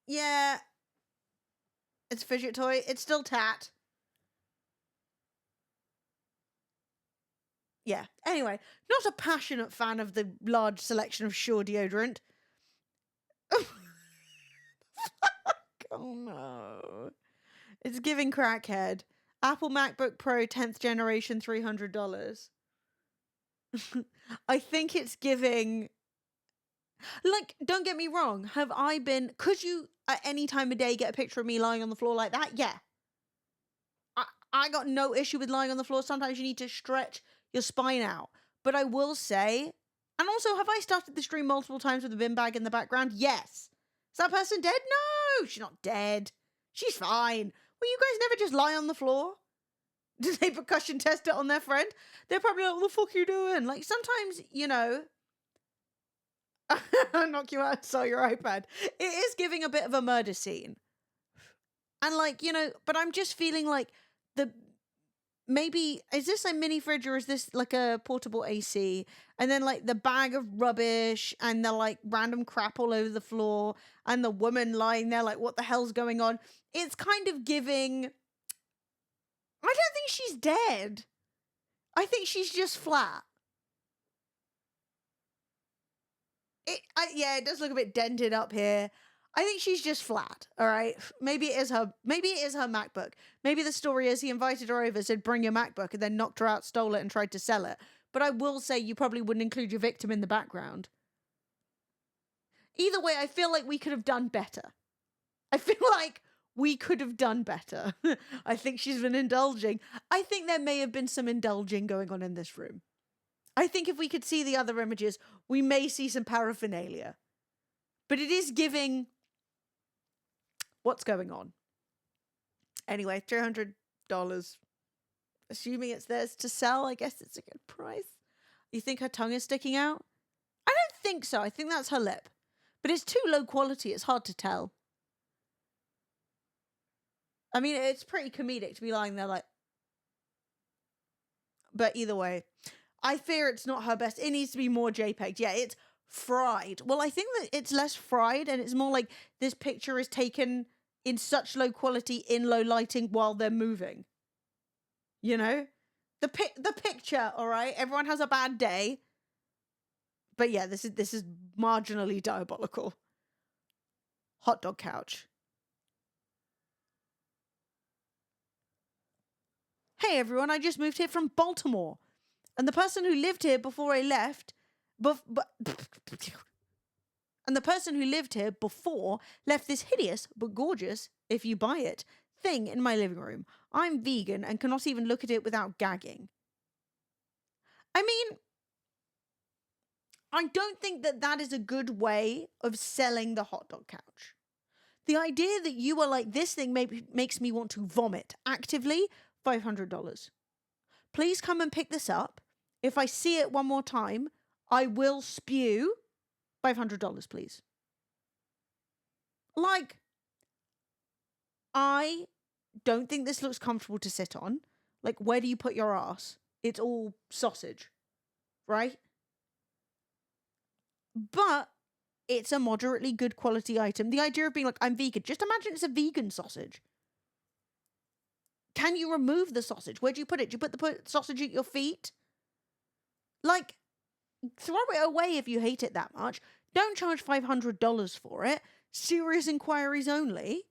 C: Yeah. It's a fidget toy. It's still tat. Yeah. Anyway, not a passionate fan of the large selection of Sure deodorant. Oh no. It's giving crackhead. Apple MacBook Pro 10th generation $300. I think it's giving... Like, don't get me wrong. Have I been... Could you, at any time of day, get a picture of me lying on the floor like that? Yeah. I got no issue with lying on the floor. Sometimes you need to stretch your spine out. But I will say... And also, have I started the stream multiple times with a bin bag in the background? Yes. Is that person dead? No, she's not dead. She's fine. Well, you guys never just lie on the floor? Did they percussion test it on their friend? They're probably like, what the fuck are you doing? Like, sometimes, you know... knock you out and sell your iPad. It is giving a bit of a murder scene. And, like, you know, but I'm just feeling like the... Maybe, is this a mini fridge or is this like a portable AC? And then like the bag of rubbish and the like random crap all over the floor and the woman lying there like, what the hell's going on? It's kind of giving... I don't think she's dead. I think she's just flat. Yeah, it does look a bit dented up here. I think she's just flat, all right? Maybe it is her MacBook. Maybe the story is he invited her over, said, bring your MacBook, and then knocked her out, stole it, and tried to sell it. But I will say you probably wouldn't include your victim in the background. Either way, I feel like we could have done better. I feel like we could have done better. I think she's been indulging. I think there may have been some indulging going on in this room. I think if we could see the other images, we may see some paraphernalia. But it is giving what's going on. Anyway, $300. Assuming it's theirs to sell, I guess it's a good price. You think her tongue is sticking out? I don't think so. I think that's her lip. But it's too low quality. It's hard to tell. I mean, it's pretty comedic to be lying there like... But either way, I fear it's not her best. It needs to be more JPEG. Yeah, it's fried. Well, I think that it's less fried and it's more like this picture is taken in such low quality in low lighting while they're moving. You know? The picture, all right? Everyone has a bad day. But yeah, this is marginally diabolical. Hot dog couch. Hey everyone, I just moved here from Baltimore. And the person who lived here before I left... And the person who lived here before left this hideous, but gorgeous, if you buy it, thing in my living room. I'm vegan and cannot even look at it without gagging. I mean, I don't think that that is a good way of selling the hot dog couch. The idea that you are like, this thing makes me want to vomit actively, $500. Please come and pick this up. If I see it one more time, I will spew. $500, please. Like, I don't think this looks comfortable to sit on. Like, where do you put your ass? It's all sausage, right? But it's a moderately good quality item. The idea of being like, I'm vegan. Just imagine it's a vegan sausage. Can you remove the sausage? Where do you put it? Do you put the sausage at your feet? Like, throw it away if you hate it that much. Don't charge $500 for it. Serious inquiries only.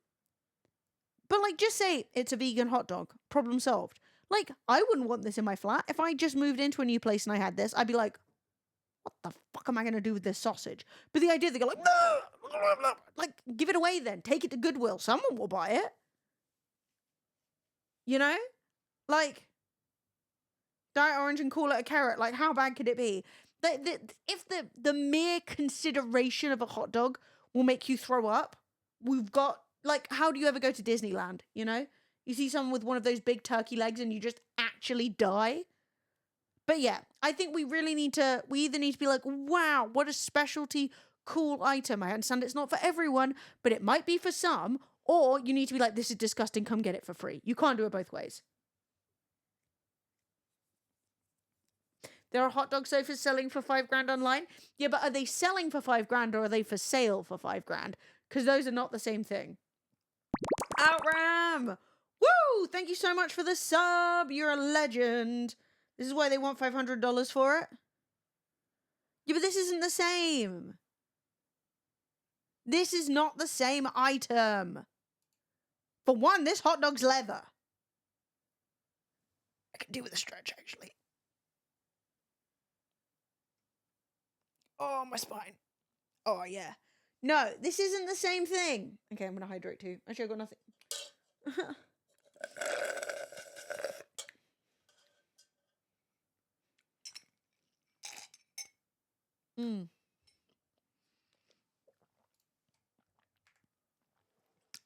C: But, like, just say it's a vegan hot dog. Problem solved. Like, I wouldn't want this in my flat. If I just moved into a new place and I had this, I'd be like, what the fuck am I going to do with this sausage? But the idea they go like, no! Like, give it away then. Take it to Goodwill. Someone will buy it. You know? Like, dye orange and call it a carrot. Like, how bad could it be? If the mere consideration of a hot dog will make you throw up, we've got, like, how do you ever go to Disneyland, you know? You see someone with one of those big turkey legs and you just actually die. But yeah, I think we either need to be like, wow, what a specialty, cool item. I understand it's not for everyone, but it might be for some. Or you need to be like, this is disgusting, come get it for free. You can't do it both ways. There are hot dog sofas selling for $5,000 online. Yeah, but are they selling for $5,000 or are they for sale for $5,000? Because those are not the same thing. Outram! Woo! Thank you so much for the sub. You're a legend. This is why they want $500 for it. Yeah, but this isn't the same. This is not the same item. For one, this hot dog's leather. I can do with a stretch, actually. Oh, my spine. Oh, yeah. No, this isn't the same thing. Okay, I'm going to hydrate too. Actually, I've got nothing.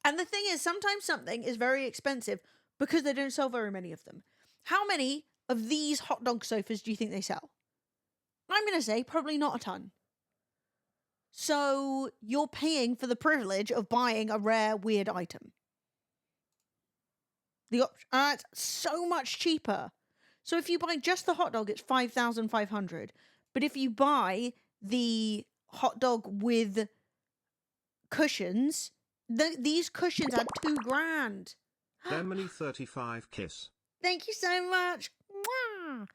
C: And the thing is, sometimes something is very expensive because they don't sell very many of them. How many of these hot dog sofas do you think they sell? I'm going to say probably not a ton. So you're paying for the privilege of buying a rare, weird item. It's so much cheaper. So if you buy just the hot dog, it's $5,500. But if you buy the hot dog with cushions, these cushions are $2,000.
E: Emily 35 kiss.
C: Thank you so much. Mwah.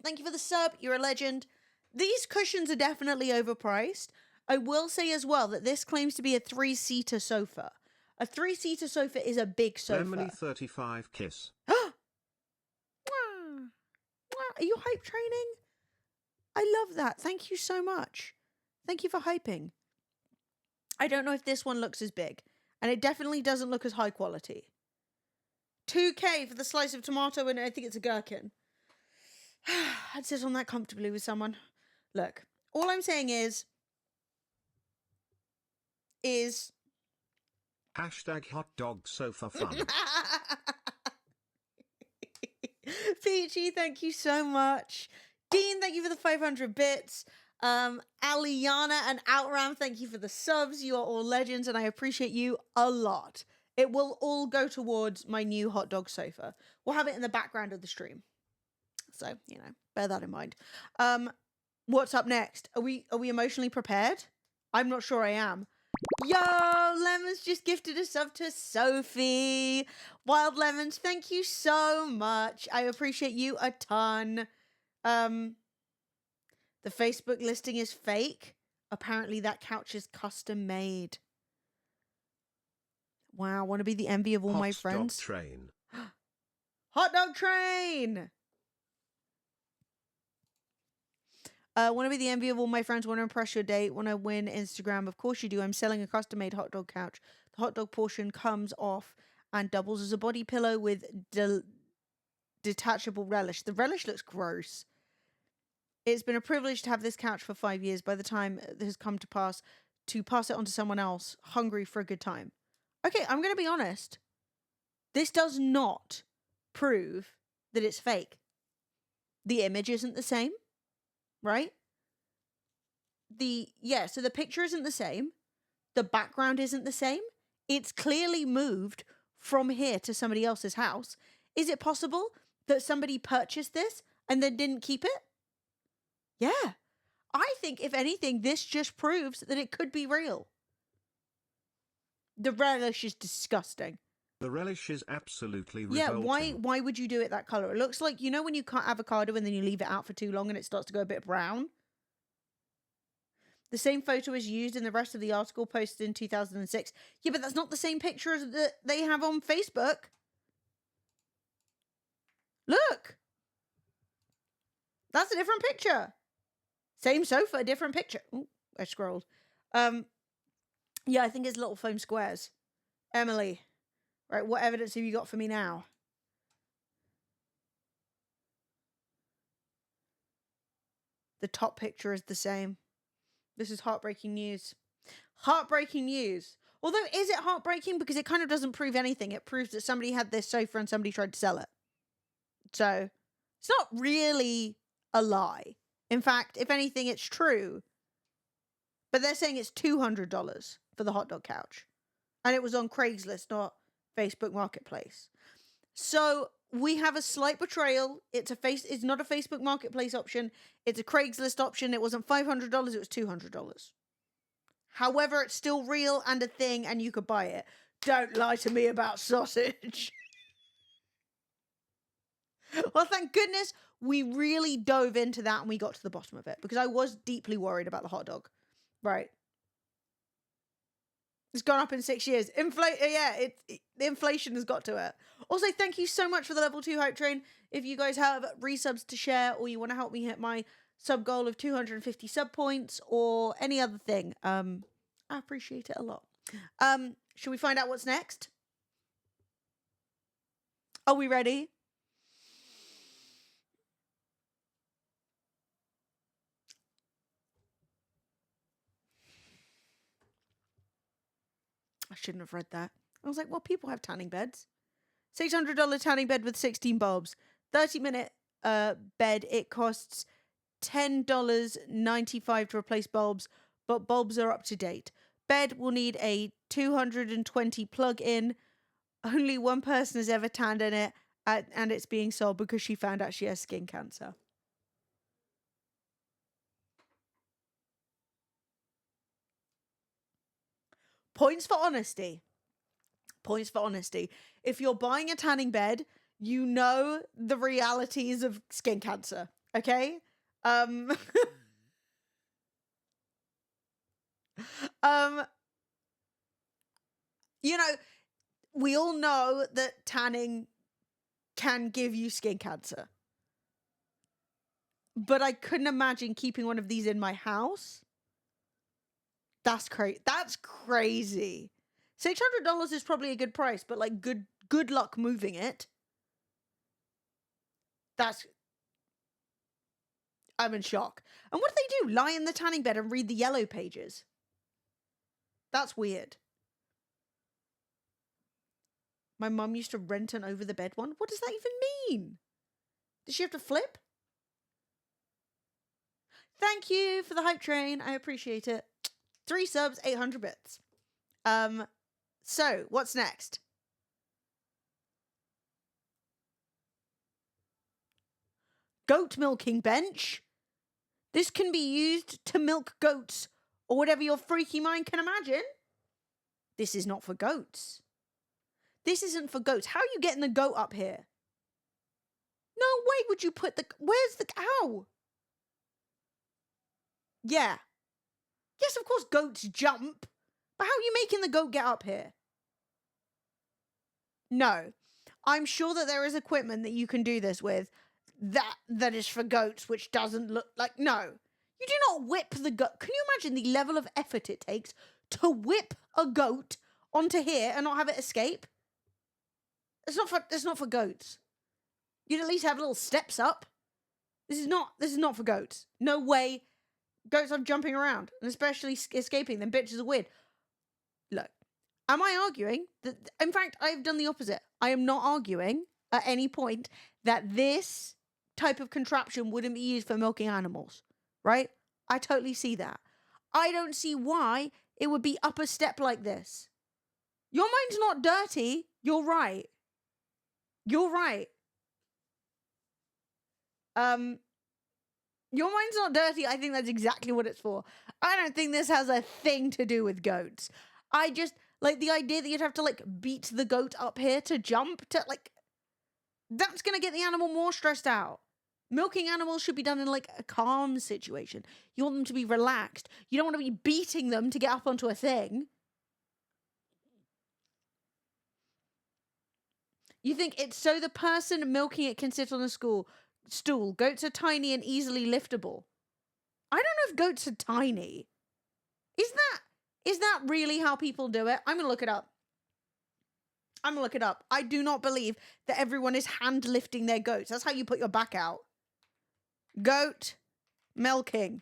C: Thank you for the sub. You're a legend. These cushions are definitely overpriced. I will say as well that this claims to be a 3-seater sofa. A 3-seater sofa is a big sofa.
E: Emily 35 kiss.
C: Are you hype training? I love that. Thank you so much. Thank you for hyping. I don't know if this one looks as big. And it definitely doesn't look as high quality. $2,000 for the slice of tomato and I think it's a gherkin. I'd sit on that comfortably with someone. Look, all I'm saying is
E: Hashtag hot dog sofa fun.
C: Peachy, thank you so much. Dean, thank you for the 500 bits. Aliana and Outram, thank you for the subs. You are all legends, and I appreciate you a lot. It will all go towards my new hot dog sofa. We'll have it in the background of the stream. So, you know, bear that in mind. What's up next? Are we emotionally prepared? I'm not sure I am. Yo, Lemons just gifted a sub to Sophie. Wild Lemons, thank you so much. I appreciate you a ton. The Facebook listing is fake. Apparently that couch is custom made. Wow, want to be the envy of all my friends?
E: Hot dog train.
C: Hot dog train! Want to be the envy of all my friends, want to impress your date, want to win Instagram. Of course you do. I'm selling a custom-made hot dog couch. The hot dog portion comes off and doubles as a body pillow with detachable relish. The relish looks gross. It's been a privilege to have this couch for 5 years. By the time it has come to pass it on to someone else, hungry for a good time. Okay, I'm going to be honest. This does not prove that it's fake. The image isn't the same. Right? So the picture isn't the same. The background isn't the same. It's clearly moved from here to somebody else's house. Is it possible that somebody purchased this and then didn't keep it? Yeah. I think, if anything, this just proves that it could be real. The relish is disgusting.
E: The relish is absolutely revolting.
C: Yeah, why would you do it that color? It looks like, you know when you cut avocado and then you leave it out for too long and it starts to go a bit brown? The same photo is used in the rest of the article posted in 2006. Yeah, but that's not the same picture as that they have on Facebook. Look! That's a different picture. Same sofa, different picture. Oh, I scrolled. Yeah, I think it's little foam squares. Emily. Right, what evidence have you got for me now? The top picture is the same. This is heartbreaking news. Heartbreaking news. Although, is it heartbreaking? Because it kind of doesn't prove anything. It proves that somebody had this sofa and somebody tried to sell it. So, it's not really a lie. In fact, if anything, it's true. But they're saying it's $200 for the hot dog couch. And it was on Craigslist, not Facebook Marketplace. So we have a slight betrayal. It's not a Facebook Marketplace option. It's a Craigslist option. It wasn't $500, it was $200. However, it's still real and a thing, and you could buy it. Don't lie to me about sausage. Well, thank goodness we really dove into that and we got to the bottom of it, because I was deeply worried about the hot dog. Right. It's gone up in 6 years. The inflation has got to it. Also, thank you so much for the level 2 hype train. If you guys have resubs to share, or you want to help me hit my sub goal of 250 sub points, or any other thing, I appreciate it a lot. Should we find out what's next? Are we ready? I shouldn't have read that. I was like, well, people have tanning beds. $600 tanning bed with 16 bulbs. 30-minute bed. It costs $10.95 to replace bulbs, but bulbs are up to date. Bed will need a 220 plug-in. Only one person has ever tanned in it, and it's being sold because she found out she has skin cancer. Points for honesty. Points for honesty. If you're buying a tanning bed, you know the realities of skin cancer. Okay? You know, we all know that tanning can give you skin cancer. But I couldn't imagine keeping one of these in my house. That's crazy. That's crazy. $600 is probably a good price, but like good luck moving it. That's I'm in shock. And what do they do? Lie in the tanning bed and read the yellow pages? That's weird. My mum used to rent an over the bed one. What does that even mean? Does she have to flip? Thank you for the hype train. I appreciate it. 3 subs, 800 bits. So what's next? Goat milking bench. This can be used to milk goats or whatever your freaky mind can imagine. This is not for goats. This isn't for goats. How are you getting the goat up here? No way would you put the... Where's the... Ow! Yeah. Yes, of course goats jump. But how are you making the goat get up here? No. I'm sure that there is equipment that you can do this with that is for goats, which doesn't look like... No. You do not whip the goat. Can you imagine the level of effort it takes to whip a goat onto here and not have it escape? It's not for goats. You'd at least have little steps up. This is not for goats. No way. Goats are jumping around, and especially escaping. Then bitches are weird. Look, am I arguing that? In fact, I've done the opposite. I am not arguing at any point that this type of contraption wouldn't be used for milking animals, right? I totally see that. I don't see why it would be up a step like this. Your mind's not dirty. You're right. You're right. Your mind's not dirty. I think that's exactly what it's for. I don't think this has a thing to do with goats. I just, like, the idea that you'd have to, like, beat the goat up here to jump, to, like, that's going to get the animal more stressed out. Milking animals should be done in, like, a calm situation. You want them to be relaxed. You don't want to be beating them to get up onto a thing. You think it's so the person milking it can sit on a stool. Goats are tiny and easily liftable. I don't know if goats are tiny. Is that really how people do it? I'm going to look it up. I do not believe that everyone is hand lifting their goats. That's how you put your back out. Goat milking.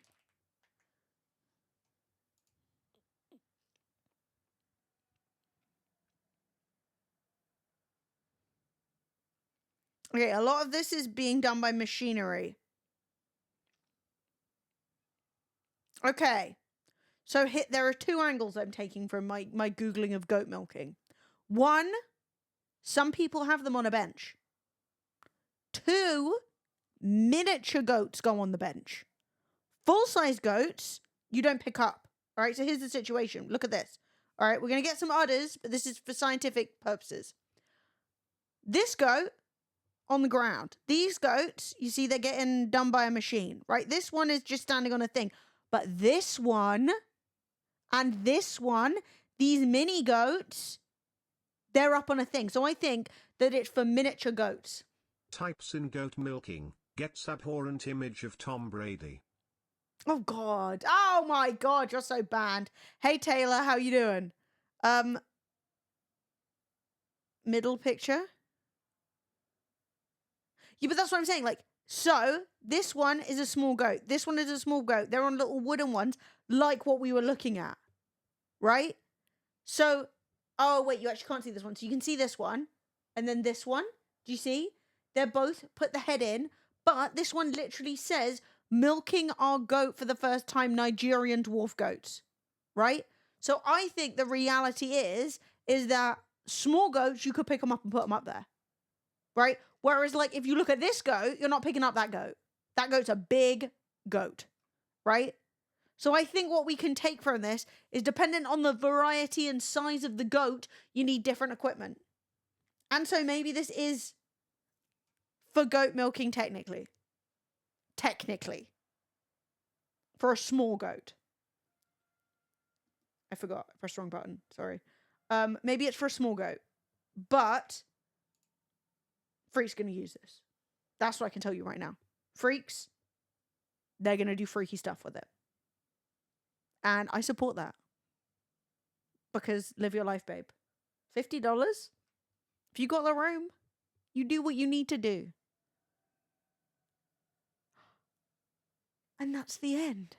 C: Okay, a lot of this is being done by machinery. Okay, so there are 2 angles I'm taking from my Googling of goat milking. 1, some people have them on a bench. 2, miniature goats go on the bench. Full-size goats, you don't pick up. All right, so here's the situation. Look at this. All right, we're going to get some udders, but this is for scientific purposes. This goat on the ground. These goats, you see, they're getting done by a machine, right? This one is just standing on a thing. But this one and this one, these mini goats, they're up on a thing. So I think that it's for miniature goats.
E: Types in goat milking, gets abhorrent image of Tom Brady.
C: Oh, God. Oh, my God. You're so banned. Hey, Taylor. How you doing? Middle picture. Yeah, but that's what I'm saying. Like, so this one is a small goat. This one is a small goat. They're on little wooden ones, like what we were looking at, right? So, oh, wait, you actually can't see this one. So you can see this one and then this one. Do you see? They're both put the head in, but this one literally says milking our goat for the first time, Nigerian dwarf goats, right? So I think the reality is that small goats, you could pick them up and put them up there, right? Whereas, like, if you look at this goat, you're not picking up that goat. That goat's a big goat, right? So I think what we can take from this is, dependent on the variety and size of the goat, you need different equipment. And so maybe this is for goat milking technically. Technically. For a small goat. I forgot. I pressed the wrong button. Sorry. Maybe it's for a small goat. But Freak's going to use this. That's what I can tell you right now. Freaks, they're going to do freaky stuff with it. And I support that. Because live your life, babe. $50? If you got the room, you do what you need to do. And that's the end.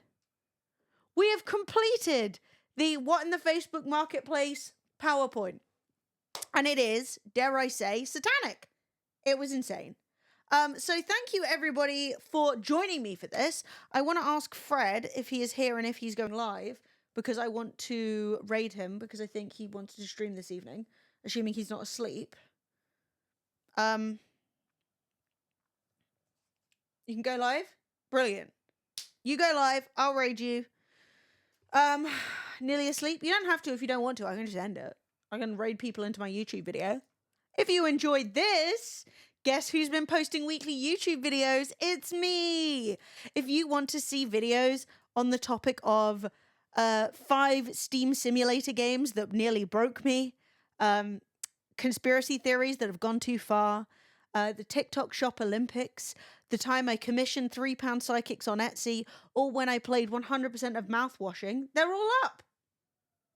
C: We have completed the What in the Facebook Marketplace PowerPoint. And it is, dare I say, satanic. It was insane. So thank you everybody for joining me for this. I want to ask Fred if he is here and if he's going live, because I want to raid him because I think he wanted to stream this evening, assuming he's not asleep. You can go live? Brilliant. You go live, I'll raid you. Nearly asleep? You don't have to if you don't want to. I can just end it. I can raid people into my YouTube video. If you enjoyed this, guess who's been posting weekly YouTube videos? It's me. If you want to see videos on the topic of 5 Steam Simulator games that nearly broke me, conspiracy theories that have gone too far, the TikTok Shop Olympics, the time I commissioned £3 psychics on Etsy, or when I played 100% of mouthwashing, they're all up.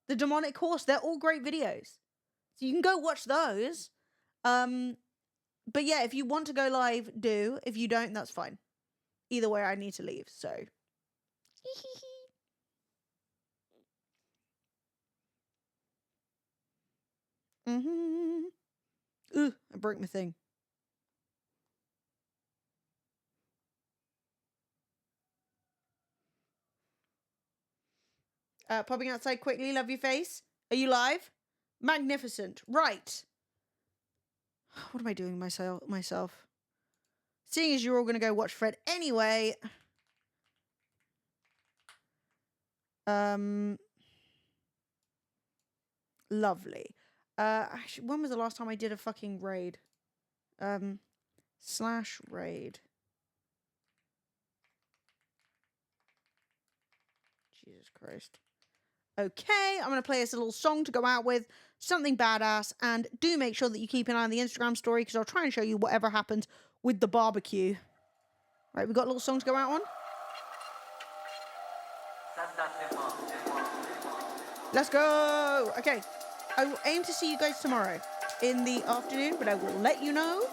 C: The Demonic Horse, they're all great videos. So you can go watch those. But yeah, if you want to go live, do. If you don't, that's fine. Either way, I need to leave, so. Ooh, I broke my thing. Popping outside quickly, love your face. Are you live? Magnificent. Right. What am I doing myself? Seeing as you're all going to go watch Fred anyway. Lovely. Actually, when was the last time I did a fucking raid? Slash raid. Jesus Christ. Okay, I'm going to play us a little song to go out with, something badass, and do make sure that you keep an eye on the Instagram story, because I'll try and show you whatever happens with the barbecue. Right, we've got a little song to go out on. Let's go! Okay, I will aim to see you guys tomorrow in the afternoon, but I will let you know.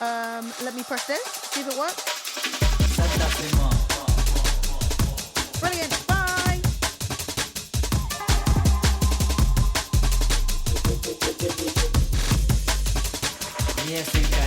C: Let me press this, see if it works. Brilliant, bye!
H: Yes,